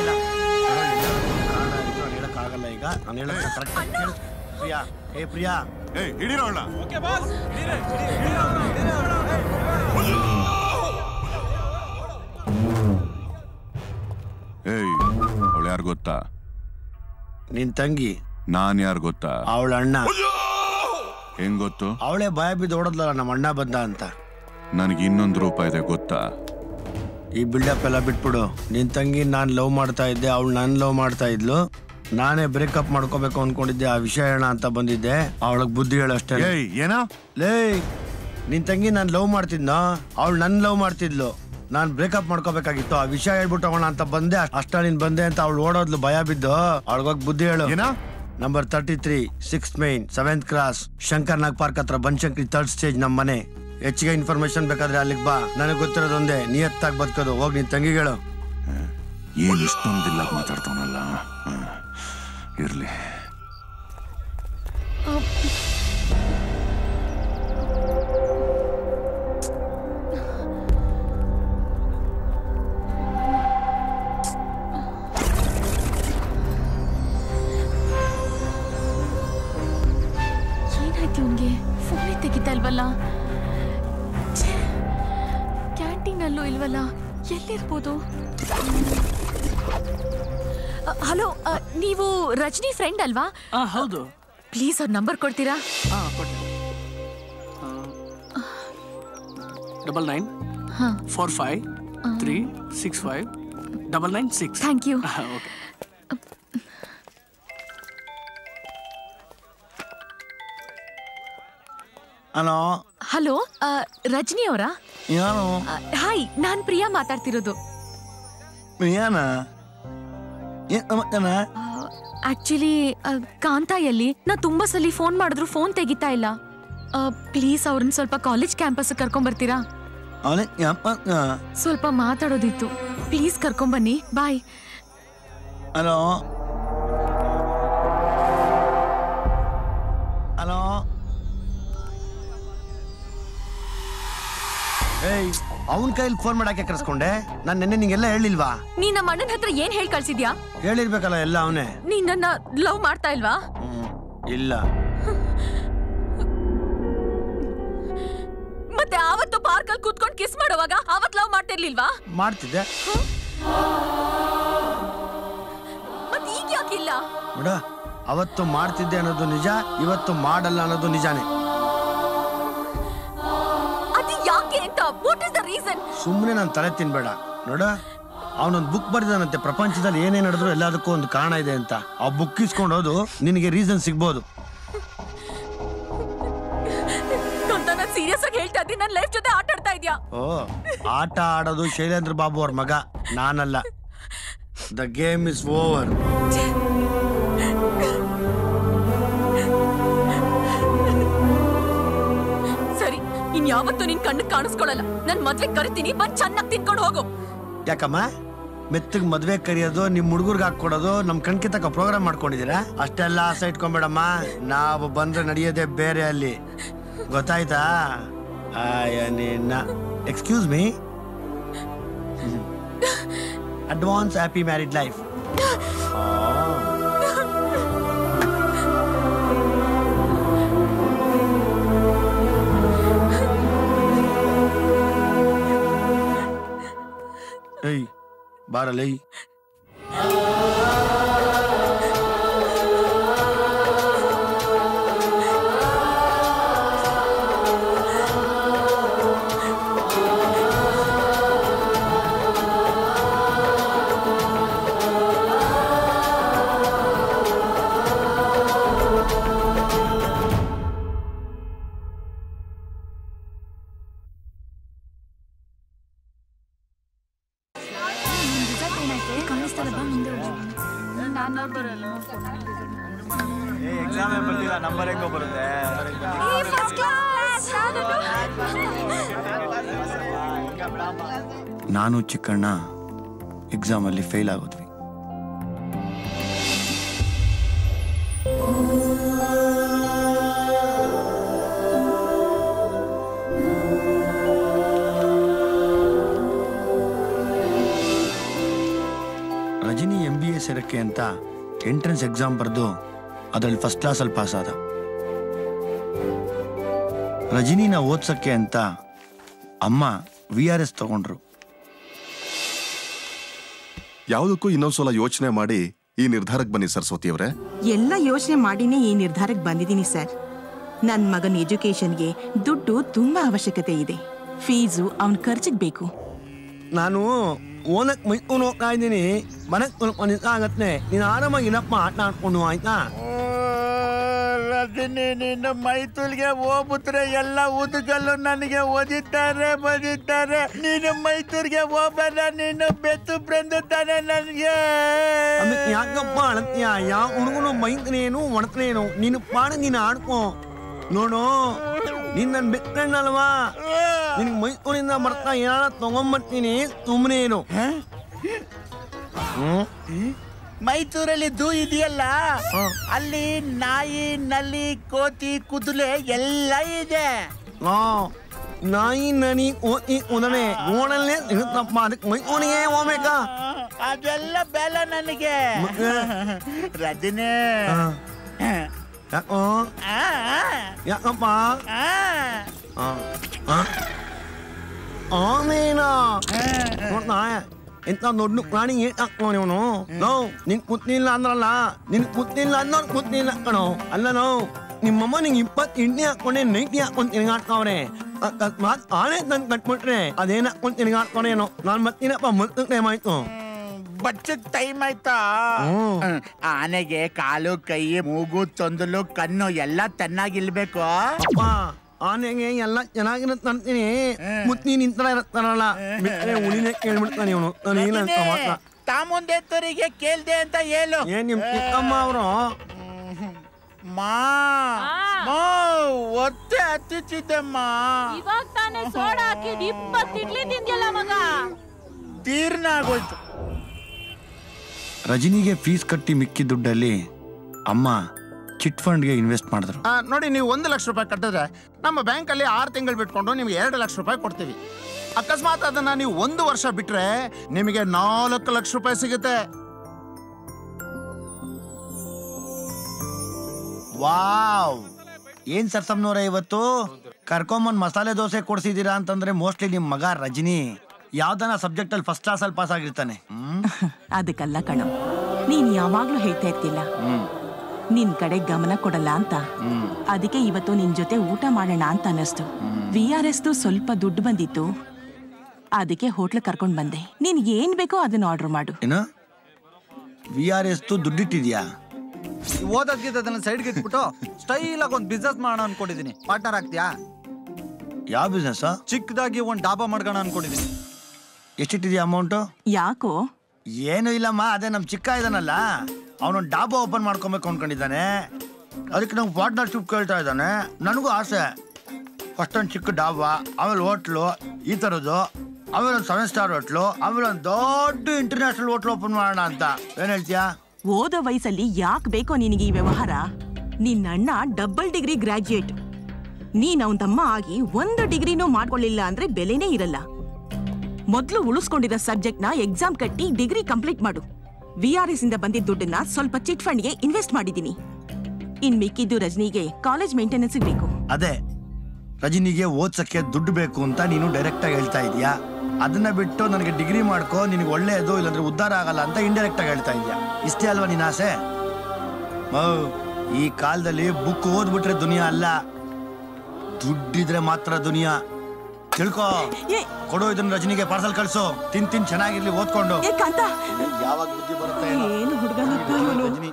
ಇಲ್ಲ. ಹೇಳಕ್ಕಾಗಲ್ಲ ಈಗ. ನಾನು ಹೇಳೋದು ಕರೆಕ್ಟ್ ಹೇಳು ಪ್ರಿಯಾ. ಪ್ರಿಯಾ, ಹಿಡಿರೋಣ. ಅವಳು ಯಾರು ಗೊತ್ತಾ? ನಿನ್ ತಂಗಿ. ನಾನ್ ಯಾರು ಗೊತ್ತಾ? ಅವಳ ಅಣ್ಣ. ಹೆಂಗ್ ಗೊತ್ತು? ಅವಳೇ ಭಯ ಬಿದ್ದು ಓಡದ್ಲಲ್ಲ ನಮ್ಮ ಅಣ್ಣ ಬಂದ ಅಂತ. ನನಗೆ ಇನ್ನೊಂದು ರೂಪ ಇದೆ ಗೊತ್ತಾ? ಈ ಬಿಲ್ಡಪ್ ಎಲ್ಲ ಬಿಟ್ಬಿಡು. ನಿನ್ ತಂಗಿ ನಾನ್ ಲವ್ ಮಾಡ್ತಾ ಇದ್ದೆ, ಅವಳು ನನ್ ಲವ್ ಮಾಡ್ತಾ ಇದ್ಲು. ನಾನೇ ಬ್ರೇಕಪ್ ಮಾಡ್ಕೋಬೇಕು ಅನ್ಕೊಂಡಿದ್ದೆ. ಆ ವಿಷಯ ಹೇಳ ಅಂತ ಬಂದಿದ್ದೆ. ಅವಳಗ್ ಬುದ್ಧಿ ಹೇಳು ಅಷ್ಟೇ. ಏನೋ ಲೇ, ನಿನ್ ತಂಗಿ ನಾನ್ ಲವ್ ಮಾಡ್ತಿದ್ನೋ, ಅವಳು ನನ್ ಲವ್ ಮಾಡ್ತಿದ್ಲು. ನಾನ್ ಬ್ರೇಕಪ್ ಮಾಡ್ಕೋಬೇಕಾಗಿತ್ತು. ಆ ವಿಷಯ ಹೇಳ್ಬಿಟ್ಟು ಹೋಗೋಣ ಅಂತ ಬಂದೆ. ಅಷ್ಟ ನೀನ್ ಬಂದೆ ಅಂತ ಅವಳು ಓಡೋದ್ಲು ಭಯ ಬಿದ್ದು. ಅವಳಿಗೋಗಿ ಬುದ್ಧಿ ಹೇಳು. Number 33 6th Main 7th Cross Shankar Nag park ಹತ್ರ ಬನಶಂಕರಿ 3rd Stage ನಮ್ಮ ಮನೆ. ಹೆಚ್ಚಿಗೆ ಇನ್ಫಾರ್ಮೇಶನ್ ಬೇಕಾದ್ರೆ ಅಲ್ಲಿಗೆ ಬಾ. ನನಗೆ ಗೊತ್ತಿರೋದೊಂದೇ, ನಿಯತ್ತಾಗಿ ಬದುಕೋದು. ಹೋಗಿ ನಿನ್ ತಂಗಿಗಳು. ಏನ್ ಇಷ್ಟೊಂದಿಲ್ಲ ಮಾತಾಡ್ತಾವನಲ್ಲ. ಇರ್ಲಿ. ಎಲ್ಲಿರ್ಬೋದು? ಹಲೋ, ನೀವು ರಜನಿ ಫ್ರೆಂಡ್ ಅಲ್ವಾ? ಹೌದು. ಪ್ಲೀಸ್ ಅವ್ರ ನಂಬರ್ ಕೊಡ್ತೀರಾ? 9945365996. Thank you. Hello hello, Rajini ಅವರಾ? ಯಾರು? ಹಾಯ್, ನಾನ್ ಪ್ರಿಯಾ ಮಾತಾಡ್ತಿರೋದು. ಪ್ರಿಯಾನ? ಆಕ್ಚುಲಿ ಕಾಂತ ಎಲ್ಲಿ? ನಾ ತುಂಬಾ ಸಲ ಫೋನ್ ಮಾಡಿದ್ರು ಫೋನ್ ತೆಗಿತಾ ಇಲ್ಲ. ಪ್ಲೀಸ್ ಅವ್ರನ್ನ ಸ್ವಲ್ಪ ಕಾಲೇಜ್ ಕ್ಯಾಂಪಸ್ ಕರ್ಕೊಂಡ್ ಬರ್ತೀರಾ? ಸ್ವಲ್ಪ ಮಾತಾಡೋದಿತ್ತು, ಪ್ಲೀಸ್ ಕರ್ಕೊಂಡ್ ಬನ್ನಿ. ಬಾಯ್. Hello hello. ಏಯ್, ಅವನ್ ಕೈಲಿ ಫೋನ್ ಮಾಡಕ್ಕೆ ಕರ್ಸ್ಕೊಂಡೆ. ನಾನು ನಿನ್ನೆ ನಿಂಗೆಲ್ಲ ಹೇಳಿಲ್ವಾ? ನೀ ನಮ್ಮ ಅಣ್ಣನ ಹತ್ರ ಏನ್ ಹೇಳಿ ಕಳ್ಸಿದ್ಯಾ? ಹೇಳಿರ್ಬೇಕಲ್ಲ ಎಲ್ಲ ಅವನೇ. ನೀ ನನ್ನ ಲವ್ ಮಾಡ್ತಾ ಇಲ್ವಾ? ಇಲ್ಲ. ಮತ್ತೆ ಆವತ್ತು ಪಾರ್ಕ್ ಅಲ್ಲಿ ಕೂತ್ಕೊಂಡು ಕಿಸ್ ಮಾಡುವಾಗ ಅವತ್ ಲವ್ ಮಾಡ್ತಿರ್ಲಿಲ್ವಾ? ಮಾಡ್ತಿದ್ದೆ. ಮತ್ತೆ ಈಗ ಯಾಕಿಲ್ಲ? ಬಿಡ, ಅವತ್ತು ಮಾಡ್ತಿದ್ದೆ ಅನ್ನೋದು ನಿಜ, ಇವತ್ತು ಮಾಡಲ್ಲ ಅನ್ನೋದು ನಿಜಾನೇ. ಸುಮ್ಮನೆ ನಾನು ತಲೆ ತಿನ್ಬೇಡ. ನೋಡ, ಅವನೊಂದು ಬುಕ್ ಬರೆದಾನಂತೆ, ಪ್ರಪಂಚದಲ್ಲಿ ಏನೇ ನಡೆದ್ರು ಎಲ್ಲದಕ್ಕೂ ಒಂದು ಕಾರಣ ಇದೆ ಅಂತ. ಆ ಬುಕ್ ಇಸ್ಕೊಂಡೋದು ನಿನಗೆ ರೀಸನ್ ಸಿಗ್ಬೋದು. ಸೀರಿಯಸ್ ಆಗಿ ಹೇಳ್ತಾ ಇದ್ದೀನಿ, ನನ್ನ ಲೈಫ್ ಜೊತೆ ಆಟ ಆಡ್ತಾ ಇದ್ಯಾ? ಓ, ಆಟ ಆಡೋದು ಶೈಲೇಂದ್ರ ಬಾಬು ಅವ್ರ ಮಗ, ನಾನಲ್ಲ. The game is over. ಸರಿ, ಇನ್ಯಾವತ್ತೂ ನಿನ್ ಕಣ್ಣು ಕಾಣಿಸ್ಕೊಳ್ಳಲ್ಲ. ನನ್ ಮದ್ವೆ ಕರಿತೀನಿ, ಬಂದ್ ಚೆನ್ನಾಗಿ ತಿನ್ಕೊಂಡು ಹೋಗು. ಯಾಕಮ್ಮ ಮೆತ್ತಗ್ ಮದ್ವೆ ಕರಿಯೋದು, ನಿಮ್ ಹುಡುಗರ್ಗೆ ಹಾಕೊಡೋದು, ನಮ್ ಕಣ್ಕಿ ತಕ್ಕ ಪ್ರೋಗ್ರಾಮ್ ಮಾಡ್ಕೊಂಡಿದೀರಾ? ಅಷ್ಟೆಲ್ಲ ಆಸೆ ಇಟ್ಕೊಂಬೇಡಮ್ಮ. ನಾವು ಬಂದ್ರೆ ನಡೆಯೋದೇ ಬೇರೆ ಅಲ್ಲಿ, ಗೊತ್ತಾಯ್ತಾ? ನಿನ್ನ excuse me, advance happy married life. ಏಯ್, ಬಾರಲೈ. ನಾನು ಚಿಕ್ಕಣ್ಣ ಎಕ್ಸಾಮ್ ಅಲ್ಲಿ ಫೇಲ್ ಆಗೋದ್ವಿ. ರಜನಿ MBA ಸೇರಕ್ಕೆ ಅಂತ ಎಂಟ್ರೆನ್ಸ್ ಎಕ್ಸಾಮ್ ಬರೆದು ಅದರಲ್ಲಿ ಫಸ್ಟ್ ಕ್ಲಾಸಲ್ಲಿ ಪಾಸ್ ಆದ. ರಜನಿನ ಓದ್ಸಕ್ಕೆ ಅಂತ ಅಮ್ಮ VRS ತಗೊಂಡ್ರು. ಯಾವುದಕ್ಕೂ ಇನ್ನೊಂದ್ಸಲ ಯೋಚನೆ ಮಾಡಿ ಈ ನಿರ್ಧಾರಕ್ಕೆ ಬನ್ನಿ ಸರಸ್ವತಿ ಅವರೇ. ಎಲ್ಲ ಯೋಚನೆ ಮಾಡಿನೇ ಈ ನಿರ್ಧಾರಕ್ಕೆ ಬಂದಿದ್ದೀನಿ ಸರ್. ನನ್ನ ಮಗನ ಎಜುಕೇಶನ್ಗೆ ದುಡ್ಡು ತುಂಬಾ ಅವಶ್ಯಕತೆ ಇದೆ. ಫೀಸು ಅವನ ಖರ್ಚಿಗೆ ಬೇಕು. ನಾನು ಓನಕ್ ಮೈಕೊಂಡು ಹೋಗ್ತಾ ಇದ್ದೀನಿ. ಮನೆಗೆ ಆಗತ್ತೆ, ನೀನು ಆರಾಮಾಗಿ ಏನಪ್ಪ ಆಟ ಆಡ್ಕೊಂಡು ಆಯ್ತಾ? ರಜನಿ, ನಿನ್ನ ಮೈತುಲ್ಗೆ ಹೋಗ್ಬಿಟ್ರೆ ಎಲ್ಲ ಉದುಗಲ್ಲು ನನಗೆ ಓದಿದ್ದಾರೆ ಬದಿದ್ದಾರೆ. ನೀನು ಮೈತೂರ್ಗೆ ಹೋಗ್ಬೇಡ, ನೀನು ಬೆತ್ತು ತಾನೆ ನನಗೆ. ಯಾಕಪ್ಪ ಅಳತ್ಯ? ಯಾವ ಹುಡುಗನು ಮೈತನೇನು ಒಣತನೇನು? ನೀನು ಪಾಡ ನೀನು ಆಡ್ಕೊ. ನೋಡು, ನೀನ್ ನನ್ ಬಿಟ್ಟಲ್ವಾ? ನಿನ್ಗೆ ಮೈಸೂರಿಂದ ಬರ್ತಾ ಏನಾರ ತಗೊಂಬರ್ತೀನಿ, ಸುಮ್ಮನೇನು. ಮೈಸೂರಲ್ಲಿ ಝೂ ಇದೆಯಲ್ಲ, ಅಲ್ಲಿ ನಾಯಿ, ನಲ್ಲಿ, ಕೋತಿ, ಕುದುರೆ ಎಲ್ಲ ಇದೆ. ನಾಯಿ, ನನಿ, ಕೋತಿ, ಕುದುರೆ ನೋಡಲ್ಲೇ ಸಿಗುತ್ತಪ್ಪ. ಅದಕ್ಕೆ ಮೈಸೂರಿಗೆ ಹೋಗ್ಬೇಕಾ? ಅದೆಲ್ಲ ಬೇಡ ನನಗೆ. ರಜನಿ, ಯಾಕೋ? ಯಾಕಪ್ಪ? ಆಮೇನಾ ಎಂತ ದೊಡ್ಡ ಪ್ರಾಣಿ ಏಟ್ ಹಾಕ್ತಾವ ಇವನು ನಾವು ನಿನ್ ಕುತ್ನಿಲ್ಲ ಅಂದ್ರಲ್ಲ ನಿನ್ ಕುತ್ನಿಲ್ಲ ಅನ್ನೋರು ಕುತ್ನಿಲ್ಲ ಕಣೋ ಅಲ್ಲ ನಾವು ನಿಮ್ಮಮ್ಮ ನಿಂಗೆ 28 ಹಾಕೊಂಡೆ 90 ಹಾಕೊಂಡ್ ತಿರುಗಾಡ್ತಾವ್ರೆ ಅಕಸ್ಮಾತ್ ಆನೆ ತಂದು ಕಟ್ಬಿಟ್ರೆ ಅದೇನ್ ಹಾಕೊಂಡ್ ತಿರುಗಾಡ್ತಾನೇನೋ ನಾನ್ ಮತ್ತಿನಪ್ಪ ಮತ್ತೆ ಟೈಮ್ ಆಯ್ತು ಬಚ್ಚಕ್ ಟೈಮ್ ಆಯ್ತಾ ಆನೆಗೆ ಕಾಲು ಕೈ ಮೂಗು ತೊಂದಲು ಕಣ್ಣು ಎಲ್ಲ ಚೆನ್ನಾಗಿಲ್ಬೇಕು ಆನೆಗೆ ಎಲ್ಲ ಚೆನ್ನಾಗಿರತ್ತ ಅಂತೀನಿ ಮುತ್ನಿ ನಿಂತರ ಇರತ್ತಾರಲ್ಲ ಬಿಟ್ಟರೆ ಉಳಿನೇ ಕೇಳ್ಬಿಡ್ತಾನೆ ಇವನು ನಾನು ತಾಮುಂದೆತ್ತರಿಗೆ ಕೇಳ್ದೆ ಅಂತ ಹೇಳು ಏನ್ ನಿಮ್ ಚಿಕ್ಕಮ್ಮ ಅವರು ಒತ್ತೆ ಹತ್ತಿದ್ದಮ್ಮ ಇವಾಗ ತಾನೇ ಸೋಡಾ ಹಾಕಿ 20 ಇಡ್ಲಿ ತಿಂದ್ಯಲ್ಲ ಮಗ ತೀರ್ನ ಆಗೋಯ್ತು. ರಜನಿಗೆ ಫೀಸ್ ಕಟ್ಟಿ ಮಿಕ್ಕಿ ದುಡ್ಡಲ್ಲಿ ಅಮ್ಮ ಚಿಟ್ ಫಂಡ್ಗೆ ಇನ್ವೆಸ್ಟ್ ಮಾಡಿದ್ರು. ನೋಡಿ, ನೀವು 1 ಲಕ್ಷ ರೂಪಾಯಿ ಕಟ್ಟಿದ್ರೆ ನಮ್ಮ ಬ್ಯಾಂಕಲ್ಲಿ 6 ತಿಂಗಳು ಬಿಟ್ಕೊಂಡು ನಿಮ್ಗೆ 2 ಲಕ್ಷ ರೂಪಾಯಿ ಕೊಡ್ತೀವಿ. ಅಕಸ್ಮಾತ್ ಅದನ್ನ ನೀವು 1 ವರ್ಷ ಬಿಟ್ರೆ ನಿಮಗೆ 4 ಲಕ್ಷ ರೂಪಾಯಿ ಸಿಗುತ್ತೆ. ವಾವ್, ಏನ್ ಸರ್ಸಮ್ನವ್ರೆ ಇವತ್ತು ಕರ್ಕೊಂಬಂದ್ ಮಸಾಲೆ ದೋಸೆ ಕೊಡ್ಸಿದೀರಾ ಅಂತಂದ್ರೆ ಮೋಸ್ಟ್ಲಿ ನಿಮ್ ಮಗ ರಜನಿ ಯಾವ್ದನ ಸಬ್ಜೆಕ್ಟ್ ಅಲ್ಲಿ ಫಸ್ಟ್ ಕ್ಲಾಸ್ ಅಲ್ಲಿ ಪಾಸ್ ಆಗಿರ್ತಾನೆ. ಅದಕ್ಕಲ್ಲ ಕಣೋ, ನೀನ್ ಯಾವಾಗ್ಲೂ ಹೇಳ್ತಾ ಇರ್ತಿಲ್ಲ ನಿನ್ ಕಡೆ ಗಮನ ಕೊಡಲ್ಲ ಅಂತ. ಅದಕ್ಕೆ ಇವತ್ತು ನಿನ್ ಜೊತೆ ಊಟ ಮಾಡೋಣ ಅಂತ ಅನ್ನಿಸ್ತು. VRS ಸ್ವಲ್ಪ ದುಡ್ಡು ಬಂದಿತ್ತು, ಅದಕ್ಕೆ ಹೋಟ್ಲ್ ಕರ್ಕೊಂಡ್ ಬಂದೆ. ನೀನ್ ಏನ್ ಬೇಕೋ ಅದನ್ನ ಆರ್ಡರ್ ಮಾಡು. ಏನು VRS ದುಡ್ಡಿಟ್ಟಿದ್ಯಾ? ಓದೋದ್ಗಿದ್ದ ಅದನ್ನ ಸೈಡ್ಗೆ ಇಟ್ಬಿಟ್ಟು ಸ್ಟೈಲ್ ಆಗಿ ಒಂದು ಬಿಸ್ನೆಸ್ ಮಾಡೋಣ ಅನ್ಕೊಂಡಿದೀನಿ. ಪಾರ್ಟ್ನರ್ ಆಗ್ತೀಯಾ? ಯಾವ ಬಿಸ್ನೆಸ್? ಚಿಕ್ಕದಾಗಿ ಒಂದು ಡಾಬಾ ಮಾಡ್ಕೋಣ ಅನ್ಕೊಂಡಿದೀನಿ. ಎಷ್ಟಿಟ್ಟಿದ್ಯಾ ಅಮೌಂಟು? ಯಾಕೋ? ಏನು ಇಲ್ಲಮ್ಮ, ಅದೇ ನಮ್ ಚಿಕ್ಕ ಇದಾನಲ್ಲ ಅವನೊಂದು ಡಾಬಾ ಓಪನ್ ಮಾಡ್ಕೊಬೇಕು ಅನ್ಕೊಂಡಿದ್ದಾನೆ. ಅದಕ್ಕೆ ನಾವು ಪಾರ್ಟ್ನರ್ಶಿಪ್ ಕೇಳ್ತಾ ಇದ್ದಾನೆ. ನನಗೂ ಆಸೆ, ಫಸ್ಟ್ ಒಂದು ಚಿಕ್ಕ ಡಾಬಾ, ಆಮೇಲೆ ಹೋಟ್ಲು ಈ ಥರದ್ದು, ಆಮೇಲೆ ಒಂದು 7 ಸ್ಟಾರ್ ಹೋಟ್ಲು, ಆಮೇಲೆ ಒಂದು ದೊಡ್ಡ ಇಂಟರ್ನ್ಯಾಷನಲ್ ಹೋಟ್ಲು ಓಪನ್ ಮಾಡೋಣ ಅಂತ. ಏನ್ ಹೇಳ್ತೀಯಾ? ಓದೋ ವಯಸ್ಸಲ್ಲಿ ಯಾಕೆ ಬೇಕೋ ನಿನಗೆ ಈ ವ್ಯವಹಾರ? ನಿನ್ನ ಅಣ್ಣ ಡಬಲ್ ಡಿಗ್ರಿ ಗ್ರಾಜ್ಯುಯೇಟ್, ನೀನ್ ಅವನ್ ತಮ್ಮ ಆಗಿ 1 ಡಿಗ್ರಿನೂ ಮಾಡ್ಕೊಳ್ಳಿಲ್ಲ ಅಂದ್ರೆ ಬೆಲೆನೇ ಇರಲ್ಲ. ಮೊದ್ಲು ಉಳಿಸ್ಕೊಂಡಿರೋ ಸಬ್ಜೆಕ್ಟ್ ನ ಎಕ್ಸಾಮ್ ಕಟ್ಟಿ ಡಿಗ್ರಿ ಕಂಪ್ಲೀಟ್ ಮಾಡು. VRS ಇಂದ ಬಂದಿದ್ದ ದುಡ್ಡನ್ನ ಸ್ವಲ್ಪ ಚಿಟ್ ಫಂಡ್ಗೆ ಇನ್ವೆಸ್ಟ್ ಮಾಡಿದೀನಿ. ಇನ್ ಮಿಕ್ಕಿದ್ದು ರಜನಿಗೆ ಕಾಲೇಜ್ ಮೇಂಟೆನೆನ್ಸ್ ಬೇಕು. ಅದೇ ರಜನಿಗೆ ಓದ್ಸಕ್ಕೆ ದುಡ್ಡು ಬೇಕು ಅಂತ ನೀನು ಡೈರೆಕ್ಟ್ ಆಗಿ ಹೇಳ್ತಾ ಇದೀಯಾ. ಅದನ್ನ ಬಿಟ್ಟು ನನಗೆ ಡಿಗ್ರಿ ಮಾಡ್ಕೋ, ನಿನಗೆ ಒಳ್ಳೆಯದು, ಇಲ್ಲಾಂದ್ರೆ ಉದ್ಧಾರ ಆಗಲ್ಲ ಅಂತ ಇಂಡೈರೆಕ್ಟ್ ಆಗಿ ಹೇಳ್ತಾ ಇದೀಯಾ. ಇಷ್ಟೇ ಅಲ್ವಾ ನಿನ್ನ ಆಸೆ? ಈ ಕಾಲದಲ್ಲಿ ಬುಕ್ ಓದ್ಬಿಟ್ರೆ ದುನಿಯಾ ಅಲ್ಲ, ದುಡ್ಡಿದ್ರೆ ಮಾತ್ರ ದುನಿಯಾ. ತಿಳ್ಕೋ. ಕೊಡು ಇದನ್ನ ರಜನಿಗೆ ಪಾರ್ಸಲ್ ಕಳ್ಸು. ತಿನ್ ಚೆನ್ನಾಗಿರ್ಲಿ, ಓದ್ಕೊಂಡು. ಯಾವಾಗ ಬುದ್ಧಿ ಬರುತ್ತೆ ಏನು ಹುಡುಗ ರಜನಿ?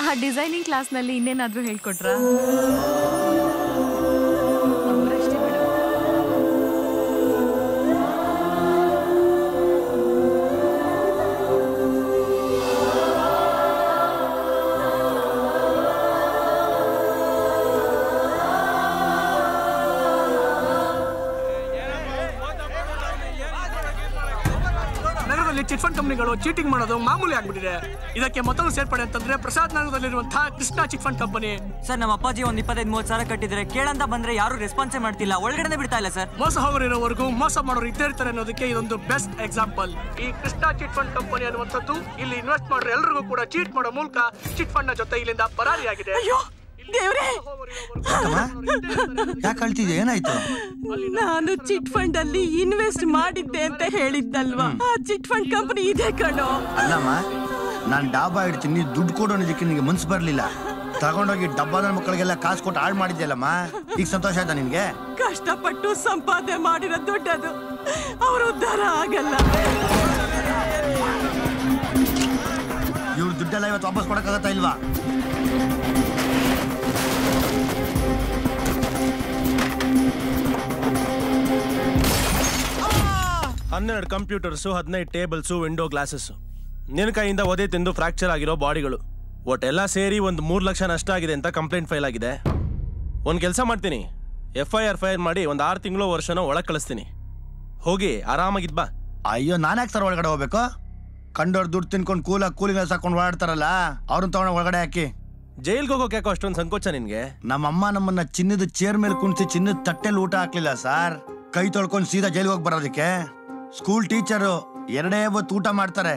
ಆ ಡಿಸೈನಿಂಗ್ ಕ್ಲಾಸ್ ನಲ್ಲಿ ಇನ್ನೇನಾದ್ರೂ ಹೇಳ್ಕೊಟ್ರಾ? ಚಿಟ್ ಫಂಡ್ ಕಂಪನಿಗಳು ಚೀಟಿಂಗ್ ಮಾಡೋದು ಮಾಮೂಲಿ ಆಗ್ಬಿಟ್ಟಿದೆ. ಇದಕ್ಕೆ ಮತ್ತೊಂದು ಸೇರ್ಪಡೆ ಅಂತಂದ್ರೆ ಪ್ರಸಾದ್ ನಗರದಲ್ಲಿರುವಂತಹ Krishna chit fund company. Sir, ನಮ್ಮ ಅಪ್ಪಾಜಿ ಒಂದು 25-30 ಸಾವಿರ ಕಟ್ಟಿದ್ರೆ ಕೇಳಂತ ಬಂದ್ರೆ ಯಾರು ರೆಸ್ಪಾನ್ಸೇ ಮಾಡ್ತಿಲ್ಲ, ಒಳಗಡೆ ಬಿಡ್ತಾ ಇಲ್ಲ ಸರ್. ಮೋಸ ಹೋಗೋರಿರೋವರೆಗೂ ಮೋಸ ಮಾಡೋರು ಇದ್ದೇ ಇರ್ತಾರೆ ಅನ್ನೋದಕ್ಕೆ ಇದೊಂದು ಬೆಸ್ಟ್ ಎಕ್ಸಾಂಪಲ್. ಈ ಕೃಷ್ಣ ಚಿಟ್ ಫಂಡ್ ಕಂಪನಿ ಅನ್ನುವಂಥದ್ದು ಇಲ್ಲಿ ಇನ್ವೆಸ್ಟ್ ಮಾಡೋ ಎಲ್ಲರಿಗೂ ಕೂಡ ಚೀಟ್ ಮಾಡೋ ಮೂಲಕ ಚಿಟ್ ಫಂಡ್ ನ ಜೊತೆ ಇಲ್ಲಿಂದ ಪರಾರಿಯಾಗಿದೆ. ಯಾಕೆ ಅಳ್ತಿದ್ಯಾ? ಏನಾಯ್ತು? ನಾನು ಚಿಟ್ ಫಂಡ್ ಅಲ್ಲಿ ಇನ್ವೆಸ್ಟ್ ಮಾಡಿದ್ದೆ ಅಂತ ಹೇಳಿದ್ದಲ್ವಾ, ಆ ಚಿಟ್ ಫಂಡ್ ಕಂಪನಿ ಇದೆ ಕಣೋ. ಅಲ್ಲಮ್ಮ, ನಾನ್ ಡಾಬಾ ಇಡ್ತೀನಿ, ದುಡ್ಡು ಕೊಡೋದಕ್ಕೆ ನಿನಗೆ ಮನ್ಸು ಬರ್ಲಿಲ್ಲ. ತಗೊಂಡೋಗಿ ಡಬ್ಬಾದ ಮಕ್ಕಳಿಗೆಲ್ಲ ಕಾಸು ಕೊಟ್ಟು ಹಾಳು ಮಾಡಿದ್ಯಲ್ಲಮ್ಮ. ಈಗ ಸಂತೋಷ ಆಯ್ತಾ ನಿನ್ಗೆ? ಕಷ್ಟಪಟ್ಟು ಸಂಪಾದನೆ ಮಾಡಿರೋ ದುಡ್ಡದು, ಅವ್ರ ಉದ್ಧಾರ ಆಗಲ್ಲ. ಇವ್ರ ದುಡ್ಡೆಲ್ಲ ಇವತ್ತು ವಾಪಸ್ ಕೊಡಕ್ಕಾಗತ್ತಾ ಇಲ್ವಾ? ಹನ್ನೆರಡು ಕಂಪ್ಯೂಟರ್ಸು, 15 ಟೇಬಲ್ಸು, ವಿಂಡೋ ಗ್ಲಾಸಸ್ಸು, ನಿನ್ನ ಕೈಯಿಂದ ಒದೆ ತಿಂದು ಫ್ರಾಕ್ಚರ್ ಆಗಿರೋ ಬಾಡಿಗಳು, ಒಟ್ಟೆಲ್ಲ ಸೇರಿ ಒಂದು 3 ಲಕ್ಷ ನಷ್ಟ ಆಗಿದೆ ಅಂತ ಕಂಪ್ಲೇಂಟ್ ಫೈಲ್ ಆಗಿದೆ. ಒಂದು ಕೆಲಸ ಮಾಡ್ತೀನಿ, FIR ಫೈಲ್ ಮಾಡಿ ಒಂದು 6 ತಿಂಗಳು ವರ್ಷನೋ ಒಳಗೆ ಕಳಿಸ್ತೀನಿ. ಹೋಗಿ ಆರಾಮಾಗಿದ್ ಬಾ. ಅಯ್ಯೋ, ನಾನ್ಯಾಕೆ ಸರ್ ಒಳಗಡೆ ಹೋಗ್ಬೇಕು? ಕಂಡೋರ್ ದುಡ್ಡು ತಿನ್ಕೊಂಡು ಕೂಲಿಂಗ್ ಹಾಕೊಂಡು ಓಡಾಡ್ತಾರಲ್ಲ, ಅವ್ರನ್ನ ತಗೊಂಡು ಒಳಗಡೆ ಹಾಕಿ. ಜೈಲ್ಗೆ ಹೋಗೋಕೆ ಯಾಕೋ ಅಷ್ಟೊಂದು ಸಂಕೋಚ ನಿನ್ಗೆ? ನಮ್ಮಮ್ಮ ನಮ್ಮನ್ನ ಚಿನ್ನದ ಚೇರ್ ಮೇಲೆ ಕುಣಿಸಿ ಚಿನ್ನದ ತಟ್ಟೆಲಿ ಊಟ ಹಾಕ್ಲಿಲ್ಲ ಸರ್. ಕೈ ತೊಳ್ಕೊಂಡು ಸೀದಾ ಜೈಲ್ಗೆ ಹೋಗಿ ಬರೋದಕ್ಕೆ. ಸ್ಕೂಲ್ ಟೀಚರು 2 ಹೊತ್ತು ಊಟ ಮಾಡ್ತಾರೆ,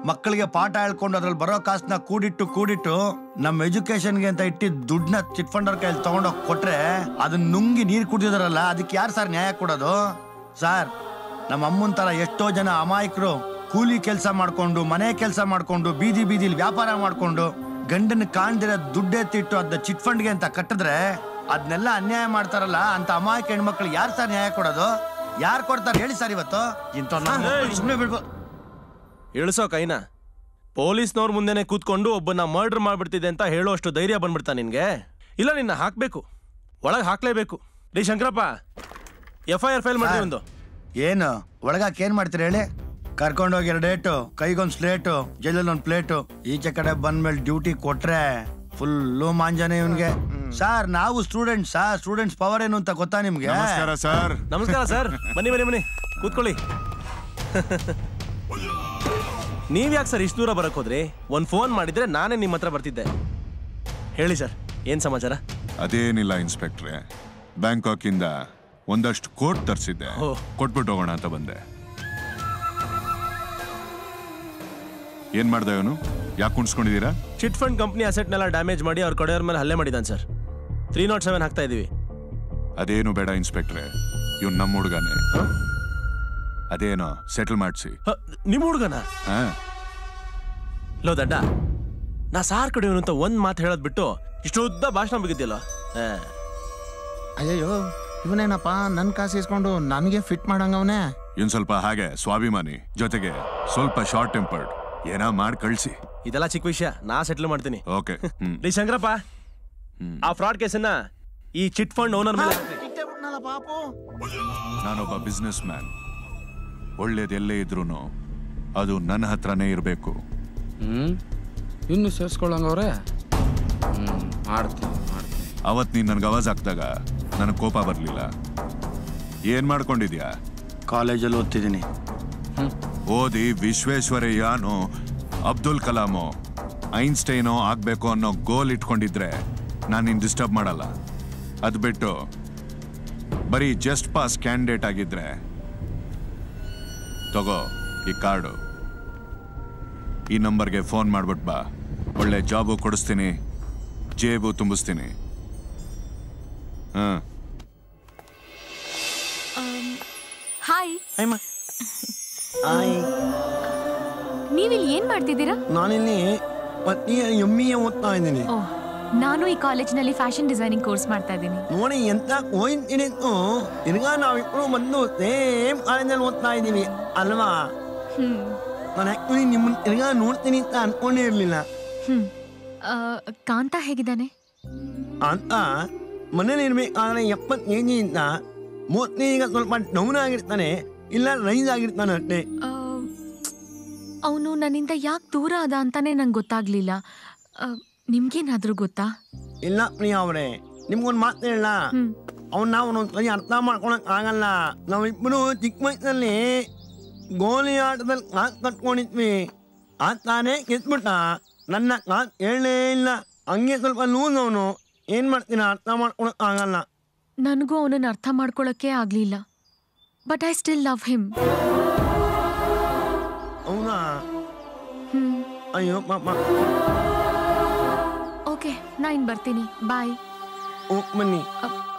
ಮಕ್ಕಳಿಗೆ ಪಾಠ ಹೇಳ್ಕೊಂಡು ಅದ್ರಲ್ಲಿ ಬರೋ ಕಾಸನ್ನ ಕೂಡಿಟ್ಟು ನಮ್ಮ ಎಜುಕೇಶನ್ಗೆ ಅಂತ ಇಟ್ಟಿದ್ ದುಡ್ಡನ್ನ ಚಿಟ್ ಫಂಡರ್ ಕೈಯಲ್ಲಿ ತಗೊಂಡೋಗಿ ಕೊಟ್ರೆ ಅದನ್ನ ನುಂಗಿ ನೀರು ಕುಡಿದಿದಾರಲ್ಲ, ಅದಕ್ಕೆ ಯಾರು ಸರ್ ನ್ಯಾಯ ಕೊಡೋದು? ಸರ್, ನಮ್ಮ ಅಮ್ಮನ ತರ ಎಷ್ಟೋ ಜನ ಅಮಾಯಕರು ಕೂಲಿ ಕೆಲಸ ಮಾಡ್ಕೊಂಡು, ಮನೆ ಕೆಲಸ ಮಾಡ್ಕೊಂಡು, ಬೀದಿಲಿ ವ್ಯಾಪಾರ ಮಾಡ್ಕೊಂಡು, ಗಂಡನ ಕಾಣ್ದಿರ ದುಡ್ಡೆತ್ತಿಟ್ಟು ಅದನ್ನ ಚಿಟ್ ಫಂಡ್ಗೆ ಅಂತ ಕಟ್ಟಿದ್ರೆ ಅದನ್ನೆಲ್ಲ ಅನ್ಯಾಯ ಮಾಡ್ತಾರಲ್ಲ, ಅಂತ ಅಮಾಯಕ ಹೆಣ್ಮಕ್ಳು ಯಾರು ಸರ್ ನ್ಯಾಯ ಕೊಡೋದು? ಯಾರು ಕೊಡ್ತಾರೆ ಹೇಳಿ ಸರ್? ಇವತ್ತು ಸುಮ್ಮನೆ ಬಿಡ್ಬೋದು. ಇಳಿಸೋ ಕೈನ. ಪೊಲೀಸ್ನವ್ರ ಮುಂದೆನೆ ಕೂತ್ಕೊಂಡು ಒಬ್ಬನ ಮರ್ಡರ್ ಮಾಡ್ಬಿಡ್ತಿದೆ ಅಂತ ಹೇಳೋ ಅಷ್ಟು ಧೈರ್ಯ ಬಂದ್ಬಿಡ್ತಾ ನಿನ್ಗೆ? ಇಲ್ಲ, ನಿನ್ನ ಹಾಕ್ಬೇಕು, ಒಳಗೆ ಹಾಕ್ಲೇಬೇಕು. ಡಿ ಶಂಕರಪ್ಪ, FIR ಫೈಲ್ ಮಾಡಿ ಒಂದು. ಏನು ಒಳಗಾಕ ಏನ್ ಮಾಡ್ತೀರಿ ಹೇಳಿ? ಕರ್ಕೊಂಡೋಗಿ 2 ಡೇಟು, ಕೈಗೊಂದು ಸ್ಲೇಟು, ಜೈಲಲ್ಲಿ ಒಂದು ಪ್ಲೇಟು. ಈಚೆ ಕಡೆ ಬಂದ್ಮೇಲೆ ಡ್ಯೂಟಿ ಕೊಟ್ರೆ ಫುಲ್ಲು ಮಾಂಜಾನೆ ಇವನ್ಗೆ. ಸರ್, ನಾವು ಸ್ಟೂಡೆಂಟ್ಸ್ ಪವರ್ ಏನು ಅಂತ ಗೊತ್ತಾ ನಿಮ್ಗೆ? ನಮಸ್ಕಾರ ಸರ್. ಬನ್ನಿ ಕೂತ್ಕೊಳ್ಳಿ. ನೀವ್ಯಾಕೆ ಸರ್ ಇಷ್ಟು ದೂರ ಬರಕ್ ಹೋದ್ರಿ? ಒಂದ್ ಫೋನ್ ಮಾಡಿದ್ರೆ ನಾನೇ ನಿಮ್ಮ ಹತ್ರ ಬರ್ತಿದ್ದೆ. ಹೇಳಿ ಸರ್, ಏನ್ ಸಮಾಚಾರ? ಅದೇನಿಲ್ಲ ಇನ್ಸ್ಪೆಕ್ಟ್ರೆ, ಬ್ಯಾಂಕಾಕ್ ಇಂದ ಒಂದಷ್ಟು ಕೋಟ್ ತರಿಸಿದ್ದೆ, ಕೊಟ್ಬಿಟ್ಟು ಹೋಗೋಣ ಅಂತ ಬಂದೆ. ಏನ್ ಮಾಡ್ದೆ ಇವನು? ಯಾಕೆ ಕುಣಿಸ್ಕೊಂಡಿದ್ದೀರಾ? ಚಿಟ್ ಫಂಡ್ ಕಂಪ್ನಿ ಅಸೆಟ್ನೆಲ್ಲ ಡ್ಯಾಮೇಜ್ ಮಾಡಿ ಅವ್ರ ಕಡೆಯವ್ರ ಮೇಲೆ ಹಲ್ಲೆ ಮಾಡಿದಾನೆ ಸರ್. 307 ಹಾಕ್ತಾ ಇದೀವಿ. ಅದೇನು ಬೇಡ ಇನ್ಸ್ಪೆಕ್ಟ್ರೆ, ಇವ್ನು ನಮ್ಮ ಹುಡುಗನೇ. ಅದೇನೋ ಸೆಟಲ್ ಮಾಡಿಸಿ. ನಿಮ್ಮ ಹುಡುಗನ? ಲೋ ದಡ್ಡ, ನಾ ಸಾರ್ ಕಡೆಯವನು ಅಂತ ಒಂದ್ ಮಾತು ಹೇಳೋದ್ ಬಿಟ್ಟು ಇಷ್ಟು ಉದ್ದ ಭಾಷಣ ಬಿಗಿದ್ಯಲ್ಲ. ಅಯ್ಯೋ, ಇವನೇನಪ್ಪ ನನ್ ಕಾಸು ಇಸ್ಕೊಂಡು ನನಗೆ ಫಿಟ್ ಮಾಡಂಗವನೇ. ಇವ್ನು ಸ್ವಲ್ಪ ಹಾಗೆ ಸ್ವಾಭಿಮಾನಿ, ಜೊತೆಗೆ ಸ್ವಲ್ಪ ಶಾರ್ಟ್ ಟೆಂಪರ್ಡ್. ಏನೋ ಮಾಡಿ ಕಳ್ಸಿ. ಇದೆಲ್ಲ ಚಿಕ್ಕ ವಿಷಯ, ನಾ ಸೆಟ್ಲ್ ಮಾಡ್ತೀನಿ. ಓಕೆ. ರೀ ಶಂಕರಪ್ಪ, ಆ ಫ್ರಾಡ್ ಕೇಸನ್ನ ಈ ಚಿಟ್ ಫಂಡ್ ಓನರ್ ಮೇಲೆ. ನಾನೊಬ್ಬ ಬಿಸ್ನೆಸ್ ಮ್ಯಾನ್. ಒಳ್ಳೇದೆಲ್ಲೇ ಇದ್ರು ಅದು ನನ್ನ ಹತ್ರನೇ ಇರಬೇಕು. ಇನ್ನು ಸೇರ್ಸ್ಕೊಳ್ಳಂಗವ್ರೆ. ಮಾಡ್ತೀನಿ. ಅವತ್ ನೀನ್ ನನ್ಗೆ ಅವಾಜ್ ಹಾಕ್ದಾಗ ನನಗೆ ಕೋಪ ಬರ್ಲಿಲ್ಲ. ಏನ್ ಮಾಡ್ಕೊಂಡಿದ್ಯಾ? ಕಾಲೇಜಲ್ಲಿ ಓದ್ತಿದ್ದೀನಿ. ಓದಿ ವಿಶ್ವೇಶ್ವರಯ್ಯನೋ ಅಬ್ದುಲ್ ಕಲಾಮೋ ಐನ್ಸ್ಟೈನೋ ಆಗ್ಬೇಕು ಅನ್ನೋ ಗೋಲ್ ಇಟ್ಕೊಂಡಿದ್ರೆ ನಾನು ನಿನ್ ಡಿಸ್ಟರ್ಬ್ ಮಾಡಲ್ಲ. ಅದು ಬಿಟ್ಟು ಬರೀ ಜಸ್ಟ್ ಪಾಸ್ ಕ್ಯಾಂಡಿಡೇಟ್ ಆಗಿದ್ರೆ ತಗೋ ಈ ಕಾರ್ಡು, ಈ ನಂಬರ್ಗೆ ಫೋನ್ ಮಾಡ್ಬಿಟ್ ಬಾ. ಒಳ್ಳೆ ಜಾಬು ಕೊಡಿಸ್ತೀನಿ, ಜೇಬು ತುಂಬಿಸ್ತೀನಿ. ಹಾಯ್. ನೀವಿಲ್ಲಿ ಏನ್ ಮಾಡ್ತಿದ್ದೀರಾ? ನಾನಿಲ್ಲಿ MBA ಓದ್ತಾ ಇದ್ದೀನಿ. ನಾನು ಈ ಕಾಲೇಜಿನಲ್ಲಿ ಫ್ಯಾಷನ್ ಡಿಸೈನಿಂಗ್ ಕೋರ್ಸ್ ಮಾಡ್ತಾ ಇದ್ದೀನಿ. ನೋಡಿ ಎಂತ ಹೋಯ್ತೀನಿ. ತಿರ್ಗಾ ನಾವಿಬ್ರು ಬಂದು ಸೇಮ್ ಕಾಲೇಜಲ್ಲಿ ಓದ್ತಾ ಇದ್ದೀವಿ ಅಲ್ವಾ? ನಾನು ಆಕ್ಚುಲಿ ನಿಮ್ಮನ್ನ ತಿರ್ಗಾ ನೋಡ್ತೀನಿ ಅಂತ ಅನ್ಕೊಂಡೇ ಇರ್ಲಿಲ್ಲ. ಕಾಂತ ಹೇಗಿದ್ದಾನೆ? ಅಂತ ಮನೇಲಿ ಇರ್ಬೇಕಾದ್ರೆ 70 kg ಇಂದ 30 ಈಗ ಸ್ವಲ್ಪ ಡೌನ್ ಆಗಿರ್ತಾನೆ, ಇಲ್ಲ ರೈಸ್ ಆಗಿರ್ತಾನೆ ಅಷ್ಟೇ. ಅವನು ನನ್ನಿಂದ ಯಾಕೆ ದೂರ ಆದ ಅಂತಾನೆ ನಂಗೆ ಗೊತ್ತಾಗ್ಲಿಲ್ಲ. ನಿಮ್ಗೇನಾದ್ರೂ ಗೊತ್ತಾ? ಇಲ್ಲ ಪ್ರಿಯಾ ಅವರೇ, ನಿಮ್ಗೊಂದು ಮಾತು ಹೇಳ. ಅವನ್ನ ಒಂದೊಂದ್ಸರಿ ಅರ್ಥ ಮಾಡ್ಕೊಳಕ್ ಆಗಲ್ಲ. ನಾವಿಬ್ಬರು ಚಿಕ್ಕ ವಯಸ್ಸಲ್ಲಿ ಗೋಲಿ ಆಟದಲ್ಲಿ ಕಾಸು ಕಟ್ಕೊಂಡಿದ್ವಿ. ಆತಾನೆ ಗೆದ್ಬಿಟ್ಟ. ನನ್ನ ಕಾಸು ಹೇಳೇ ಇಲ್ಲ. ಹಂಗೆ ಸ್ವಲ್ಪ ಲೂಸ್ ಅವನು. ಏನ್ ಮಾಡ್ತೀನ? ಅರ್ಥ ಮಾಡ್ಕೊಳಕ್ ಆಗಲ್ಲ. ನನಗೂ ಅವನನ್ನ ಅರ್ಥ ಮಾಡ್ಕೊಳಕ್ಕೆ ಆಗ್ಲಿಲ್ಲ. But I still love him. ಅವನಾ? ಅಯ್ಯೋ ಪಾಪ. ಓಕೆ, ನಾನು ಬರ್ತೀನಿ. ಬಾಯ್. ಬನ್ನಿ.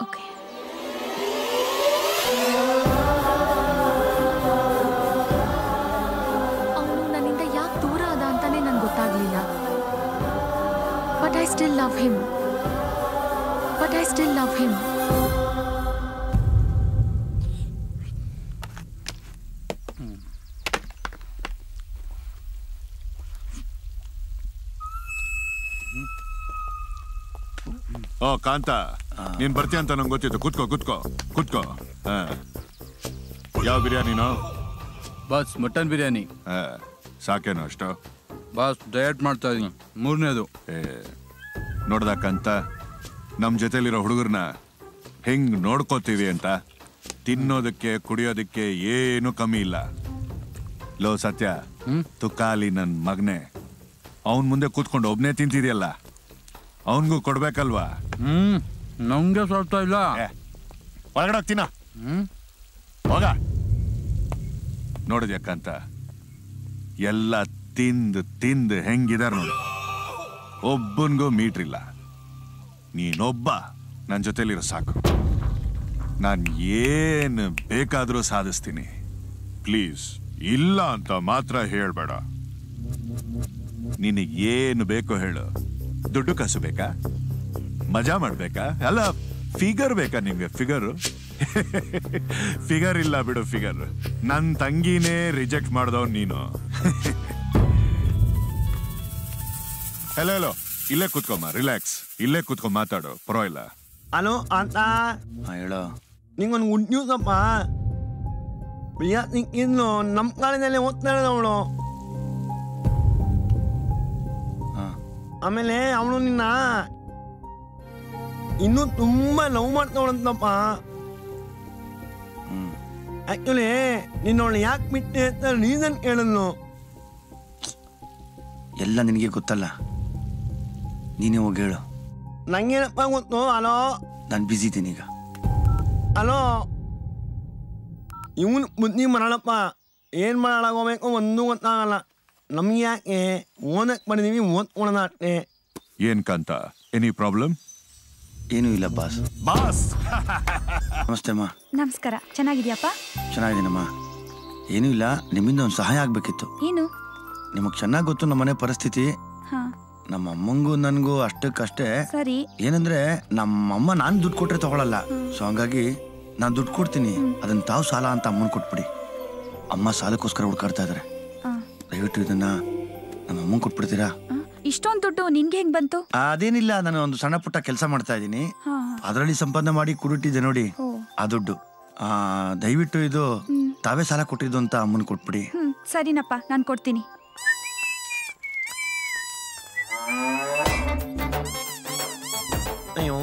ಓಕೆ. ಅವನು ನನ್ನಿಂದ ಯಾಕೆ ದೂರ ಆದ ಅಂತಾನೆ ನಂಗೆ ಗೊತ್ತಾಗ್ಲಿಲ್ಲ. But I still love him. ಓ ಕಾಂತ, ನೀನ್ ಬರ್ತೀಯ ಅಂತ ನಂಗೆ ಗೊತ್ತಿತ್ತು. ಕುತ್ಕೋ. ಯಾವ ಬಿರಿಯಾನಿನೋ? ಬಸ್ ಮಟನ್ ಬಿರಿಯಾನಿ. ಸಾಕೇನೋ ಅಷ್ಟು? ಬಸ್ ಡಯಟ್ ಮಾಡ್ತಾ ಇದೀನಿ, 3ನೇದು. ನೋಡ್ದಕ್ಕಂತ ನಮ್ ಜೊತೆಲಿರೋ ಹುಡುಗರ್ನ ಹೆಂಗ್ ನೋಡ್ಕೋತೀವಿ ಅಂತ. ತಿನ್ನೋದಕ್ಕೆ ಕುಡಿಯೋದಕ್ಕೆ ಏನು ಕಮ್ಮಿ ಇಲ್ಲ. ಲೋ ಸತ್ಯ, ತುಕಾಲಿ ನನ್ ಮಗನೆ, ಅವನ್ ಮುಂದೆ ಕೂತ್ಕೊಂಡು ಒಬ್ನೇ ತಿಂತಿದ್ಯಲ್ಲ, ಅವನ್ಗೂ ಕೊಡ್ಬೇಕಲ್ವಾ? ನಮ್ಗೆ ಸ್ವಲ್ಪ ಇಲ್ಲ. ಒಳಗಡೆ ಹೋಗ್ತೀನ ಹೋಗ. ನೋಡಿದ್ಯಕ್ಕಂತ ಎಲ್ಲ ತಿಂದು ತಿಂದು ಹೆಂಗಿದಾರ ನೋಡು. ಒಬ್ಬನಿಗೂ ಮೀಟ್ರಿಲ್ಲ. ನೀನೊಬ್ಬ ನನ್ನ ಜೊತೆಲಿರೋ ಸಾಕು. ನಾನು ಏನು ಬೇಕಾದರೂ ಸಾಧಿಸ್ತೀನಿ. ಪ್ಲೀಸ್ ಇಲ್ಲ ಅಂತ ಮಾತ್ರ ಹೇಳ್ಬೇಡ. ನಿನಗೇನು ಬೇಕೋ ಹೇಳು. ದುಡ್ಡು ಕಾಸು ಬೇಕಾ? ಮಜಾ ಮಾಡ್ಬೇಕಾ? ಅಲ್ಲ ಫಿಗರ್ ಬೇಕಾ ನಿಮ್ಗೆ? ಫಿಗರ್ ಇಲ್ಲ ಬಿಡು. ಫಿಗರ್ ನನ್ನ ತಂಗಿನೇ ರಿಜೆಕ್ಟ್ ಮಾಡ್ದವ್ ನೀನು. ಹಲೋ ಇಲ್ಲೇ ಕೂತ್ಕೊಮ್ಮ, ರಿಲ್ಯಾಕ್ಸ್. ಇಲ್ಲೇ ಕೂತ್ಕೊಂಡ್ ಮಾತಾಡು, ಪರವಾಗಿಲ್ಲ. ಹಲೋ ಅಂತ ಹೇಳೋ. ನಿಂಗೊಂದು ಗುಡ್ ನ್ಯೂಸ್ ಅಪ್ಪ. ಪ್ರಿಯಾ ಇನ್ನು ನಮ್ಮ ಕಾಲೇಜಲ್ಲಿ ಓದ್ತಾ ಅವಳು. ಆಮೇಲೆ ಅವಳು ನಿನ್ನ ಇನ್ನೂ ತುಂಬಾ ಲವ್ ಮಾಡ್ತಾವಳಂತಪ್ಪ. ಆಕ್ಚುಲಿ ನಿನ್ನವಳು ಯಾಕೆ ಬಿಟ್ಟೆ ಅಂತ ರೀಸನ್ ಕೇಳಲು. ಎಲ್ಲ ನಿನಗೆ ಗೊತ್ತಲ್ಲ, ನೀನೇ ಹೋಗಿ ಹೇಳು. ನಂಗೇನಪ್ಪ ಗೊತ್ತು. ಹಲೋ, ನಾನು ಬಿಸಿ ಇದ್ದೀನಿ ಈಗ. ಹಲೋ, ಇವನು ಬುದ್ಧಿ ಮಾಡಲ್ಲಪ್ಪ. ಏನು ಮಾಡಾಗೋಬೇಕು ಒಂದು ಗೊತ್ತಾಗಲ್ಲ. ನಮ್ಗೆ ಯಾಕೆ ಓದಕ್ಕೆ ಬಂದಿದ್ದೀವಿ, ಓದ್ಕೊಳ್ಳೋಣ ಅಷ್ಟೇ. ಏನ್ ಕಾಂತ, ಎನಿ ಪ್ರಾಬ್ಲಮ್? ಏನೂ ಇಲ್ಲ ಬಾಸ್. ನಮಸ್ತೆ ಅಮ್ಮ. ನಮಸ್ಕಾರ. ಚೆನ್ನಾಗಿದ್ಯಪ್ಪ? ಚೆನ್ನಾಗಿದ್ದೀನಮ್ಮ. ಏನೂ ಇಲ್ಲ, ನಿಮ್ಮಿಂದ ಒಂದು ಸಹಾಯ ಆಗ್ಬೇಕಿತ್ತು. ಏನು? ನಿಮಗೆ ಚೆನ್ನಾಗಿ ಗೊತ್ತು ನಮ್ಮ ಮನೆ ಪರಿಸ್ಥಿತಿ. ನಮ್ಮ ಅಮ್ಮಂಗೂ ನನಗೂ ಅಷ್ಟಕ್ಕಷ್ಟೇ. ಸರಿ. ಏನಂದ್ರೆ ನಮ್ಮಮ್ಮ ನಾನು ದುಡ್ಡು ಕೊಟ್ರೆ ತಗೊಳಲ್ಲ. ಸೊ ಹಂಗಾಗಿ ನಾನು ದುಡ್ಡು ಕೊಡ್ತೀನಿ, ಅದನ್ನ ತಾವು ಸಾಲ ಅಂತ ಅಮ್ಮನ್ ಕೊಟ್ಬಿಡಿ. ಅಮ್ಮ ಸಾಲಕ್ಕೋಸ್ಕರ ಹುಡ್ಕಾಡ್ತಾ ಇದಾರೆ. ದಯವಿಟ್ಟು ಇದನ್ನ ನಮ್ಮ ಅಮ್ಮನ್ ಕೊಟ್ಬಿಡ್ತೀರಾ? ಇಷ್ಟೊಂದು ದುಡ್ಡು ನಿನ್ಗೆ ಹೆಂಗ್ ಬಂತು? ಅದೇನಿಲ್ಲ, ನಾನು ಒಂದು ಸಣ್ಣ ಪುಟ್ಟ ಕೆಲಸ ಮಾಡ್ತಾ ಇದ್ದೀನಿ, ಅದರಲ್ಲಿ ಸಂಪಾದನೆ ಮಾಡಿ ಕೂಡಿಟ್ಟಿದ್ದೆ ನೋಡಿ ಆ ದುಡ್ಡು. ದಯವಿಟ್ಟು ಇದು ತಾವೇ ಸಾಲ ಕೊಟ್ಟಿದ್ದು ಅಂತ ಅಮ್ಮನ್ ಕೊಟ್ಬಿಡಿ. ಸರಿನಪ್ಪ, ನಾನು ಕೊಡ್ತೀನಿ. ಅಯ್ಯೋ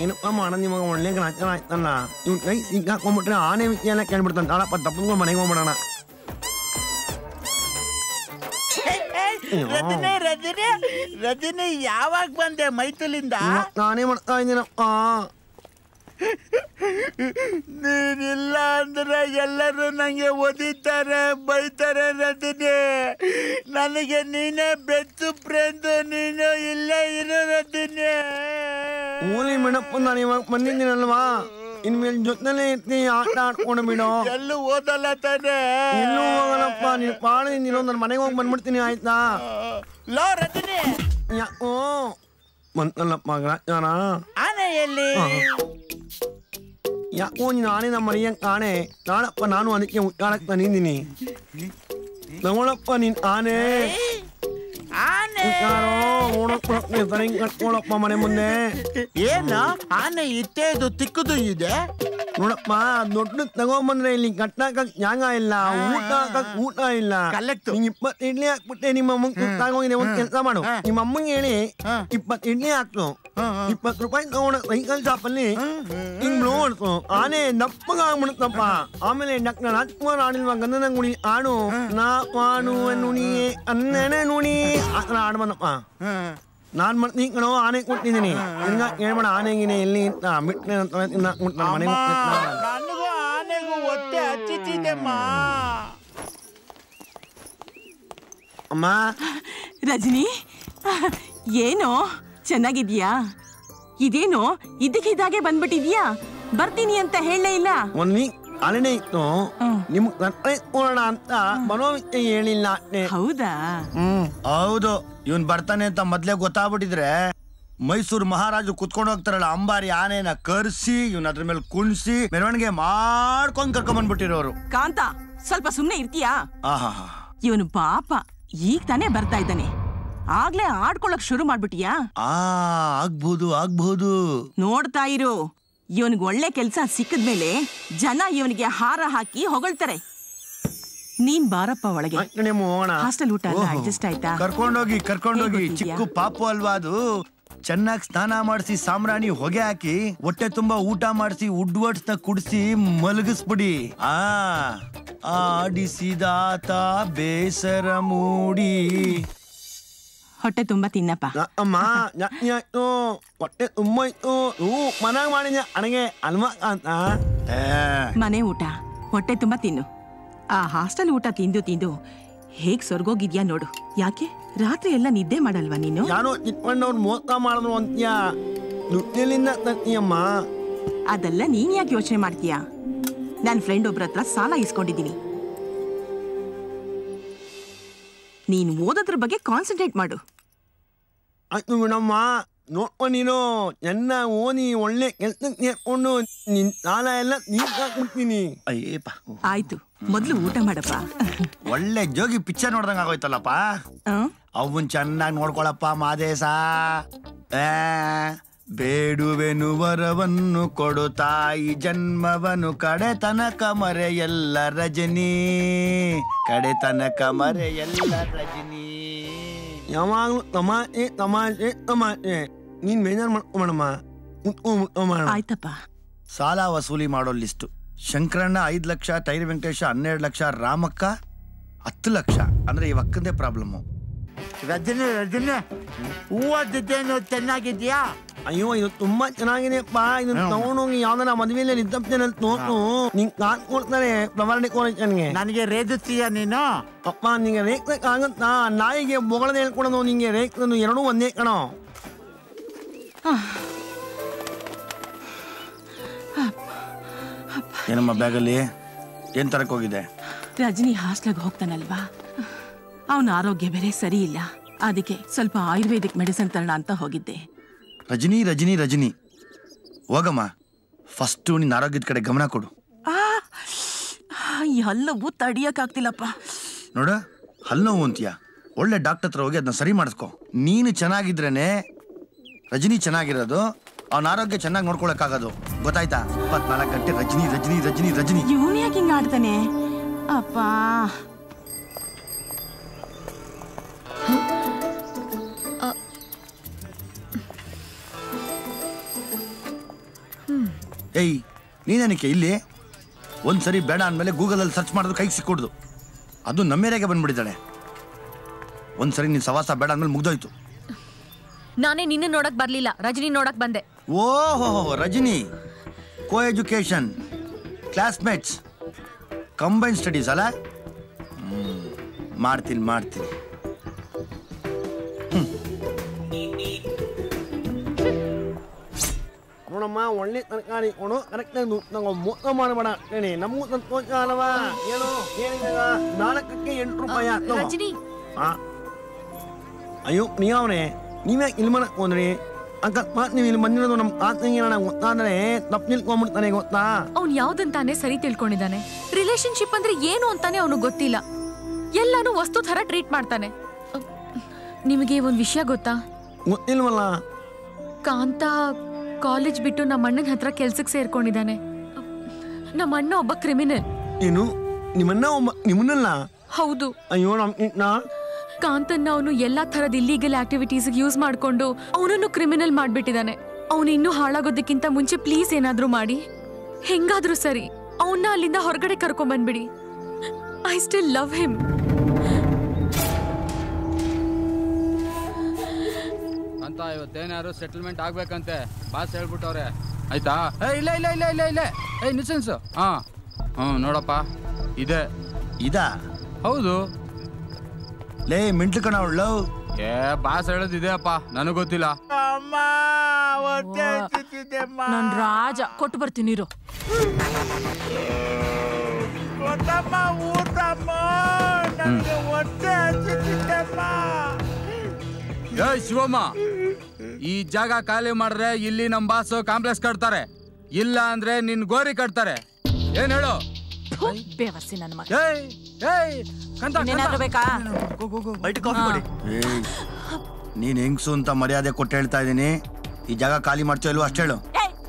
ಏನಪ್ಪ ಮಾಡೋದು, ನಿಮಗೆ ಒಳ್ಳೆ ಗ್ರಾಚಾರ ಆಯ್ತಲ್ಲ. ಇವ್ ಕೈ ಈಗ ಹಾಕೊಂಡ್ಬಿಟ್ರೆ ಆನೆ ವಿಷಯ ಎಲ್ಲ ಕೇಳ್ಬಿಡ್ತಾನೆ. ತಾಳಪ್ಪ ತಪ್ಪು ಮನೆಗೆ ಹೋಗ್ಬಿಡೋಣ. ರಜನಿ ಯಾವಾಗ ಬಂದೆ ಮೈತುಲಿಂದ? ನಾನೇ ಮಾಡ್ತಾ ಇದ್ದೀನಪ್ಪ. ನೀನಿಲ್ಲ ಅಂದ್ರೆ ಎಲ್ಲರೂ ನಂಗೆ ಒದಿತಾರೆ, ಬೈತಾರೆ. ರಜನಿ, ನನಗೆ ನೀನೇ ಬೆಸ್ಟ್ ಫ್ರೆಂಡ್. ನೀನು ಇಲ್ಲೇ ಇರೋ ರಜನಿ. ಓಲಿ ಮೇಡಪ್ಪ, ನಾನು ಇವಾಗ ಬಂದಿದ್ದೀನಲ್ವಾ, ಇನ್ಮೇಲೆ ಜೊತೆಲೇ ಇರ್ತೀನಿ. ಆಟ ಆಡ್ಕೊಂಡು ಬಿಡು. ಎಲ್ಲೂ ಓದಲ್ಲ ತಾನೆ? ಎಲ್ಲೂ ಹೋಗಲ್ಲಪ್ಪ. ನೀನು ಪಾಳು ನೀನು ನನ್ನ ಮನೆಗೆ ಹೋಗಿ ಬಂದ್ಬಿಡ್ತೀನಿ, ಆಯ್ತಾ? ಲೋ ರಜನಿ, ಯಾಕೋ ಬಂತಲ್ಲಪ್ಪ ಗ್ರಾಚಾರ. ಆನೆ ಎಲ್ಲಿ? ಯಾಕೋ ನೀನು ಆನೆ ನಮ್ಮ ಮನೆಯಂಗೆ ಕಾಣೆ. ನಾಳಪ್ಪ ನಾನು ಅದಕ್ಕೆ ಹುಟ್ಟಾಡಕ್ಕೆ ಬಂದಿದ್ದೀನಿ. ತಗೊಳಪ್ಪ ನೀನ್ ಆನೆ. ಕಟ್ಕೊಳಪ್ಪ ಮನೆ ಮುಂದೆ. ಏನ ಆನೆ ಇತ್ತೇದು ತಿಕ್ಕದು ಇದೆ ನೋಡಪ್ಪ. ದೊಡ್ಡ ತಗೊಂಬಂದ್ರೆ ಇಲ್ಲಿ ಕಟ್ಟಾಕ ಜಾಗ ಇಲ್ಲ, ಊಟ ಹಾಕಕ್ ಊಟ ಇಲ್ಲ. 20 ಇಡ್ಲಿ ಹಾಕ್ಬಿಟ್ಟೆ. ನಿಮ್ಮ ಅಮ್ಮಂಗೆ ತಗೋಗಿದೆ. ಒಂದು ಕೆಲಸ ಮಾಡು, ನಿಮ್ಮ ಅಮ್ಮಂಗೆ ಹೇಳಿ 20 ಇಡ್ಲಿ ಹಾಕ್ತು. 20 ರೂಪಾಯಿ ತಗೊಂಡ ಸೈಕಲ್ ಶಾಪಲ್ಲಿ ಹಿಂಗ್ ನೋಡ್ತು. ಆನೆ ದಪ್ಪಗ ಆಗ್ಬಿಡುತ್ತಪ್ಪ. ಆಮೇಲೆ ಡಾಕ್ಟರ್ ರಾಜ್ಕುಮಾರ್ ಆಡಿಲ್ವಾ ಗಂಧದ ಗುಡಿ ಆಡು, ನಾ ಮಾಡುವ ನುಣಿಯೇ ಅನ್ನನೆ ನುಣಿ, ಆ ಥರ ಆಡ್ ಬಂದಪ್ಪ. ನಾನ್ ಮಾಡ್ತೀನಿ ಕಣೋ, ಆನೆ ಕೊಟ್ಟಿದ್ದೀನಿ. ಹಿಂಗ ಹೇಳ್ಬೇಡ ಆನೆಗಿನೇ ಎಲ್ಲಿ ಅಂತ ಬಿಟ್ಟೆ ಮನೆಗೆ. ನನಗೂ ಆನೆಗೂ ಹೊಟ್ಟೆ ಹಚ್ಚಿತಿದ್ದೆಮ್ಮ. ಅಮ್ಮ. ರಜನಿ, ಏನೋ ಚೆನ್ನಾಗಿದ್ಯಾ? ಇದೇನೋ ಇದ್ದಕ್ಕಿದ್ದಾಗೆ ಬಂದ್ಬಿಟ್ಟಿದ್ಯಾ? ಬರ್ತೀನಿ ಅಂತ ಹೇಳಲೇ ಇಲ್ಲ. ಒಂದ್ ವೀಕ್ ಅಲ್ಲೇ ಇತ್ತು. ನಿಮ್ಗೆ ಕೊಡೋಣ ಅಂತ ಬರೋ ವಿಷಯ ಹೇಳಿಲ್ಲ. ಹೌದಾ? ಹೌದು. ಇವನ್ ಬರ್ತಾನೆ ಅಂತ ಮೊದ್ಲೇ ಗೊತ್ತಾಗ್ಬಿಟ್ಟಿದ್ರೆ ಮೈಸೂರು ಮಹಾರಾಜರು ಕುತ್ಕೊಂಡು ಹೋಗ್ತಾರಲ್ಲ ಅಂಬಾರಿ ಆನೆನ ಕರ್ಸಿ ಇವನ್ ಅದ್ರ ಮೇಲೆ ಕುಣ್ಸಿ ಮೆರವಣಿಗೆ ಮಾಡ್ಕೊಂಡ್ ಕರ್ಕೊಂಡ್ ಬಂದ್ಬಿಟ್ಟಿರೋರು. ಕಾಂತ, ಸ್ವಲ್ಪ ಸುಮ್ನೆ ಇರ್ತೀಯಾ? ಇವನು ಪಾಪ ಈಗ ತಾನೇ ಬರ್ತಾ ಇದ್ದಾನೆ, ಆಗ್ಲೇ ಆಡ್ಕೊಳಕ್ ಶುರು ಮಾಡ್ಬಿಟ್ಟಿಯಾ? ಆಗ್ಬಹುದು. ನೋಡ್ತಾ ಇರು, ಇವನ್ಗೆ ಒಳ್ಳೆ ಕೆಲ್ಸ ಸಿಕ್ಕದ್ಮೇಲೆ ಜನ ಇವನಿಗೆ ಹಾರ ಹಾಕಿ ಹೊಗಳ್ತಾರೆ. ನೀನ್ ಬಾರಪ್ಪ ಒಳಗೆ. ಹಾಸ್ಟೆಲ್ ಊಟ ಅಡ್ಜಸ್ಟ್ ಆಯ್ತಾ? ಕರ್ಕೊಂಡೋಗಿ. ಚಿಕ್ಕ ಪಾಪು ಅಲ್ವಾ ಅದು. ಚೆನ್ನಾಗಿ ಸ್ನಾನ ಮಾಡಿಸಿ ಸಾಮ್ರಾಣಿ ಹೊಗೆ ಹಾಕಿ ಹೊಟ್ಟೆ ತುಂಬಾ ಊಟ ಮಾಡಿಸಿ ಉಡ್ವಟ್ಸ್ನ ಕುಡಿಸಿ ಮಲಗಿಸ್ಬಿಡಿ. ಆಡಿಸಿದಾತ ಬೇಸರ ಮೂಡಿ. ಹೊಟ್ಟೆ ತುಂಬಾ ತಿನ್ನಪ್ಪ. ಅಮ್ಮ ಆಯ್ತು, ಹೊಟ್ಟೆ ತುಂಬಾ ಇತ್ತು. ಮನಾಗ ಮಾಡಿದ್ಯ ಅಣಗೆ ಅಲ್ವಾ ಅಂತ. ಮನೆ ಊಟ ಹೊಟ್ಟೆ ತುಂಬಾ ತಿನ್ನು. ಆ ಹಾಸ್ಟೆಲ್ ಊಟ ತಿಂದು ಹೇಗ್ ಸ್ವರ್ಗೋಗಿದ್ಯಾ ನೋಡು. ಯಾಕೆ ರಾತ್ರಿ ಎಲ್ಲ ನಿದ್ದೆ ಮಾಡಲ್ವಾ ನೀನು? ಯಾರೋ ಚಿಕ್ಕಣ್ಣವ್ರು ಮೋಸ ಮಾಡಿದ್ರು ಅಂತ್ಯಾ. ದುಡ್ಡಿಲಿಂದ ತಂತಿಯಮ್ಮ. ಅದೆಲ್ಲ ನೀನ್ ಯಾಕೆ ಯೋಚನೆ ಮಾಡ್ತೀಯಾ? ನನ್ನ ಫ್ರೆಂಡ್ ಒಬ್ರ ಹತ್ರ ಸಾಲ ಇಸ್ಕೊಂಡಿದ್ದೀನಿ. ನೀನ್ ಓದೋದ್ರ ಬಗ್ಗೆ ಕಾನ್ಸಂಟ್ರೇಟ್ ಮಾಡು. ಆಯ್ತು ಮೇಡಮ್ಮ, ನೋಡ್ಕೊಂಡು ನೀನು ಚೆನ್ನ ಓದಿ ಒಳ್ಳೆ ಕೆಲ್ಸಕ್ಕೆ ಸೇರ್ಕೊಂಡು ನಿನ್ ಸಾಲ ಎಲ್ಲ ನೀಡ್ತೀನಿ. ಆಯ್ತು, ಮೊದ್ಲು ಊಟ ಮಾಡಪ್ಪ. ಒಳ್ಳೆ ಜೋಗಿ ಪಿಕ್ಚರ್ ನೋಡ್ದಂಗ ಆಗೋಯ್ತಲ್ಲಪ್ಪ. ಅವನ್ ಚೆನ್ನಾಗಿ ನೋಡ್ಕೊಳಪ್ಪ ಮಾದೇಶ. ಬೇಡುವೆನು ವರವನ್ನು ಕೊಡು ತಾಯಿ ಜನ್ಮವನು ಕಡೆ ತನಕ ಮರೆಯಲ್ಲ ರಜನಿ, ಕಡೆ ತನಕ ಮರೆಯಲ್ಲ ರಜನಿ. ಯಾವಾಗ್ಲೂ ತಮಾಷೆ ತಮಾಷೆ ತಮಾಷೆ. ನೀನ್ ಬೇಜಾರು ಮಾಡ್ಕೊಬೇಡಮ್ಮ. ಆಯ್ತಪ್ಪ. ಸಾಲ ವಸೂಲಿ ಮಾಡೋ ಲಿಸ್ಟು. ಶಂಕರಣ್ಣ 5 ಲಕ್ಷ, ಟೈರ್ ವೆಂಕಟೇಶ 12 ಲಕ್ಷ, ರಾಮಕ್ಕ 10 ಲಕ್ಷ. ಅಂದ್ರೆ ಈ ಅಕ್ಕಂದೇ ಪ್ರಾಬ್ಲಮ್ಮು. ರಜನಿ ರಜನಿ, ಹೂವದ್ದೇನು ಚೆನ್ನಾಗಿದ್ಯಾ? ಅಯ್ಯೋ, ಇದು ತುಂಬಾ ಚೆನ್ನಾಗಿದೆಪ್ಪ. ಇದನ್ನ ತಗೊಂಡೋಗಿ ಯಾವ್ದಾರ ಮದುವೆಯಲ್ಲಿ ರಿಸೆಪ್ಷನ್ ಅಲ್ಲಿ ನೋಡು. ನಿಂಗೆ ಕಾರ್ ಕೊಡ್ತಾರೆ ಫ್ಲವರ್ ಡೆಕೋರೇಷನ್ಗೆ. ನನಗೆ ರೇಗಿಸ್ತೀಯ ನೀನು? ಅಪ್ಪ, ನಿಂಗೆ ರೇಗ್ಸಕ್ಕಾಗತ್ತಾ? ನಾಯಿಗೆ ಬೊಗಳದ ಹೇಳ್ಕೊಡೋದು ನಿಂಗೆ ರೇಗ್ಸೋದು ಎರಡೂ ಒಂದೇ ಕಣೋ. ಏನಮ್ಮ ಬ್ಯಾಗಲ್ಲಿ ಏನ್ ತರಕ್ ಹೋಗಿದೆ? ರಜನಿ ಹಾಸ್ಟೆಲ್ಗೆ ಹೋಗ್ತಾನಲ್ವಾ, ಅವನ ಆರೋಗ್ಯ ಬೇರೆ ಸರಿ ಇಲ್ಲ. ಅದಕ್ಕೆ ಸ್ವಲ್ಪ ಆಯುರ್ವೇದಿಕ್ ಮೆಡಿಸಿನ್ ತರೋಣ ಅಂತ ಹೋಗಿದ್ದೆ. ರಜನಿ ರಜನಿ ರಜನಿ, ಹೋಗಮ್ಮ. ಫಸ್ಟು ನಿನ್ನ ಆರೋಗ್ಯದ ಕಡೆ ಗಮನ ಕೊಡು. ಈ ಹಲ್ಲವು ತಡಿಯಕ್ಕಾಗ್ತಿಲ್ಲಪ್ಪ. ನೋಡ, ಹಲ್ಲು ನೋವು ಅಂತೀಯ, ಒಳ್ಳೆ ಡಾಕ್ಟರ್ ಹತ್ರ ಹೋಗಿ ಅದನ್ನ ಸರಿ ಮಾಡಿಸ್ಕೊ. ನೀನು ಚೆನ್ನಾಗಿದ್ರೇನೆ ರಜನಿ ಚೆನ್ನಾಗಿರೋದು, ಅವನ ಆರೋಗ್ಯ ಚೆನ್ನಾಗಿ ನೋಡ್ಕೊಳಕ್ಕಾಗೋದು. ಗೊತ್ತಾಯ್ತಾ? 24 ಗಂಟೆ ರಜನಿ ರಜನಿ ರಜನಿ ರಜನಿ. ಇವನು ಯಾಕೆ ಹಿಂಗ ಆಡ್ತಾನೆ ಅಪ್ಪ? ಏಯ್, ನೀನೇನಕ್ಕೆ ಇಲ್ಲಿ? ಒಂದ್ಸರಿ ಬೇಡ ಅಂದಮೇಲೆ ಗೂಗಲಲ್ಲಿ ಸರ್ಚ್ ಮಾಡಿದ್ರು ಕೈಗೆ ಸಿಕ್ಕೊಡ್ದು. ಅದು ನಮ್ಮೇರೆಗೆ ಬಂದ್ಬಿಟ್ಟಿದ್ದಾಳೆ. ಒಂದ್ಸರಿ ನೀನ್ ಸವಾಸ ಬೇಡ ಅಂದ್ಮೇಲೆ ಮುಗ್ದೋಯ್ತು. ನಾನೇ ನಿನ್ನ ನೋಡಕ್ ಬರ್ಲಿಲ್ಲ, ರಜನಿ ನೋಡಕ್ ಬಂದೆ. ಓಹೋ, ರಜನಿ ಕೋ ಎಜುಕೇಶನ್, ಕ್ಲಾಸ್ಮೇಟ್ಸ್, ಕಂಬೈನ್ ಸ್ಟಡೀಸ್ ಅಲ್ಲ? ಮಾಡ್ತೀನಿ ಮಾಡ್ತೀನಿ. ನೋಡಮ್ಮ, ಒಳ್ಳೆ ತರಕಾರಿ ಕೊಡು, ಕರೆಕ್ಟಾಗಿ ನಾವು ಮೋಸ ಮಾಡಬೇಡ. ಹೇಳಿ, ನಮಗೂ ಸಂತೋಷ ಅಲ್ವಾ? ಏನು ಏನಿದೆ? 4ಕ್ಕೆ 8 ರೂಪಾಯಿ. ರಜನಿ, ಅಯ್ಯೋ ನೀವೇ ನೀವೇ ಇಲ್ಲಿ ಮಾಡಕ್ ಹೋದ್ರಿ. ಅಕಸ್ಮಾತ್ ನೀವು ಇಲ್ಲಿ ಬಂದಿರೋದು ನಮ್ ಆತಂಗೆ ನನಗೆ ಗೊತ್ತಾದ್ರೆ ತಪ್ಪು ನಿಲ್ಕೊಂಡ್ಬಿಡ್ತಾನೆ. ಗೊತ್ತಾ? ಅವ್ನು ಯಾವ್ದಂತಾನೆ ಸರಿ ತಿಳ್ಕೊಂಡಿದ್ದಾನೆ. ರಿಲೇಶನ್ಶಿಪ್ ಅಂದ್ರೆ ಏನು ಅಂತಾನೆ ಅವನು ಗೊತ್ತಿಲ್ಲ. ಎಲ್ಲಾನು ವಸ್ತು ತರ ಟ್ರೀಟ್ ಮಾಡ್ತಾನೆ. ನಿಮಗೆ ಒಂದ್ ವಿಷಯ ಗೊತ್ತಾ? ಗೊತ್ತಿಲ್ವಲ್ಲ. ಕಾಂತ ಕಾಲೇಜ್ ಬಿಟ್ಟು ನಮ್ಮ ಅಣ್ಣನ ಹತ್ರ ಕೆಲ್ಸಕ್ಕೆ ಸೇರ್ಕೊಂಡಿದ್ದಾನೆ. ನಮ್ಮ ಅಣ್ಣ ಒಬ್ಬ ಕ್ರಿಮಿನಲ್. ಏನು? ನಿಮ್ಮನ್ನ ಒಬ್ಬ? ನಿಮ್ಮನ್ನಲ್ಲ? ಹೌದು. ಅಯ್ಯೋ, ನಮ್ ಕಾಂತನ್ನ ಅವನು ಎಲ್ಲಾ ತರದ ಇಲ್ಲೀಗಲ್ ಆಕ್ಟಿವಿಟೀಸ್ ಯೂಸ್ ಮಾಡ್ಕೊಂಡು ಅವನನ್ನು ಕ್ರಿಮಿನಲ್ ಮಾಡ್ಬಿಟ್ಟಿದ್ದಾನೆ. ಅವನು ಇನ್ನೂ ಹಾಳಾಗೋದಕ್ಕಿಂತ ಮುಂಚೆ ಪ್ಲೀಸ್ ಏನಾದ್ರೂ ಮಾಡಿ, ಹೆಂಗಾದ್ರೂ ಸರಿ ಅವನ್ನ ಅಲ್ಲಿಂದ ಹೊರಗಡೆ ಕರ್ಕೊಂಡ್ ಬಂದ್ಬಿಡಿ. I still love him. ಅಂತ ಇವತ್ತೇನಾದ್ರು ಸೆಟಲ್ಮೆಂಟ್ ಆಗ್ಬೇಕಂತೆ ಬಾಸ್ ಹೇಳ್ಬಿಟ್ಟವ್ರೆ. ಆಯ್ತಾ? ಇಲ್ಲ ಇಲ್ಲ ಇಲ್ಲ ಇಲ್ಲ ಇಲ್ಲ. ನಿಸೆನ್ಸ್. ನೋಡಪ್ಪ, ಇದೆ ಇದಾ? ಹೌದು. ಲೇ ಮಿಂಟ್ಲು ಕಣ ಅವಳು. ಬಾಸ್ ಹೇಳೋದಿದೆ ಅಪ್ಪ, ನನಗ್ ಗೊತ್ತಿಲ್ಲ. ನನ್ ರಾಜ ಕೊಟ್ಟು ಬರ್ತೀನಿ. ಶಿವಮ್ಮ, ಈ ಜಾಗ ಖಾಲಿ ಮಾಡ್ರೆ ಇಲ್ಲಿ ನಮ್ ಬಾಸ್ ಕಾಂಪ್ಲೆಕ್ಸ್ ಕಟ್ತಾರೆ, ಇಲ್ಲ ಅಂದ್ರೆ ನಿನ್ ಗೋರಿ ಕಟ್ತಾರೆ. ಏನ್ ಹೇಳು? ಬೇವರ್ಸಿ ನನ್ನ ಮಗ. ನೀನ್ ಹೆಂಗ್ಸು ಅಂತ ಮರ್ಯಾದೆ ಕೊಟ್ಟು ಹೇಳ್ತಾ ಇದೀನಿ. ಈ ಜಾಗ ಖಾಲಿ ಮಾಡ್ತೀಯ ಇಲ್ವೋ ಅಷ್ಟೇಳು.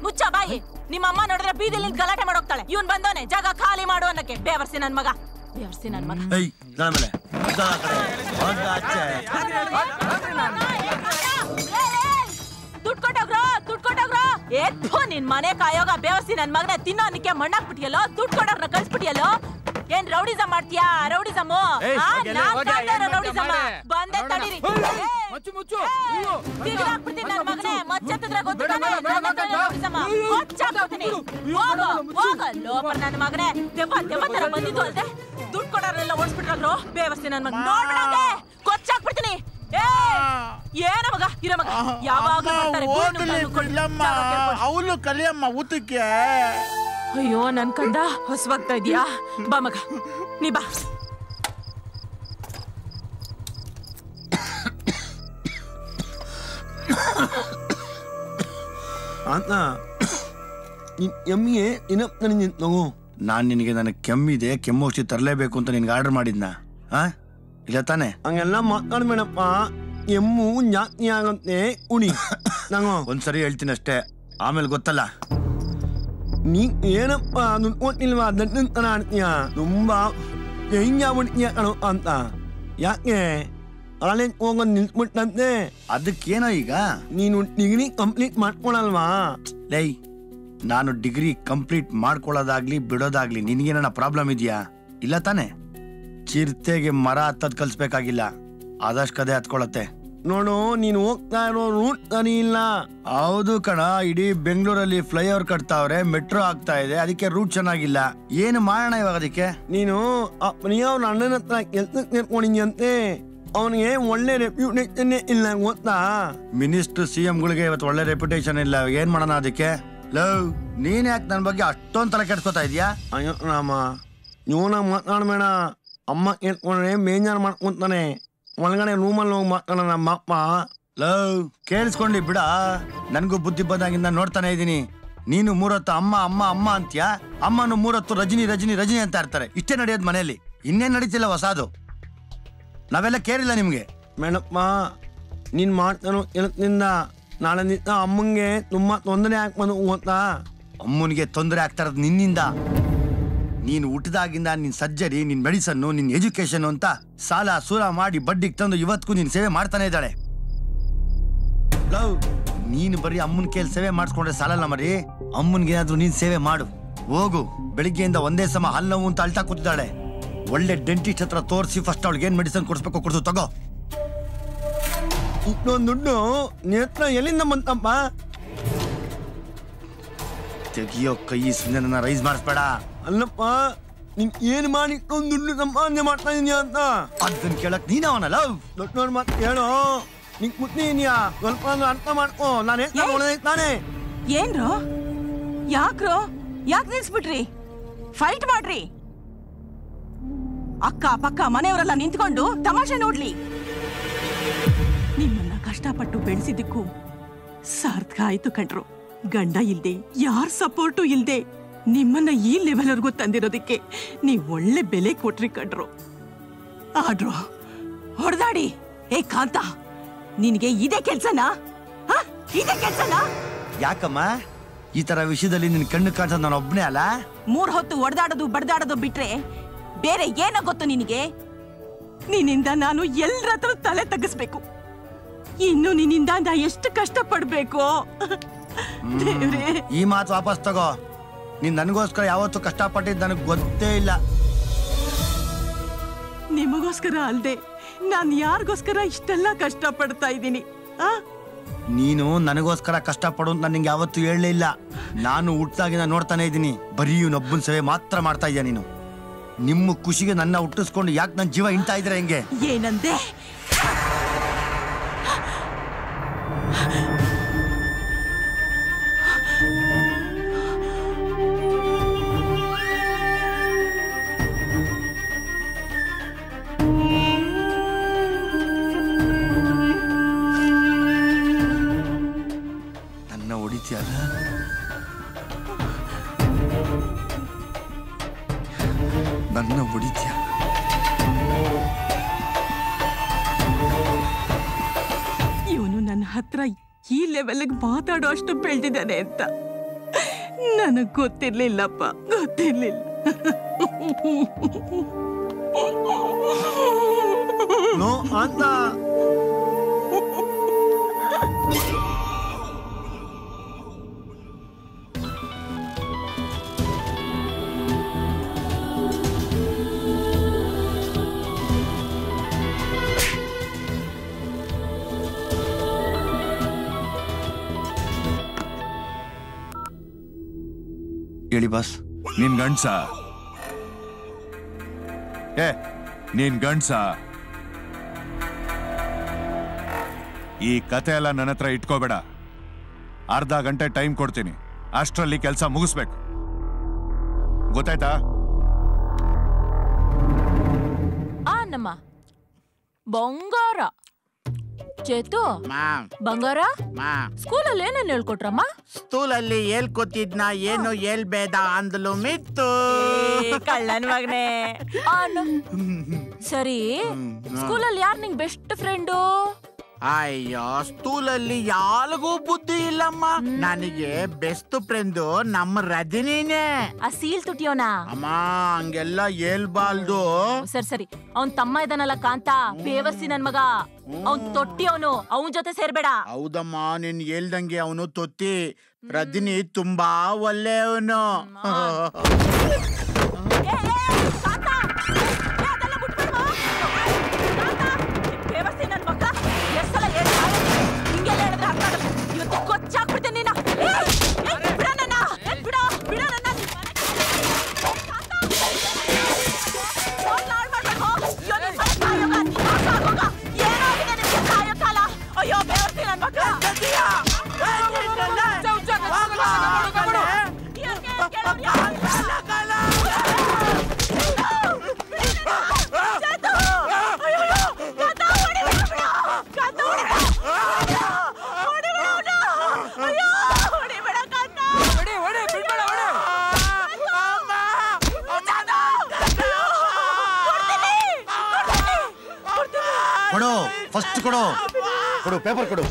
ಮುಚ್ಚ ಬಾಯಿ. ನಿಮ್ಮ ಅಮ್ಮ ನೋಡಿದ್ರೆ ಬೀದಿಲಿ ಗಲಾಟೆ ಮಾಡೋಗ್ತಾಳೆ. ಇವನ್ ಬಂದವನೆ ಜಾಗ ಖಾಲಿ ಮಾಡು ಅನ್ನಕ್ಕೆ. ಬೇವರ್ಸಿ ನನ್ ಮಗ, ಬೇವರ್ಸಿ ನನ್ ಮಗ. ದುಡ್ಡು ಕೊಟ್ಟೋಗ್ರೋ, ದುಡ್ಡು ಕೊಟ್ಟೋಗ್ರೋ. ಏಥೋ ನಿನ್ ಮನೆ ಕಾಯೋಗ ಬೇವರ್ಸಿ ನನ್ ಮಗನ ತಿನ್ನೋ ಅನ್ನಕ್ಕೆ ಮಣ್ಣಾಕ್ಬಿಟ್ಟಿಯಲ್ಲೋ. ದುಡ್ಡು ಕೊಡೋರ್ನ ಕಳ್ಸ್ಬಿಟ್ಟಿಯಲ್ಲೋ. ಏನ್ ರೌಡಿಸಂ ಮಾಡ್ತೀಯಾ? ರೌಡಿಸಮ್ ಬಂದೆ ತಡೀರಿ. ತಿರ್ಗಾಕ್ಬಿಡ್ತೀನಿ ನನ್ ಮಗನೇ. ಮಚ್ಚತ್ತಿದ್ರೆ ಗೊತ್ತಿಲ್ಲ ಹೋಗ ಲೋಪರ್ ನನ್ ಮಗನೇ. ದೆವ್ವ ತರ ಬಂದಿದ್ದು ಅಲ್ದೆ ದುಡ್ಡು ಕೊಡೋರೆಲ್ಲ ಓಡಿಸ್ಬಿಟ್ರಲ್ರೋ. ನೋಡ್ರೋ ಬೇವಸ್ತೆ ನನ್ ಮಗ ನೋಡ್ಬಿಡಂಗೆ ಕೊಚ್ಚಾಕ್ಬಿಡ್ತೀನಿ. ಏನ ಮಗ ಇರ ಮಗ ಯಾವಾಗ ಅವಳು ಕಲಿಯಮ್ಮ ಊಟಕ್ಕೆ. ಅಯ್ಯೋ ನನ್ ಕಂದ ಹೊಸವಾಗ್ತಾ ಇದೀಯಾ. ಬಾ ಮಗ ನೀ ಬಾ. ಅಂತ ಎಮ್ಮಿಗೆ ತಗೋ. ನಾನ್ ನಿನಗೆ ನನಗೆ ಕೆಮ್ಮಿದೆ, ಕೆಮ್ಮೋಷ್ಟಿ ತರಲೇಬೇಕು ಅಂತ ನಿನ್ಗೆ ಆರ್ಡರ್ ಮಾಡಿದ್ನ ಇಲ್ಲ ತಾನೆ? ಹಂಗೆಲ್ಲ ಮಾತಾಡ್ಬೇಡಪ್ಪ. ಎಮ್ಮು ಜಾಸ್ತಿ ಆಗಂತೆ ಉಣಿ. ನಂಗೋ ಒಂದ್ಸರಿ ಹೇಳ್ತೀನಿ ಅಷ್ಟೇ, ಆಮೇಲೆ ಗೊತ್ತಲ್ಲ. ನೀ ಏನಪ್ಪ ನುಡ್ಕೊಟ್ಟಿಲ್ವಾ ದಡ್ಡಂತನ ಆಡ್ತೀಯ. ತುಂಬಾ ಹೆಂಗಾಗ್ಬಿಡ್ತೀಯ ಕಣೋ ಅಂತ. ಯಾಕೆ ಕಾಲೇಜ್ ಹೋಗೋದು ನಿಲ್ಸ್ಬಿಟ್ಟಂತೆ? ಅದಕ್ಕೇನೋ ಈಗ ನೀನು ಡಿಗ್ರಿ ಕಂಪ್ಲೀಟ್ ಮಾಡ್ಕೊಳಲ್ವಾ? ಲೈ, ನಾನು ಡಿಗ್ರಿ ಕಂಪ್ಲೀಟ್ ಮಾಡ್ಕೊಳ್ಳೋದಾಗ್ಲಿ ಬಿಡೋದಾಗ್ಲಿ ನಿನಗೇನ ಪ್ರಾಬ್ಲಮ್ ಇದೆಯಾ? ಇಲ್ಲ ತಾನೆ? ಚಿರತೆಗೆ ಮರ ಹತ್ತದ್ ಕಲ್ಸ್ಬೇಕಾಗಿಲ್ಲ, ಆದಷ್ಟು ಕದೆ ಹತ್ಕೊಳತ್ತೆ. ನೋಡು ನೀನು ಹೋಗ್ತಾ ಇರೋ ರೂಟ್ ಸರಿ ಇಲ್ಲ. ಹೌದು ಕಣ, ಇಡೀ ಬೆಂಗಳೂರಲ್ಲಿ ಫ್ಲೈಓವರ್ ಕಟ್ತಾವ್ರೆ, ಮೆಟ್ರೋ ಆಗ್ತಾ ಇದೆ, ಅದಕ್ಕೆ ರೂಟ್ ಚೆನ್ನಾಗಿಲ್ಲ. ಏನು ಮಾಡೋಣ ಇವಾಗ ಅದಕ್ಕೆ? ನೀನು ಪ್ರಿಯವ್ರ ಅಣ್ಣನ ಹತ್ರ ಕೆಲ್ಸಕ್ಕೆ ಸೇರ್ಕೊಂಡಿದ್ಯಂತೆ. ಅವನಿಗೆ ಒಳ್ಳೆ ರೆಪ್ಯೂಟೇಷನ್ ಇಲ್ಲ ಗೊತ್ತಾ? ಮಿನಿಸ್ಟರ್ ಸಿಎಂಗಳಿಗೆ ಇವತ್ತು ಒಳ್ಳೆ ರೆಪ್ಯುಟೇಷನ್ ಇಲ್ಲ, ಏನ್ ಮಾಡೋಣ ಅದಕ್ಕೆ? ಲವ್, ನೀನ್ ಯಾಕೆ ನನ್ನ ಬಗ್ಗೆ ಅಷ್ಟೊಂದ್ ತಲೆ ಕೆಡ್ಸ್ಕೊತಾ ಇದೀಯಾ? ಅಯ್ಯೋ ರಾಮ, ಇವನ ಮಾತಾಡ್ಬೇಡ. ಅಮ್ಮ ಕೇಳ್ಕೊಂಡ್ರೆ ಬೇಜಾರು ಮಾಡ್ಕೊಂತಾನೆ. ಒಳಗಡೆ ರೂಮಲ್ಲಿ ಹೋಗಿ ಮಾತಾಡ ನಮ್ಮ ಅಪ್ಪ. ಲವ್, ಕೇಳಿಸ್ಕೊಂಡಿ ಬಿಡ, ನನ್ಗೂ ಬುದ್ಧಿ ಬಂದಾಗಿಂದ ನೋಡ್ತಾನೆ ಇದೀನಿ. ನೀನು 3 ಹೊತ್ತು ಅಮ್ಮ ಅಮ್ಮ ಅಮ್ಮ ಅಂತ್ಯಾ, ಅಮ್ಮನು 3 ಹೊತ್ತು ರಜನಿ ರಜನಿ ರಜನಿ ಅಂತ ಇರ್ತಾರೆ. ಇಷ್ಟೇ ನಡೆಯೋದು ಮನೆಯಲ್ಲಿ, ಇನ್ನೇನ್ ನಡೀತಿಲ್ಲ ಹೊಸಾದು. ನಾವೆಲ್ಲ ಕೇರಿಲ್ಲ ನಿಮ್ಗೆ. ಮೇಡಪ್ಪ, ನೀನ್ ಮಾಡ್ತಾನೋ ಕೆಲಸದಿಂದ ನಾಳೆ ದಿವಸ ಅಮ್ಮಂಗೆ ತುಂಬಾ ತೊಂದರೆ ಆಗ್ಬೋದು ಗೊತ್ತಾ? ಅಮ್ಮನಿಗೆ ತೊಂದರೆ ಆಗ್ತಾ ಇರೋದು ನಿನ್ನಿಂದ. ನೀನು ಹುಟ್ಟಿದಾಗಿಂದ ನಿನ್ ಸರ್ಜರಿ, ನಿನ್ ಮೆಡಿಸನ್, ನಿನ್ ಎಜುಕೇಶನ್ ಅಂತ ಸಾಲ ಸೂಲ ಮಾಡಿ ಬಡ್ಡಿಗೆ ತಂದು ಇವತ್ತಿಗೂ ನೀನ್ ಸೇವೆ ಮಾಡ್ತಾನೆ ಇದ್ದಾಳೆ. ಲವ್, ನೀನು ಬರೀ ಅಮ್ಮನ ಕೈಯಲ್ಲಿ ಸೇವೆ ಮಾಡಿಸ್ಕೊಂಡ್ರೆ ಸಾಲಲ್ಲ ಮರಿ. ಅಮ್ಮನ್ಗೆ ಏನಾದ್ರು ನೀನ್ ಸೇವೆ ಮಾಡು. ಹೋಗು, ಬೆಳಿಗ್ಗೆಯಿಂದ ಒಂದೇ ಸಮ ಹಲ್ಲು ನೋವು ಅಂತ ಅಳ್ತಾ ಕೂತಿದ್ದಾಳೆ. ಒಳ್ಳೆ ಡೆಂಟಿಸ್ಟ್ ಹತ್ರ ತೋರಿಸಿ ಫಸ್ಟ್ ಅವಳಿಗೆ ಏನ್ ಮೆಡಿಸನ್ ಕೊಡಿಸ್ಬೇಕು ಕೊಡ್ಸು, ತಗೋ. ಇಷ್ಟೊಂದು ದುಡ್ಡು ನೇತ್ರ ಎಲ್ಲಿಂದ ಬಂತಪ್ಪ? ತೆಗಿಯೋ ಕೈ, ಸುಮ್ಮನೆ ನನ್ನ ರೈಸ್ ಮಾಡಿಸ್ಬೇಡ. ಅಲ್ಲಪ್ಪ, ನೀನ್ ಏನ್ ಮಾಡಿ ಇಷ್ಟೊಂದು ದುಡ್ಡು ಸಂಪಾದನೆ ಮಾಡ್ತಾ ಇದೀಯ ಅಂತ ಅದನ್ನ ಕೇಳಕ್ ನೀನವನಲ್ಲ. ದೊಡ್ಡವ್ರ ಮಾತು ಕೇಳೋ. ನಿಂಗ್ ಮುಟ್ಟಿದ್ಯಾ ಸ್ವಲ್ಪ ಅರ್ಥ ಮಾಡ್ಕೋ. ನಾನು ತಾನೆ. ಏನ್ರೋ ಯಾಕ್ರೋ ಯಾಕೆ ನಿಲ್ಸ್ಬಿಟ್ರಿ? ಫೈಟ್ ಮಾಡ್ರಿ. ಅಕ್ಕ ಪಕ್ಕ ಮನೆಯವರೆಲ್ಲ ನಿಂತ್ಕೊಂಡು ತಮಾಷೆ ನೋಡ್ಲಿ. ನಿಮ್ಮನ್ನ ಕಷ್ಟಪಟ್ಟು ಬೆಳೆಸಿದ್ದಕ್ಕೂ ಸಾರ್ಥಕ ಆಯ್ತು ಕಣ್ರು. ಗಂಡ ಇಲ್ದೆ, ಯಾರ್ ಸಪೋರ್ಟು ಇಲ್ದೆ ನಿಮ್ಮನ್ನ ಈ ಲೆವೆಲ್ವರೆಗೂ ತಂದಿರೋದಕ್ಕೆ ನೀವ್ ಒಳ್ಳೆ ಬೆಲೆ ಕೊಟ್ರಿ ಕಣ್ರು. ಆಡ್ರು ಹೊಡೆದಾಡಿ. ಏ ಕಾಂತ, ನಿನಗೆ ಇದೇ ಕೆಲ್ಸನಾ? ಇದೇ ಕೆಲ್ಸನಾ? ಯಾಕಮ್ಮ ಈ ತರ ವಿಷಯದಲ್ಲಿ ನಿನ್ ಕಣ್ಣು ಕಾಣಿಸೋದು ನಾನು ಒಬ್ನೇ ಅಲ್ಲ? 3 ಹೊತ್ತು ಹೊಡೆದಾಡೋದು ಬಡ್ದಾಡೋದು ಬಿಟ್ರೆ ಬೇರೆ ಏನೋ ಗೊತ್ತು ನಿನಗೆ? ನಿನ್ನಿಂದ ನಾನು ಎಲ್ಲರ ಹತ್ರ ತಲೆ ತಗ್ಗಿಸ್ಬೇಕು. ಇನ್ನು ನಿನ್ನಿಂದ ನಾ ಎಷ್ಟು ಕಷ್ಟ ಪಡ್ಬೇಕು. ಈ ಮಾತು ವಾಪಸ್ ತಗೋ. ನೀನ್ ನನಗೋಸ್ಕರ ಯಾವತ್ತೂ ಕಷ್ಟಪಟ್ಟಿದ್ದು ನನಗೆ ಗೊತ್ತೇ ಇಲ್ಲ. ನಿಮಗೋಸ್ಕರ ಅಲ್ದೆ ನಾನ್ ಯಾರಿಗೋಸ್ಕರ ಇಷ್ಟೆಲ್ಲ ಕಷ್ಟ ಪಡ್ತಾ ಇದ್ದೀನಿ? ನೀನು ನನಗೋಸ್ಕರ ಕಷ್ಟ ಪಡು ಅಂತ ನಿಂಗೆ ಯಾವತ್ತೂ ಹೇಳಲೇ ಇಲ್ಲ. ನಾನು ಹುಟ್ಟಾಗಿನ ನೋಡ್ತಾನೆ ಇದ್ದೀನಿ, ಬರೀ ಇವನೊಬ್ಬನ ಸೇವೆ ಮಾತ್ರ ಮಾಡ್ತಾ ಇದೀಯ ನೀನು. ನಿಮ್ಮ ಖುಷಿಗೆ ನನ್ನ ಹುಟ್ಟಿಸ್ಕೊಂಡು ಯಾಕೆ ನನ್ನ ಜೀವ ಇಂತಾ ಇದ್ರೆ ಹೆಂಗೆ? ಏನಂದೆ? ನನ್ನ ಹೊಡಿತೀಯಲ್ಲ? ನನ್ನ ಹೊಡಿತೀಯ? ಇವನು ನನ್ನ ಹತ್ರ ಈ ಲೆವೆಲ್ಗೆ ಮಾತಾಡೋ ಅಷ್ಟು ಬೆಳೆದಿದ್ದಾನೆ ಅಂತ ನನಗ್ ಗೊತ್ತಿರ್ಲಿಲ್ಲಪ್ಪ, ಗೊತ್ತಿರ್ಲಿಲ್ಲ. ಅಂತ ಹೇಳಿ ಬಾಸ್. ನಿನ್ ಗಂಡ್ಸ? ನೀನ್ ಗಂಡ್ಸ. ಈ ಕತೆ ಎಲ್ಲ ನನ್ನ ಹತ್ರ ಇಟ್ಕೋಬೇಡ. ಅರ್ಧ ಗಂಟೆ ಟೈಮ್ ಕೊಡ್ತೀನಿ, ಅಷ್ಟರಲ್ಲಿ ಕೆಲಸ ಮುಗಿಸ್ಬೇಕು. ಗೊತ್ತಾಯ್ತಾ? ನಮ್ಮ ಬಂಗಾರ ಚೇತು ಬಂಗಾರ ಸ್ಕೂಲಲ್ಲಿ ಏನೇನು ಹೇಳ್ಕೊಟ್ರಮ್ಮ? ಸ್ಕೂಲಲ್ಲಿ ಹೇಳ್ಕೊತಿದ್ನ ಏನು ಹೇಳ್ಬೇಡ ಅಂದ್ಲು ಮಿತ್ತು. ಕಳ್ಳನ್ ಮಗನೇ. ಸರಿ, ಸ್ಕೂಲಲ್ಲಿ ಯಾರು ನಿಂಗೆ ಬೆಸ್ಟ್ ಫ್ರೆಂಡು? ಅಯ್ಯೋ, ಸ್ಕೂಲಲ್ಲಿ ಯಾರಿಗೂ ಬುದ್ಧಿ ಇಲ್ಲಮ್ಮ. ನನಗೆ ಬೆಸ್ಟ್ ಫ್ರೆಂಡು ನಮ್ಮ ರಜನಿನೇ. ಆ ಸೀಲ್ ತುಟಿಯೋನ? ಅಮ್ಮ ಹಂಗೆಲ್ಲ ಹೇಳ್ಬಾರ್ದು. ಸರಿ, ಅವನ್ ತಮ್ಮ ಇದಾನಲ್ಲ ಕಾಂತ, ಬೇವರ್ಸಿ ನನ್ ಮಗ. ಅವನ್ ತೊಟ್ಟಿ ಅವನು, ಅವನ್ ಜೊತೆ ಸೇರ್ಬೇಡ. ಹೌದಮ್ಮ, ನೀನ್ ಹೇಳ್ದಂಗೆ ಅವನು ತೊತ್ತಿ. ರಜನಿ ತುಂಬಾ ಒಳ್ಳೆಯವನು. ಕೊಡು, ಫಸ್ಟ್ ಕೊಡು, ಕೊಡು ಪೇಪರ್ ಕೊಡು.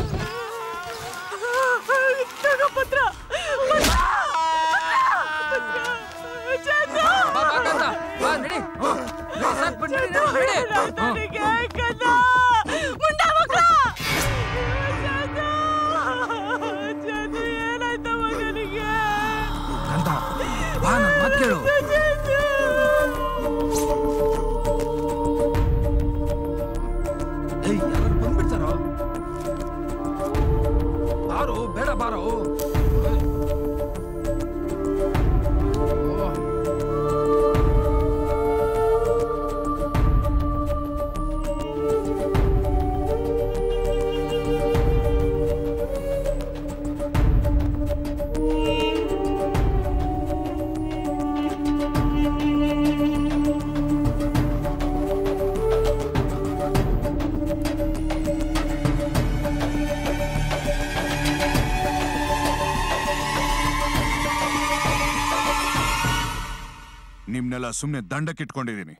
ನಿಮ್ನೆಲ್ಲ ಸುಮ್ನೆ ದಂಡಕ್ಕೆ ಇಟ್ಕೊಂಡಿದೀನಿ.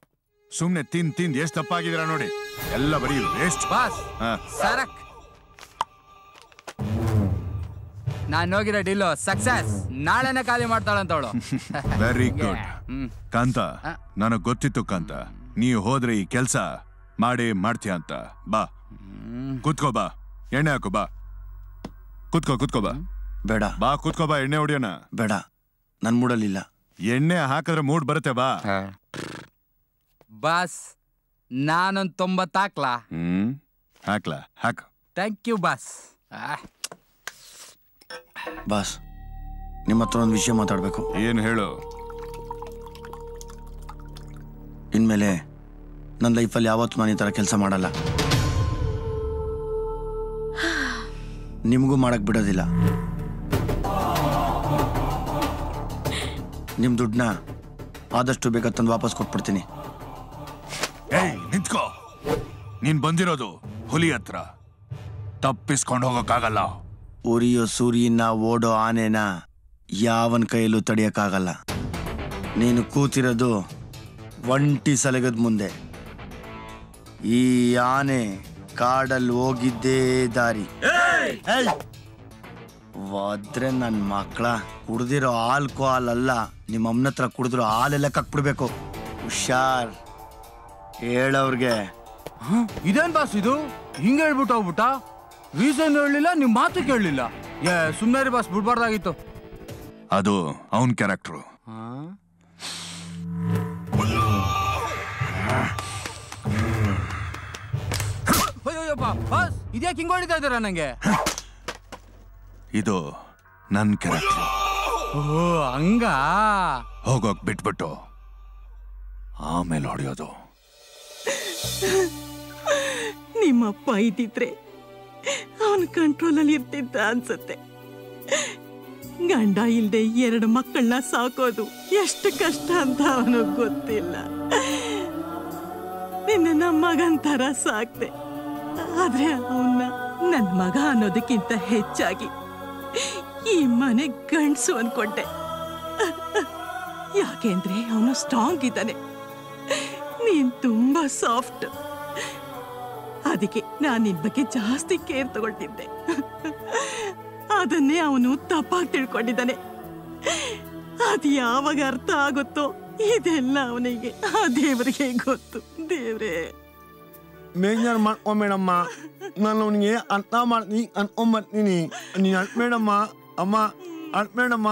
ಸುಮ್ನೆ ತಿಂದ್ ಎಷ್ಟು ತಪ್ಪಾಗಿದ್ದೀರಾ ನೋಡಿ. ಎಲ್ಲ ಬರೀ ವೇಸ್ಟ್. ಸರಕ್ ನಾನ್ ಹೋಗಿರೋ ಡೀಲು ಸಕ್ಸಸ್. ನಾಳೆನೆ ಖಾಲಿ ಮಾಡ್ತಾಳಂತವಳು. ವೆರಿ ಗುಡ್ ಕಾಂತ. ನನಗ್ ಗೊತ್ತಿತ್ತು ಕಾಂತ, ನೀವು ಹೋದ್ರೆ ಈ ಕೆಲ್ಸ ಮಾಡ್ತೀಯ ಅಂತ. ಬಾ ಕೂತ್ಕೋ, ಬಾ ಎಣ್ಣೆ ಹಾಕು, ಬಾ ಕೂತ್ಕೋ ಬಾ. ಬೇಡ ಬಾ ಕೂತ್ಕೋ, ಬಾ ಎಣ್ಣೆ ಹೊಡಿಯೋಣ. ಬೇಡ, ನನ್ ಮೂಡಲ್ಲಿಲ್ಲ. ಎಣ್ಣೆ ಹಾಕಿದ್ರೆ ಮೂಡ್ ಬರುತ್ತೆ, ಬಾ. ಬಾಸ್ ನಾನೊಂದ್ 90 ಹಾಕ್ಲಾ? ಹಾಕ್ಲಾ? ಹಾಕ್. Thank you boss. ಬಾಸ್, ನಿಮ್ಮ ಹತ್ರ ಒಂದು ವಿಷಯ ಮಾತಾಡ್ಬೇಕು. ಏನು ಹೇಳು? ಇನ್ಮೇಲೆ ನನ್ನ ಲೈಫಲ್ಲಿ ಯಾವತ್ತೂ ನಾನು ಈ ಥರ ಕೆಲಸ ಮಾಡಲ್ಲ. ನಿಮಗೂ ಮಾಡಕ್ ಬಿಡೋದಿಲ್ಲ. ನಿಮ್ ದುಡ್ಡನ್ನ ಆದಷ್ಟು ಬೇಗ ತಂದು ವಾಪಸ್ ಕೊಟ್ಬಿಡ್ತೀನಿ. ಏಯ್ ನಿಂತ್ಕೋ. ನೀನ್ ಬಂದಿರೋದು ಹುಲಿ ಹತ್ರ, ತಪ್ಪಿಸ್ಕೊಂಡು ಹೋಗೋಕ್ಕಾಗಲ್ಲ. ಉರಿಯೋ ಸೂರ್ಯನ, ಓಡೋ ಆನೆನ ಯಾವನ್ ಕೈಯಲ್ಲೂ ತಡೆಯಕ್ಕಾಗಲ್ಲ. ನೀನು ಕೂತಿರೋದು ಒಂಟಿ ಸಲಗದ ಮುಂದೆ. ಈ ಆನೆ ಕಾಡಲ್ಲಿ ಹೋಗಿದ್ದೇ ದಾರಿ. ಹೋದ್ರೆ ನನ್ನ ಮಕ್ಕಳ ಕುಡ್ದಿರೋ ಆಲ್ಕೋಹಾಲ್ ಅಲ್ಲ, ನಿಮ್ಮ ಅಮ್ಮನ ಹತ್ರ ಕುಡಿದಿರೋ ಹಾಲೆಲ್ಲ ಕಕ್ಬಿಡ್ಬೇಕು. ಹುಷಾರ್, ಹೇಳವ್ರಿಗೆ. ಇದೇನ್ ಬಾಸ್ ಇದು? ಹಿಂಗೆ ಹೇಳ್ಬಿಟ್ಟು ಹೋಗ್ಬಿಟ್ಟ. ರೀಸನ್ ಹೇಳಲಿಲ್ಲ, ನಿಮ್ ಮಾತು ಕೇಳಲಿಲ್ಲ. ಸುಮ್ಮನೆ ಬಾಸ್, ಬಿಡ್ಬಾರ್ದಾಗಿತ್ತು. ಅದು ಅವನ್ ಕ್ಯಾರೆಕ್ಟ್ರು. ಬಾಸ್ ಇದ್ಯಾಕೆ ಹಿಂಗ್ ಹೊಡಿತಾ ಇದ್ದೀರಾ ನಂಗೆ? ಇದು ನನ್ ಕ್ಯಾರೆಕ್ಟ್ರು. ಓ ಹಂಗ. ಹೋಗೋಕ್ ಬಿಟ್ಬಿಟ್ಟು ಆಮೇಲೆ ಹೊಡೆಯೋದು. ನಿಮ್ಮಪ್ಪ ಇದ್ದಿದ್ರೆ ಅವನ ಕಂಟ್ರೋಲಲ್ಲಿ ಇರ್ತಿದ್ದ ಅನ್ಸುತ್ತೆ. ಗಂಡ ಇಲ್ದೆ 2 ಮಕ್ಕಳನ್ನ ಸಾಕೋದು ಎಷ್ಟು ಕಷ್ಟ ಅಂತ ಅವನಿಗೆ ಗೊತ್ತಿಲ್ಲ. ನಿನ್ನ ನಮ್ಮ ಮಗಂತರ ಸಾಕ್ದೆ, ಆದ್ರೆ ಅವನ್ನ ನನ್ನ ಮಗ ಅನ್ನೋದಕ್ಕಿಂತ ಹೆಚ್ಚಾಗಿ ಈ ಮನೆ ಗಂಡಸು ಅನ್ಕೊಂಡೆ. ಯಾಕೆಂದ್ರೆ ಅವನು ಸ್ಟ್ರಾಂಗ್ ಇದ್ದಾನೆ, ನೀನ್ ತುಂಬಾ ಸಾಫ್ಟ್. ಅದಕ್ಕೆ ನಾನು ನಿನ್ ಬಗ್ಗೆ ಜಾಸ್ತಿ ಕೇರ್ ತಗೊಳ್ತಿದ್ದೆ. ಅದನ್ನೇ ಅವನು ತಪ್ಪಾಗಿ ತಿಳ್ಕೊಂಡಿದ್ದಾನೆ. ಅದು ಯಾವಾಗ ಅರ್ಥ ಆಗುತ್ತೋ ಇದೆಲ್ಲ ಅವನಿಗೆ ಆ ದೇವರಿಗೆ ಗೊತ್ತು. ದೇವ್ರೇ ಬೇಜಾರು ಮಾಡ್ಕೊಂಬೇಡಮ್ಮ, ನಾನು ಅವನಿಗೆ ಅರ್ಥ ಮಾಡ್ತೀನಿ ಅನ್ಕೊಂಬರ್ತೀನಿ. ನೀನು ಅಳ್ಬೇಡಮ್ಮ ಅಮ್ಮ, ಅಳ್ಬೇಡಮ್ಮ.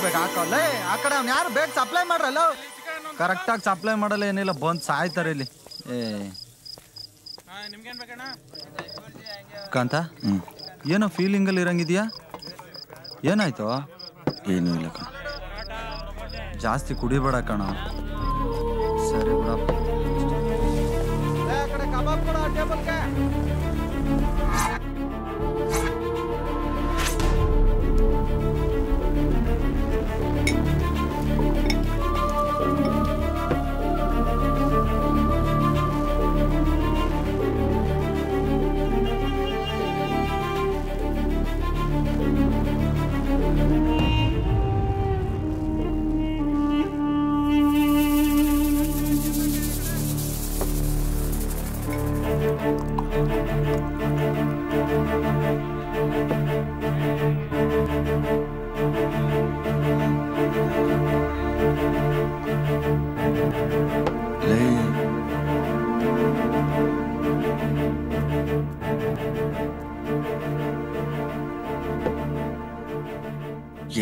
ಬೇಗ ಹಾಕಲ್ಲ ಆ ಕಡೆ ಅವ್ನು ಯಾರು ಬೇಗ ಸಪ್ಲೈ ಮಾಡ್ರಲ್ಲ. ಕರೆಕ್ಟಾಗಿ ಸಪ್ಲೈ ಮಾಡಲ್ಲ, ಏನಿಲ್ಲ ಬಂದು ಸಾಯ್ತಾರೆ ಇಲ್ಲಿ. ಕಾಂತ ಏನೋ ಫೀಲಿಂಗಲ್ಲಿ ಇರಂಗಿದ್ಯಾ? ಏನಾಯ್ತು? ಏನೂ ಇಲ್ಲ ಕಣ. ಜಾಸ್ತಿ ಕುಡಿಬೇಡ ಕಣ. ಸರಿ ಬಿಡಪ್ಪ.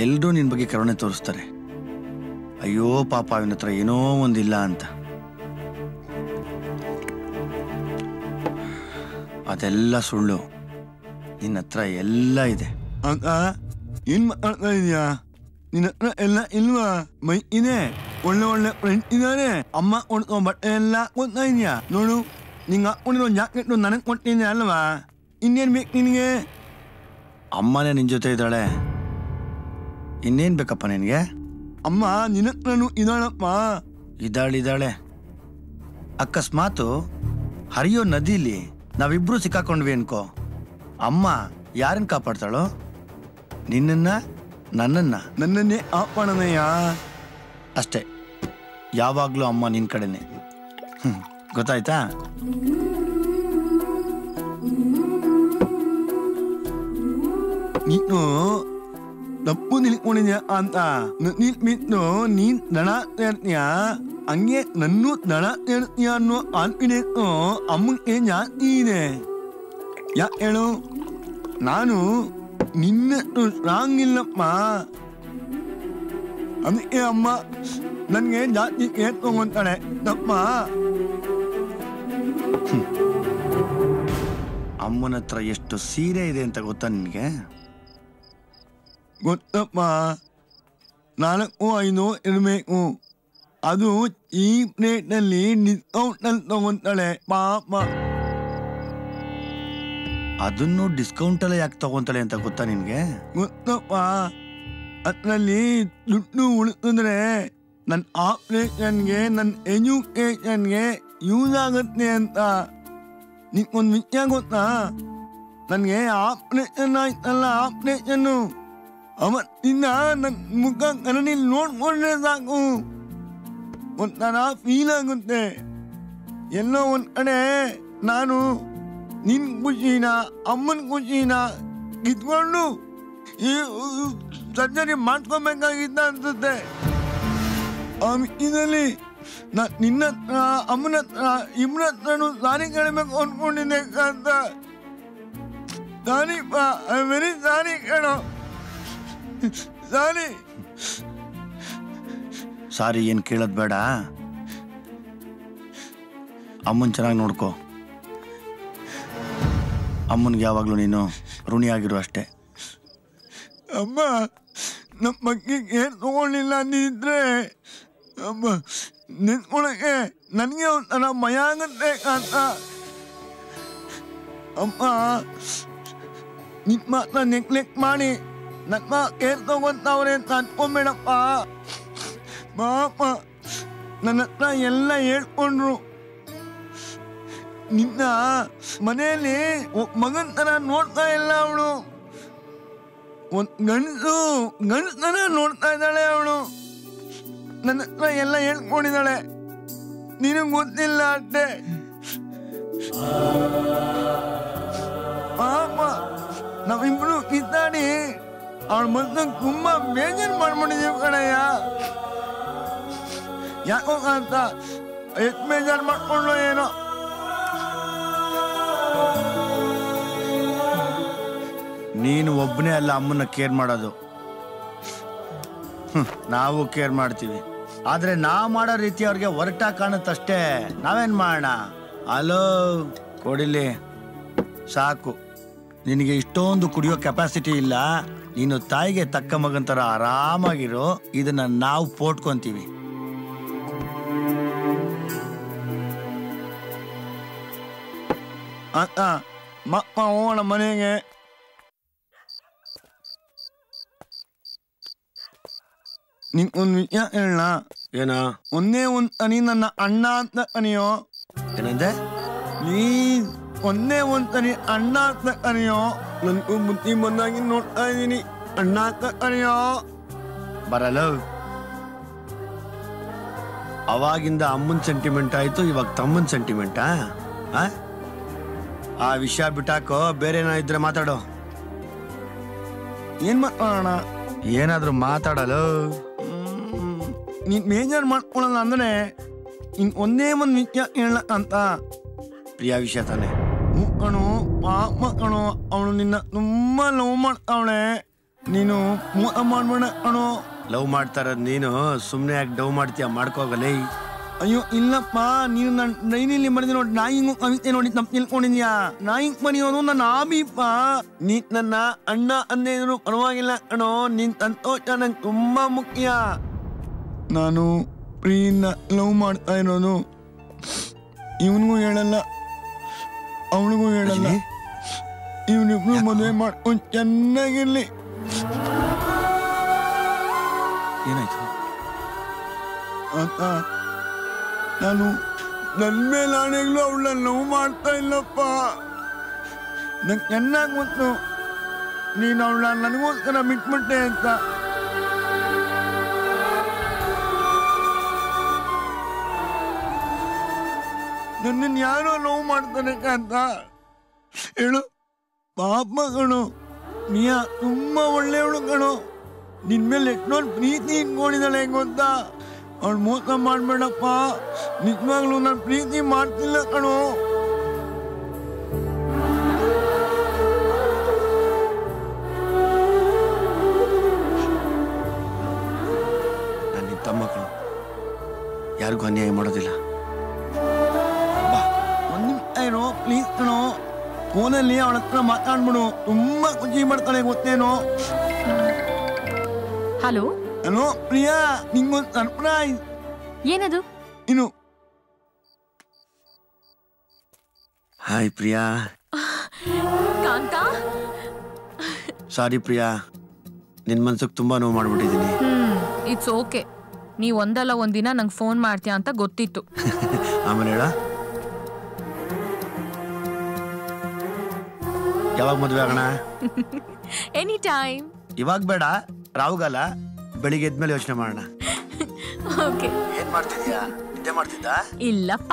ಎಲ್ರೂ ನಿನ್ ಬಗ್ಗೆ ಕರುಣೆ ತೋರಿಸ್ತಾರೆ. ಅಯ್ಯೋ ಪಾಪ ಅವನ ಹತ್ರ ಏನೋ ಒಂದಿಲ್ಲ ಅಂತ. ಅದೆಲ್ಲ ಸುಳ್ಳು. ನಿನ್ನ ಹತ್ರ ಎಲ್ಲ ಇದೆ. ಏನ್ ಮಾತಾಡ್ತಾ ಇದೀಯಾ? ನಿನ್ನ ಹತ್ರ ಎಲ್ಲ ಇಲ್ವಾ? ಮೈ ಇದೆ, ಒಳ್ಳೆ ಒಳ್ಳೆ ಫ್ರೆಂಡ್ ಇದಾರೆ. ಅಮ್ಮ ಕೊಡ್ತೋ ಬಟ್ಟೆ ಎಲ್ಲ ಕೊಡ್ತಾ ಇದೀಯಾ? ನೋಡು, ನಿಂಗೆ ಹಾಕೊಂಡಿರೋ ಜಾಕೆಟ್ ನನಗೆ ಕೊಟ್ಟಿದ್ದೆ ಅಲ್ವಾ? ಇನ್ನೇನ್ ಬೇಕು ನಿನಗೆ? ಅಮ್ಮನೇ ನಿನ್ ಜೊತೆ ಇದ್ದಾಳೆ, ಇನ್ನೇನ್ ಬೇಕಪ್ಪ ನಿನ್ಗೆ? ಅಮ್ಮ ನಿನ್ನ ಹತ್ರನೂ ಇದ್ದಾಳಪ್ಪ. ಇದ್ದಾಳೆ. ಅಕಸ್ಮಾತು ಹರಿಯೋ ನದಿಲಿ ನಾವಿಬ್ರು ಸಿಕ್ಕಾಕೊಂಡ್ವಿ ಅನ್ಕೋ, ಅಮ್ಮ ಯಾರನ್ನ ಕಾಪಾಡ್ತಾಳೋ? ನಿನ್ನನ್ನ, ನನ್ನನ್ನೇ ಆಪಾಣನಯ್ಯ. ಅಷ್ಟೇ, ಯಾವಾಗ್ಲೂ ಅಮ್ಮ ನಿನ್ ಕಡೆನೆ. ಗೊತ್ತಾಯ್ತಾ? ನೀನು ತಪ್ಪು ನಿಲ್ಕೊಂಡಿದ್ಯಾ ಅಂತ ನಿಲ್ಬಿಟ್ಟು ನೀನ್ ದಣ ತೇರ್ತೀಯ, ಹಂಗೆ ನನ್ನೂ ದಣ ತೇರ್ತೀಯ ಅನ್ನೋ ಕಾನ್ಫಿಡೆನ್ಸ್ ಅಮ್ಮಂಗೆ ಜಾಸ್ತಿ ಇದೆ. ಯಾಕೆ ಹೇಳು? ನಾನು ನಿನ್ನಷ್ಟು ಸ್ಟ್ರಾಂಗ್ ಇಲ್ಲಪ್ಪ. ಅದಕ್ಕೆ ಅಮ್ಮ ನನಗೆ ಜಾಸ್ತಿ ಕೇರ್ ತಗೊಂತಾಳೆ. ತಪ್ಪ? ಅಮ್ಮನ ಹತ್ರ ಎಷ್ಟು ಸೀರೆ ಇದೆ ಅಂತ ಗೊತ್ತಾ ನಿನ್ಗೆ? ಗೊತ್ತಪ್ಪ, 4-5 ಇರಬೇಕು. ಅದು ಈ ಪ್ಲೇಟ್ನಲ್ಲಿ ಡಿಸ್ಕೌಂಟಲ್ಲಿ ತಗೊಂತಾಳೆ ಪಾಪ. ಅದನ್ನು ಡಿಸ್ಕೌಂಟಲ್ಲೇ ಯಾಕೆ ತಗೊಂತಾಳೆ ಅಂತ ಗೊತ್ತಾ ನಿನ್ಗೆ? ಗೊತ್ತಪ್ಪ, ಅದರಲ್ಲಿ ದುಡ್ಡು ಉಳಿಸಿದ್ರೆ ನನ್ನ ಆಪ್ರೇಷನ್ಗೆ, ನನ್ನ ಎಜುಕೇಷನ್ಗೆ ಯೂಸ್ ಆಗುತ್ತೆ ಅಂತ. ನಿಕ್ಕೊಂದು ವಿಷಯ ಗೊತ್ತಾ? ನನಗೆ ಆಪ್ರೇಷನ್ ಆಯ್ತಲ್ಲ, ಆಪ್ರೇಷನ್ನು ಅವತ್ತಿಂದ ನನ್ನ ಮುಖ ಕನ್ನಡಿಲಿ ನೋಡ್ಕೊಂಡ್ರೆ ಸಾಕು ಒಂಥರ ಫೀಲ್ ಆಗುತ್ತೆ. ಎಲ್ಲೋ ಒಂದ್ ಕಡೆ ನಾನು ನಿನ್ ಖುಷಿನ, ಅಮ್ಮನ ಖುಷಿನ ಕಿತ್ಕೊಂಡು ಈ ಸರ್ಜರಿ ಮಾಡ್ಕೊಬೇಕಾಗಿದ್ದ ಅನ್ಸುತ್ತೆ. ಆ ಇದರಲ್ಲಿ ನಾನು ನಿನ್ನ ಹತ್ರ, ಅಮ್ಮನ ಹತ್ರ, ಇಬ್ಬರ ಹತ್ರನೂ ಸಾರಿ ಕೇಳಬೇಕು ಅನ್ಕೊಂಡಿದ್ದೆ ಅಂತ. ಸಾರಿ ಪಾ, ಐ ವೆರಿ ಸಾರಿ ಕೇಳೋ. ಸಾರಿ ಏನ್ ಕೇಳೋದ್ ಬೇಡ. ಅಮ್ಮನ್ ಚೆನ್ನಾಗಿ ನೋಡ್ಕೋ. ಅಮ್ಮನ್ಗೆ ಯಾವಾಗ್ಲೂ ನೀನು ಋಣಿಯಾಗಿರು ಅಷ್ಟೇ. ಅಮ್ಮ ನಮ್ಮ ಬಗ್ಗೆ ಕೇರ್ ತಗೊಳ್ಳಿಲ್ಲ ಅಂದಿದ್ರೆ ಅಮ್ಮ ನಿಂತ್ಕೊಳಕ್ಕೆ ನನಗೆ ಒಂಥರ ಭಯ ಆಗತ್ತೆ ಕಾಂತ. ಅಮ್ಮ ನಿಮ್ಮ ಮಾತ್ರ ನೆಗ್ಲೆಕ್ಟ್ ಮಾಡಿ ನನ್ನ ಕೇರ್ ತಗೊಂತವ್ರೆ ಅಂತ ಅನ್ಕೊಂಬೇಡಪ್ಪ. ಪಾಪ ನನ್ನ ಹತ್ರ ಎಲ್ಲ ಹೇಳ್ಕೊಂಡ್ರು. ನಿನ್ನ ಮನೆಯಲ್ಲಿ ಮಗನ್ ತರ ನೋಡ್ತಾ ಇಲ್ಲ ಅವಳು, ಒಂದ್ ಗಂಡಸ್ ತರ ನೋಡ್ತಾ ಇದ್ದಾಳೆ ಅವಳು. ನನ್ನ ಹತ್ರ ಎಲ್ಲ ಹೇಳ್ಕೊಂಡಿದ್ದಾಳೆ, ನಿನಗ್ ಗೊತ್ತಿಲ್ಲ ಅಷ್ಟೇ. ಪಾಪ ನಾವಿಬ್ರು ಕಿತ್ತಾಡಿ ಅವಳ ಮನ್ಸ ತುಂಬಾ ಬೇಜಾರು ಮಾಡ್ಕೊಂಡಿದೀವಿ ಕಣಯ್ಯ. ಯಾಕೋ ಅಂತ ಎಷ್ಟು ಬೇಜಾರು ಮಾಡ್ಕೊಂಡ್ಲು ಏನೋ. ನೀನು ಒಬ್ಬನೇ ಅಲ್ಲ ಅಮ್ಮನ್ನ ಕೇರ್ ಮಾಡೋದು, ನಾವು ಕೇರ್ ಮಾಡ್ತೀವಿ. ಆದ್ರೆ ನಾವು ಮಾಡೋ ರೀತಿ ಅವ್ರಿಗೆ ಹೊರಟಾಗಿ ಕಾಣುತ್ತಷ್ಟೇ. ನಾವೇನ್ ಮಾಡೋಣ? ಅಲೋ ಕೊಡಿಲಿ ಸಾಕು. ನಿನಗೆ ಇಷ್ಟೊಂದು ಕುಡಿಯೋ ಕೆಪಾಸಿಟಿ ಇಲ್ಲ. ನೀನು ತಾಯಿಗೆ ತಕ್ಕ ಮಗಂತರ ಆರಾಮಾಗಿರೋ. ಇದನ್ನ ನಾವು ಪೋಟ್ಕೊಂತೀವಿ. ಮಕ್ಕ ಹೋಗೋಣ ಮನೆಗೆ. ನಿಂಗೊಂದು ವಿಷಯ ಹೇಳ. ಏನ? ಒಂದೇ ಒಂದ್ ತನಿ ನನ್ನ ಅಣ್ಣ ಅಂತ ಕನಿಯೋ. ಏನಂದೆ? ನೀ ಒಂದೇ ಒಂದ್ ತನಿ ಅಣ್ಣ ಅಂತ ಕನಿಯೋ. ನನ್ಗೂ ಬುದ್ಧಿ ಬಂದಾಗಿ ನೋಡ್ತಾ ಇದೀನಿ. ಅಣ್ಣ ಅಂತ ಕನಿಯೋ. ಬರಲ್ಲ. ಅವಾಗಿಂದ ಅಮ್ಮನ್ ಸೆಂಟಿಮೆಂಟ್ ಆಯ್ತು, ಇವಾಗ ತಮ್ಮನ್ ಸೆಂಟಿಮೆಂಟಾ? ಆ ವಿಷಯ ಬಿಟ್ಟಾಕೋ, ಬೇರೆ ಏನೋ ಇದ್ರೆ ಮಾತಾಡೋ. ಏನ್ ಮಾತಾಡೋಣ? ಏನಾದ್ರೂ ಮಾತಾಡಲು. ನೀನ್ ಬೇಜಾರು ಮಾಡ್ಕೊಳಲ್ಲ ಅಂದ್ರೆ ಒಂದೇ ಒಂದ್ ವಿಷಯ ಹೇಳ ಅಂತ. ಪ್ರಿಯಾ ವಿಷಯ ತಾನೆ? ಕಣು, ಪಾಪ ಕಣು, ಅವಳು ನಿನ್ನ ತುಂಬಾ ಲವ್ ಮಾಡ್ತಾವಳೆ. ನೀನು ಮೋಸ ಮಾಡ್ಬೇಡ ಕಣು. ಲವ್ ಮಾಡ್ತಾ ಇರೋದ್ ನೀನು, ಸುಮ್ನೆ ಯಾಕೆ ಡವ್ ಮಾಡ್ತೀಯ? ಮಾಡ್ಕೋಗಲೇ. ಅಯ್ಯೋ ಇಲ್ಲಪ್ಪ, ನೀನು ನನ್ನ ಡೈರಿಯಲ್ಲಿ ಬರೆದಿ ನೋಡಿ. ನಾ ಹಿಂಗ್ ಕವಿತೆ ನೋಡಿ ತಪ್ಪು ತಿಳ್ಕೊಂಡಿದ್ಯಾ? ನಾ ಹಿಂಗ್ ಬರೆಯೋದು ನನ್ನ ಆಬಿಪ್ಪ. ನೀ ನನ್ನ ಅಣ್ಣ ಅಂದೇ ಇದ್ರು ಪರವಾಗಿಲ್ಲ ಕಣೋ. ನಿನ್ ಸಂತೋಷ ನಂಗೆ ತುಂಬಾ ಮುಖ್ಯ. ನಾನು ಪ್ರೀನ ಲವ್ ಮಾಡ್ತಾ ಇರೋದು. ಇವನಿಗೂ ಹೇಳಲ್ಲ, ಅವಳಿಗೂ ಹೇಳಲ್ಲ. ಇವನಿಬ್ರು ಮದುವೆ ಮಾಡ್ಕೊಂಡು ಚೆನ್ನಾಗಿರ್ಲಿ. ಏನಾಯ್ತು ಅಂತ ನಾನು ನನ್ನ ಮೇಲೆ ಆಣೆಗ್ಲು ಅವಳನ್ನ ಲವ್ ಮಾಡ್ತಾ ಇಲ್ಲಪ್ಪ. ನಂಗೆ ಚೆನ್ನಾಗಿ ಗೊತ್ತು ನೀನು ಅವಳನ್ನ ನನಗೋಸ್ಕರ ಬಿಟ್ಬಿಟ್ಟೆ ಅಂತ. ನನ್ನನ್ನು ಯಾರೋ ಲವ್ ಮಾಡ್ತಾನೆ ಅಂತ ಹೇಳು. ಪಾಪ ಕಣು, ನೀಯ ತುಂಬಾ ಒಳ್ಳೆಯವಳು ಕಣು. ನಿನ್ ಮೇಲೆ ಎಷ್ಟೊಂದು ಪ್ರೀತಿ ಇಟ್ಕೊಂಡಿದ್ದಾಳೆ ಗೊತ್ತಾ? ಅವಳು ಮೋಸ ಮಾಡ್ಬೇಡಪ್ಪ. ನಿಜವಾಗ್ಲೂ ನಾನು ಪ್ರೀತಿ ಮಾಡ್ತಿಲ್ಲ ಕಣು. ನಾನು ನಿನ್ ತಮ್ಮ ಕಣು, ಯಾರಿಗೂ ಅನ್ಯಾಯ ಮಾಡೋದಿಲ್ಲ. ಒಂದ್ ನಿಮಿಷ ಏನೋ ಪ್ಲೀಸ್ ಕಣೋ. ಫೋನಲ್ಲಿ ಅವಳ ಹತ್ರ ಮಾತಾಡ್ಬಿಡು, ತುಂಬಾ ಖುಷಿ ಮಾಡ್ತಾಳೆ ಗೊತ್ತೇನೋ. ಹಲೋ ಹಲೋ ಪ್ರಿಯಾ, ನಿಂಗೊಂದು ಸರ್ಪ್ರೈಸ್. ಏನದು? ಇನ್ನು ಹಾಯ್ ಪ್ರಿಯಾ. ಕಾಂತ, ಸಾರಿ ಪ್ರಿಯಾ, ನಿನ್ ಮನ್ಸಕ್ ತುಂಬಾ ನೋವು ಮಾಡ್ಬಿಟ್ಟಿದೀನಿ. It's okay. ನೀವ್ ಒಂದಲ್ಲ ಒಂದಿನ ನಂಗೆ ಫೋನ್ ಮಾಡ್ತೀಯ ಅಂತ ಗೊತ್ತಿತ್ತು. ಆಮೇಲೆ ಹೇಳ, ಯಾವಾಗ ಮದ್ವೆ ಆಗೋಣ? Any time. ಇವಾಗ ಬೇಡ, ರಾವುಗಾಲ, ಬೆಳಿಗ್ಗೆ ಎದ್ಮೇಲೆ ಯೋಚನೆ ಮಾಡೋಣ. ಓಕೆ. ಏನ್ ಮಾಡ್ತಿದ್ಯಾ? ನಿದ್ದೆ ಮಾಡ್ತಿದ್ದ? ಇಲ್ಲಪ್ಪ,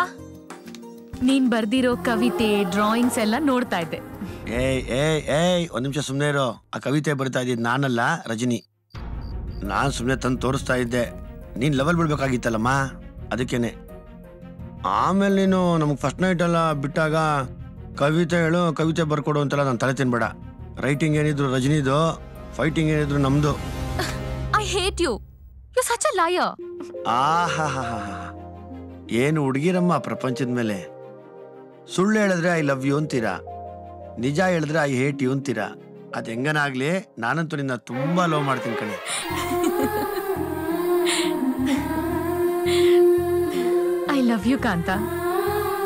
ನೀನ್ ಬರ್ದಿರೋ ಕವಿತೆ, ಡ್ರಾಯಿಂಗ್ಸ್ ಎಲ್ಲ ನೋಡ್ತಾ ಇದ್ದೆ. ಏಯ್ ಒಂದ್ ನಿಮಿಷ ಸುಮ್ನೆ ಇರೋ. ಆ ಕವಿತೆ ಬರಿತಾ ಇದ್ದಿದ್ ನಾನಲ್ಲ, ರಜನಿ. ನಾನ್ ಸುಮ್ನೆ ತಂದು ತೋರಿಸ್ತಾ ಇದ್ದೆ. ನೀನ್ ಲೆವೆಲ್ ಬಿಡ್ಬೇಕಾಗಿತ್ತಲ್ಲಮ್ಮ, ಅದಕ್ಕೇನೆ. ಆಮೇಲೆ ನೀನು ನಮಗ್ ಫಸ್ಟ್ ನೈಟ್ ಎಲ್ಲ ಬಿಟ್ಟಾಗ ಕವಿತೆ ಹೇಳು, ಕವಿತೆ ಬರ್ಕೊಡು ಅಂತೆಲ್ಲ ನಾನು ತಲೆ ತಿನ್ಬೇಡ. ರೈಟಿಂಗ್ ಏನಿದ್ರು ರಜನಿದು, ಫೈಟಿಂಗ್ ಏನಿದ್ರು ನಮ್ದು. I hate you. You such a liar. ಆಹಾ, ಏನು ಹುಡುಗಿರಮ್ಮ ಪ್ರಪಂಚದ ಮೇಲೆ. ಸುಳ್ಳು ಹೇಳಿದ್ರೆ ಐ ಲವ್ ಯು ಅಂತೀರಾ, ನಿಜ ಹೇಳಿದ್ರೆ ಐ ಹೇಟ್ ಯು ಅಂತೀರಾ. ಅದ್ ಹೆಂಗನಾಗ್ಲಿ, ನಾನಂತೂ ನಿನ್ನ ತುಂಬಾ ಲವ್ ಮಾಡ್ತೀನಿ ಕಣೆ. Love you Kanta.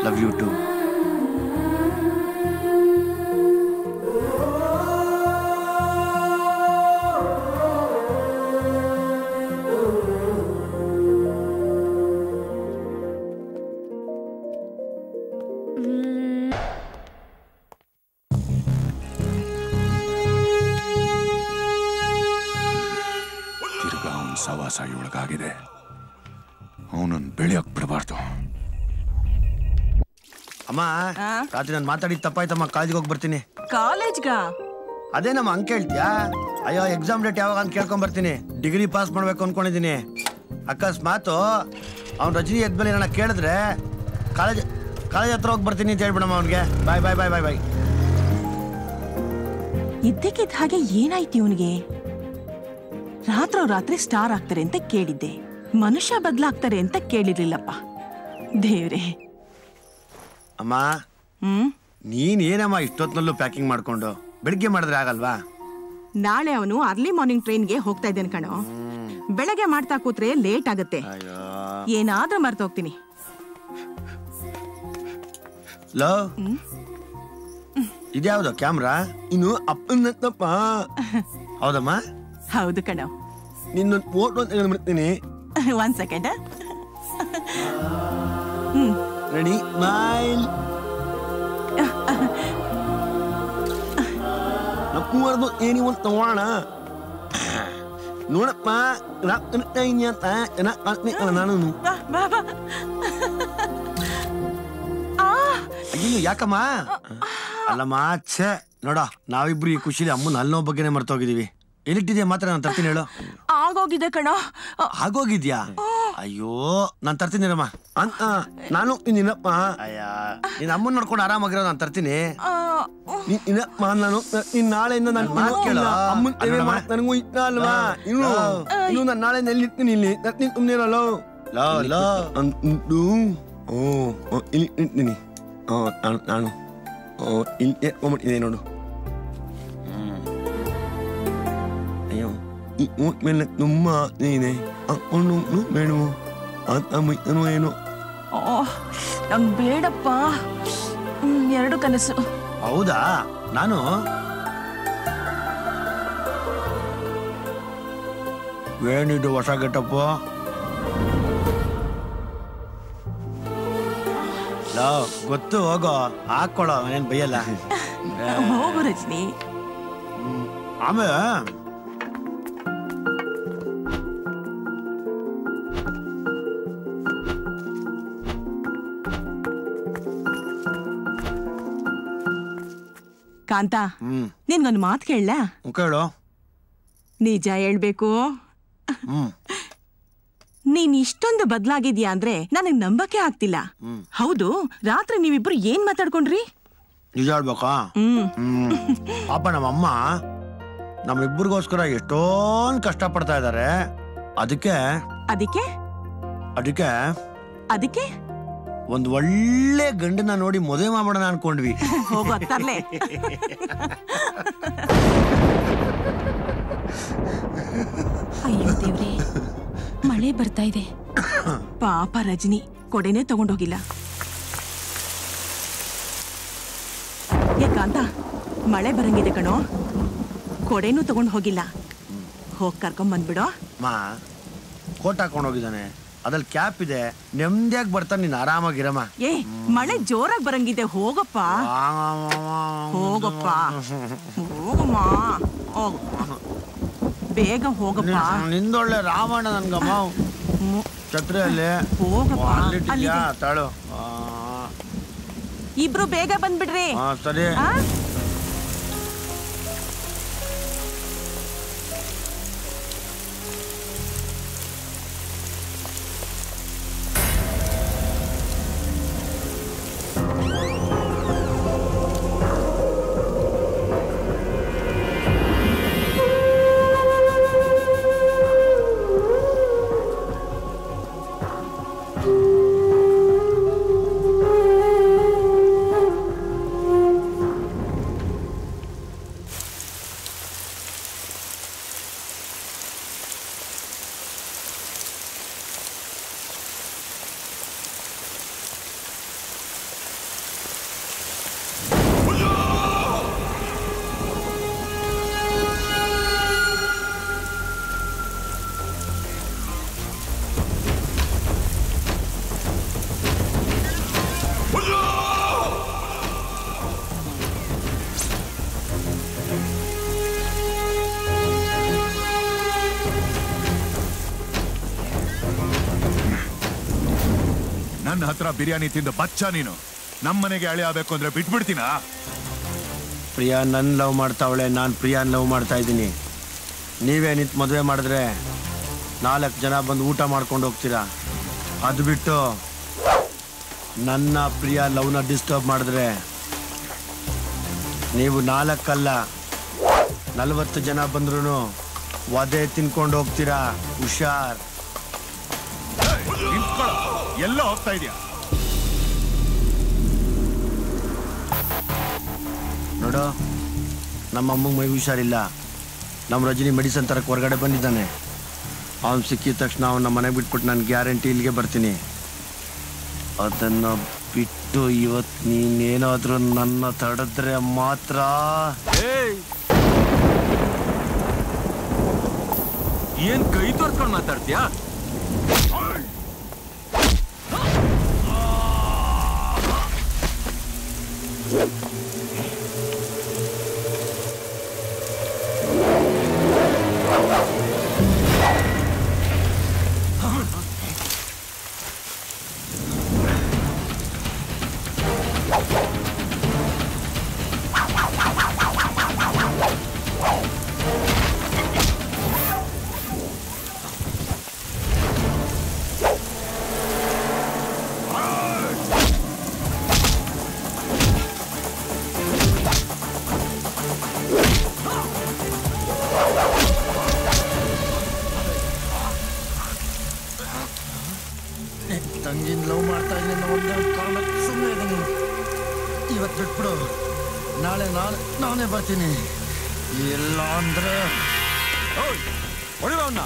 Love you too. ಸವಾಸ ಇವಳಗಾಗಿದೆ, ಅವನನ್ನು ಬೆಳೆಯಕ್ ಬಿಡಬಾರ್ದು. ಅಮ್ಮ ರಾತ್ರಿ ನಾನು ಮಾತಾಡಿದ್ ತಪ್ಪಾಯ್ತಮ್ಮ, ಕಾಲೇಜಿಗೆ ಹೋಗಿ ಬರ್ತೀನಿ. ಕಾಲೇಜ್ಗ ಅದೇ ನಮ್ಮ ಅಂಕ ಹೇಳ್ತೀಯಾ? ಅಯ್ಯೋ ಎಕ್ಸಾಮ್ ಡೇಟ್ ಯಾವಾಗ ಅಂತ ಕೇಳ್ಕೊಂಡ್ ಬರ್ತೀನಿ. ಡಿಗ್ರಿ ಪಾಸ್ ಮಾಡ್ಬೇಕು ಅನ್ಕೊಂಡಿದ್ದೀನಿ. ಅಕಸ್ಮಾತ್ ಅವ್ನು ರಜನಿ ಎದ್ಮೇಲೆ ಏನಾರ ಕೇಳಿದ್ರೆ ಕಾಲೇಜ್ ಹತ್ರ ಹೋಗಿ ಬರ್ತೀನಿ ಅಂತ ಹೇಳ್ಬಿಡಮ್ಮ ಅವನಿಗೆ. ಬಾಯ್ ಬಾಯ್ ಬಾಯ್ ಬಾಯ್ ಬಾಯ್. ಇದ್ದಕ್ಕಿದ್ದ ಹಾಗೆ ಏನಾಯ್ತು ಇವನಿಗೆ? ರಾತ್ರಿ ಸ್ಟಾರ್ ಆಗ್ತಾರೆ ಅಂತ ಕೇಳಿದ್ದೆ, ಮನುಷ್ಯ ಬದಲಾಗ್ತಾರೆ ಅಂತ ಕೇಳಿರ್ಲಿಲ್ಲಪ್ಪ. ದೇವ್ರೆ. ಅಮ್ಮ ನೀನ್ ಏನಮ್ಮ ಇಷ್ಟೊತ್ನಲ್ಲೂ ಪ್ಯಾಕಿಂಗ್ ಮಾಡ್ಕೊಂಡು? ಬೆಳಿಗ್ಗೆ ಮಾಡಿದ್ರೆ ಆಗಲ್ವಾ? ನಾಳೆ ಅವನು ಅರ್ಲಿ ಮಾರ್ನಿಂಗ್ ಟ್ರೈನ್ಗೆ ಹೋಗ್ತಾ ಇದ್ದೇನೆ ಕಣೋ. ಬೆಳಗ್ಗೆ ಮಾಡ್ತಾ ಕೂತ್ರೆ ಲೇಟ್ ಆಗುತ್ತೆ. ಏನಾದ್ರೂ ಮರ್ತ ಹೋಗ್ತೀನಿ. ಲೋ ಇದ್ಯಾವ್ದು ಕ್ಯಾಮ್ರಾ? ಇನ್ನು ಅಪ್ಪನಪ್ಪ. ಹೌದಮ್ಮ? ಹೌದು ಕಣೋ. ನಿನ್ನೊಂದು ಫೋಟೋ ತೆಗೆದುಬಿಡ್ತೀನಿ. 1 ಸೆಕೆಂಡ್. Ready smile. ನಪ್ಪುವರ್ದು ಏನಿ ಒಂದು ತಗೋಣ ನೋಡಪ್ಪ. ನಾನು ಅಯ್ಯೋ ಯಾಕಮ್ಮ? ಅಲ್ಲಮ್ಮ ಛೇ ನೋಡ, ನಾವಿಬ್ರು ಈ ಖುಷಿಲಿ ಅಮ್ಮನ ಹಲ್ಲೋ ಬಗ್ಗೆನೇ ಮರ್ತೋಗಿದೀವಿ. ಎಲ್ಲಿಟ್ಟಿದ್ಯಾ ಮಾತ್ರ ನಾನು ತರ್ತೀನಿ ಹೇಳು. ಆಗೋಗಿದೆ ಕಣ. ಆಗೋಗಿದ್ಯಾ? ಅಯ್ಯೋ ನಾನು ತರ್ತೀನಿರಮ್ಮ. ನಾನು ನಿನ್ನಪ್ಪ. ಅಯ್ಯ ನಿನ್ನ ಅಮ್ಮನ ನೋಡ್ಕೊಂಡು ಆರಾಮಾಗಿರೋ ನಾನು ತರ್ತೀನಿ. ನಾನು ನಾಳೆಯಿಂದ ನನ್ನ ಮಾತು ಕೇಳ. ಅಮ್ಮನ ನನಗೂ ಇಷ್ಟ ಅಲ್ವಾ? ಇನ್ನು ನಾನು ನಾಳೆ ಎಲ್ಲಿರ್ತೀನಿ? ಇಲ್ಲಿ ತರ್ತೀನಿ, ಸುಮ್ಮನೆ ಇರಲ್ಲ. ಇಲ್ಲಿ ಇರ್ತೀನಿ. ನಾನು ಇಲ್ಲಿ ಎತ್ಕೊಂಡ್ಬಿಟ್ಟಿದೆ ನೋಡು. ಅಯ್ಯೋ ಈ ಮೇಲೆ ತುಂಬ ನೀನೆ ಹಾಕೊಂಡು ಬೇಡವು ಅಂತ ಏನು? ನಂಗೆ ಬೇಡಪ್ಪ, 2 ಕನಸು. ಹೌದಾ? ನಾನು ಏನಿದು ಹೊಸ ಗೆಟಪ್ಪ? ಗೊತ್ತು, ಹೋಗೋ ಹಾಕೊಳ್ಳೋ, ಏನ್ ಬೈಯಲ್ಲ. ಹೋಗು ರಜನಿ. ಆಮೇಲೆ ಕಾಂತ, ನಿನ್ಗೊಂದು ಮಾತು ಕೇಳ? ಕೇಳು. ನಿಜ ಹೇಳ್ಬೇಕು, ನೀನ್ ಇಷ್ಟೊಂದು ಬದಲಾಗಿದ್ಯಾ ಅಂದ್ರೆ ನನಗ್ ನಂಬಕ್ಕೆ ಆಗ್ತಿಲ್ಲ. ಹೌದು, ರಾತ್ರಿ ನೀವಿಬ್ರು ಏನ್ ಮಾತಾಡ್ಕೊಂಡ್ರಿ? ನಿಜ ಹೇಳ್ಬೇಕಾ? ಪಾಪ ನಮ್ಮಮ್ಮ ನಮ್ಮಿಬ್ಬರಿಗೋಸ್ಕರ ಎಷ್ಟೊಂದು ಕಷ್ಟ ಪಡ್ತಾ ಇದ್ದಾರೆ. ಅದಕ್ಕೆ ಅದಕ್ಕೆ ಅದಕ್ಕೆ ಅದಕ್ಕೆ ಒಂದು ಒಳ್ಳೆ ಗಂಡನ ನೋಡಿ ಮದುವೆ ಮಾಡೋಣ ಅನ್ಕೊಂಡ್ವಿ. ಹೋಗೋ ತರ್ಲೆ. ಅಯ್ಯೋ ದೇವ್ರೆ, ಮಳೆ ಬರ್ತಾ ಇದೆ. ಪಾಪ ರಜನಿ ಕೊಡೆನೇ ತಗೊಂಡೋಗಿಲ್ಲ. ಯಾಕಂತ ಮಳೆ ಬರಂಗಿದೆ ಕಣೋ, ಕೊಡೆನೂ ತಗೊಂಡು ಹೋಗಿಲ್ಲ. ಹೋಗಿ ಕರ್ಕೊಂಡ್ ಬಂದ್ಬಿಡೋ. ಮಾ ಕೋಟ್ ಹಾಕೊಂಡು ಹೋಗಿದ್ದಾನೆ, ಅದ್ರಲ್ಲಿ ಕ್ಯಾಪ್ ಇದೆ, ನೆಮ್ಮದಿಯಾಗಿ ಬರ್ತಾನೆ. ನೀನ್ ಆರಾಮಾಗಿರಮ್ಮ. ಏ ಮಳೆ ಜೋರಾಗಿ ಬರಂಗಿದೆ, ಹೋಗಪ್ಪ ಹೋಗಪ್ಪ ಹೋಗಮ್ಮ, ಹೋಗು ಬೇಗ ಹೋಗಪ್ಪ. ನಿಂದೊಳ್ಳೆ ರಾವಣ ನನ್ಗಮ್ಮ. ಛತ್ರಿಯಲ್ಲಿ ಹೋಗಪ್ಪ. ತಾಳು. ಇಬ್ರು ಬೇಗ ಬಂದ್ಬಿಡ್ರಿ. ಸರಿ. ನನ್ನ ಹತ್ರ ಬಿರಿಯಾನಿ ತಿಂದು ಬಚ್ಚ ನೀನು ನಮ್ಮನೆಗೆ ಅಳಿ ಆಗ್ಬೇಕು ಅಂದ್ರೆ ಬಿಟ್ಬಿಡ್ತೀನಾ? ಪ್ರಿಯಾ ನನ್ನ ಲವ್ ಮಾಡ್ತಾವಳೆ, ನಾನು ಪ್ರಿಯಾನ್ ಲವ್ ಮಾಡ್ತಾ ಇದ್ದೀನಿ. ನೀವೇ ನಿಂತು ಮದುವೆ ಮಾಡಿದ್ರೆ 4 ಜನ ಬಂದು ಊಟ ಮಾಡ್ಕೊಂಡು ಹೋಗ್ತೀರಾ. ಅದು ಬಿಟ್ಟು ನನ್ನ ಪ್ರಿಯಾ ಲವ್ನ ಡಿಸ್ಟರ್ಬ್ ಮಾಡಿದ್ರೆ ನೀವು 4 ಅಲ್ಲ 40 ಜನ ಬಂದ್ರು ವಧೆ ತಿನ್ಕೊಂಡು ಹೋಗ್ತೀರಾ. ಹುಷಾರ್. ಎಲ್ಲ ಹೋಗ್ತಾ ಇದೆಯಾ? ನೋಡು, ನಮ್ಮ ಅಮ್ಮಂಗೆ ಮೈ ಹುಷಾರಿಲ್ಲ. ನಮ್ಮ ರಜನಿ ಮೆಡಿಸನ್ ತರಕ್ಕೆ ಹೊರಗಡೆ ಬಂದಿದ್ದಾನೆ. ಅವನು ಸಿಕ್ಕಿದ ತಕ್ಷಣ ಅವನ ನಮ್ಮ ಮನೆಗೆ ಬಿಟ್ಬಿಟ್ಟು ನಾನು ಗ್ಯಾರಂಟಿ ಇಲ್ಲಿಗೆ ಬರ್ತೀನಿ. ಅದನ್ನು ಬಿಟ್ಟು ಇವತ್ತು ನೀನೇನಾದರೂ ನನ್ನ ತಡೆದ್ರೆ ಮಾತ್ರ. ಏನ್ ಕೈ ತೋರ್ಸ್ಕೊಂಡು ಮಾತಾಡ್ತೀಯಾ? ತಂಗಿನ ಲವ್ ಮಾಡ್ತಾ ಇದ್ದೀನಿ ಒಂದೇ ಕಾರಣಕ್ಕೆ ಸುಮ್ಮನೆ ಇದ್ದೀನಿ. ಇವತ್ತು ಬಿಟ್ಬಿಡು, ನಾನೇ ಬರ್ತೀನಿ. ಇಲ್ಲ ಅಂದ್ರೆ ಹೊಡಿವನ್ನ.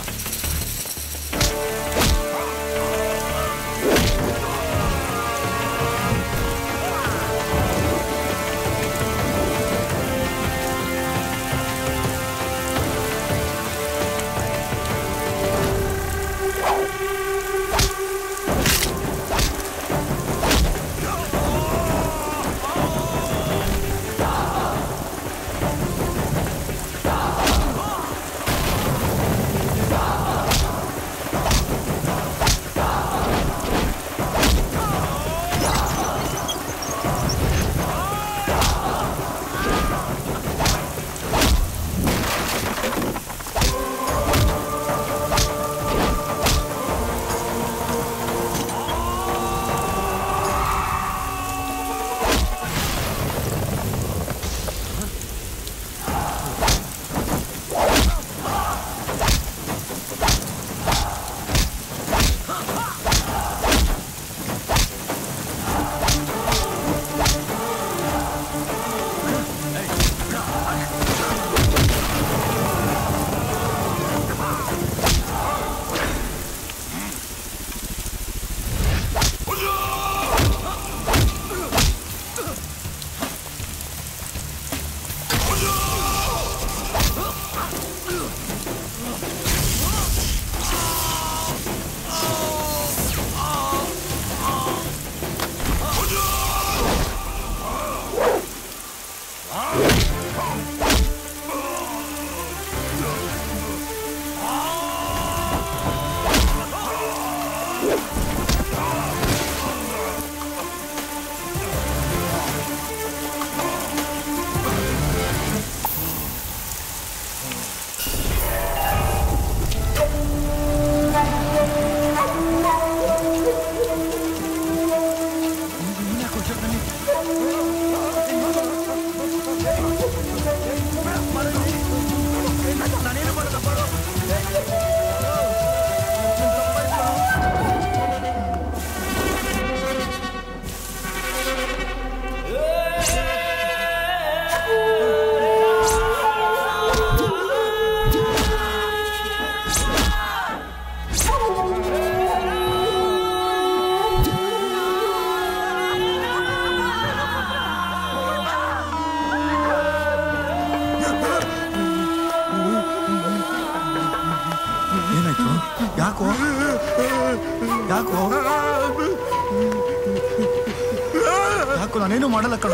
ಯಾಕೋ ನಾನೇನು ಮಾಡಲ್ಲ ಕಣ.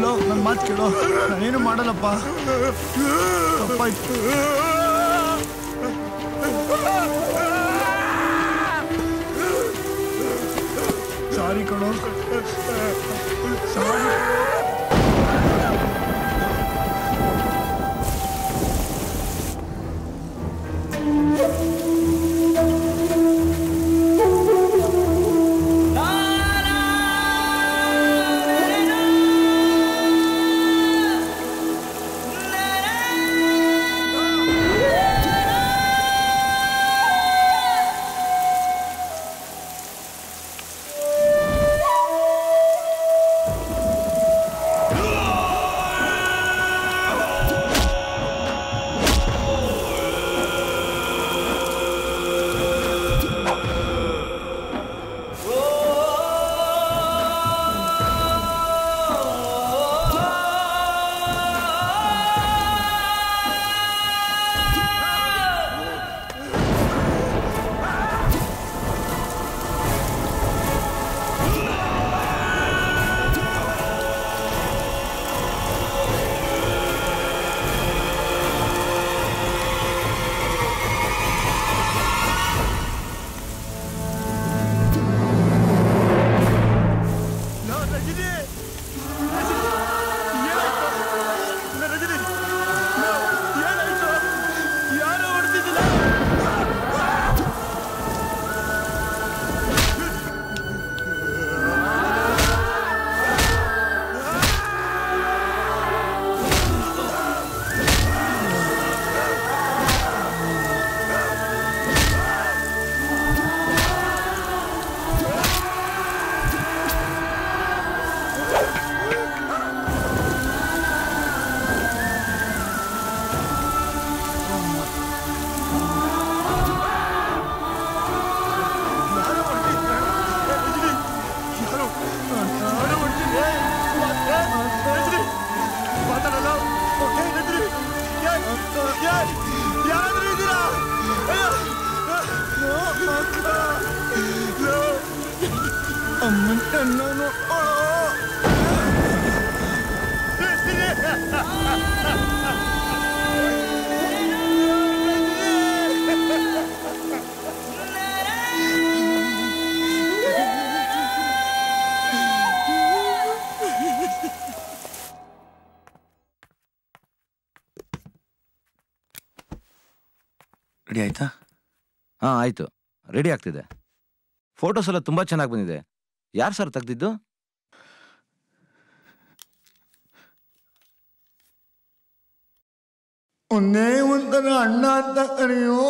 ಲೋ ನನ್ನ ಮಾತು ಕೇಳೋ, ನಾನೇನು ಮಾಡಲ್ಲಪ್ಪ, ತಪ್ಪಾಯ್ತು. ಸಾರಿ ಕಣೋ ಸಾರಿ. ರೆಡಿ ಆಯ್ತಾ? ಹಾ ಆಯ್ತು, ರೆಡಿ ಆಗ್ತಿದೆ. ಫೋಟೋಸ್ ಎಲ್ಲ ತುಂಬಾ ಚೆನ್ನಾಗಿ ಬಂದಿದೆ. ಯಾರು ಸರ್ ತೆಗ್ದಿದ್ದು? ಒಂದೇ ಒಂಥರ ಅಣ್ಣ ಅಂತ ಕರೆಯೋ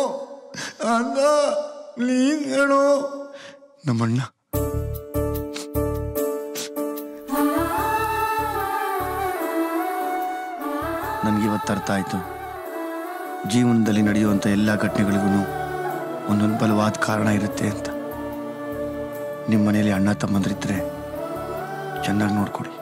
ಅಂತ ಪ್ಲೀಸ್ ಹೇಳೋ. ನಮ್ಮಣ್ಣ ನನಗಿವತ್ತು ಅರ್ಥ ಆಯ್ತು. ಜೀವನದಲ್ಲಿ ನಡೆಯುವಂಥ ಎಲ್ಲ ಘಟನೆಗಳಿಗೂ ಒಂದೊಂದು ಬಲವಾದ ಕಾರಣ ಇರುತ್ತೆ ಅಂತ. ನಿಮ್ಮ ಮನೆಯಲ್ಲಿ ಅಣ್ಣ ತಮ್ಮಂದಿರಿದ್ರೆ ಚೆನ್ನಾಗಿ ನೋಡ್ಕೊಡಿ.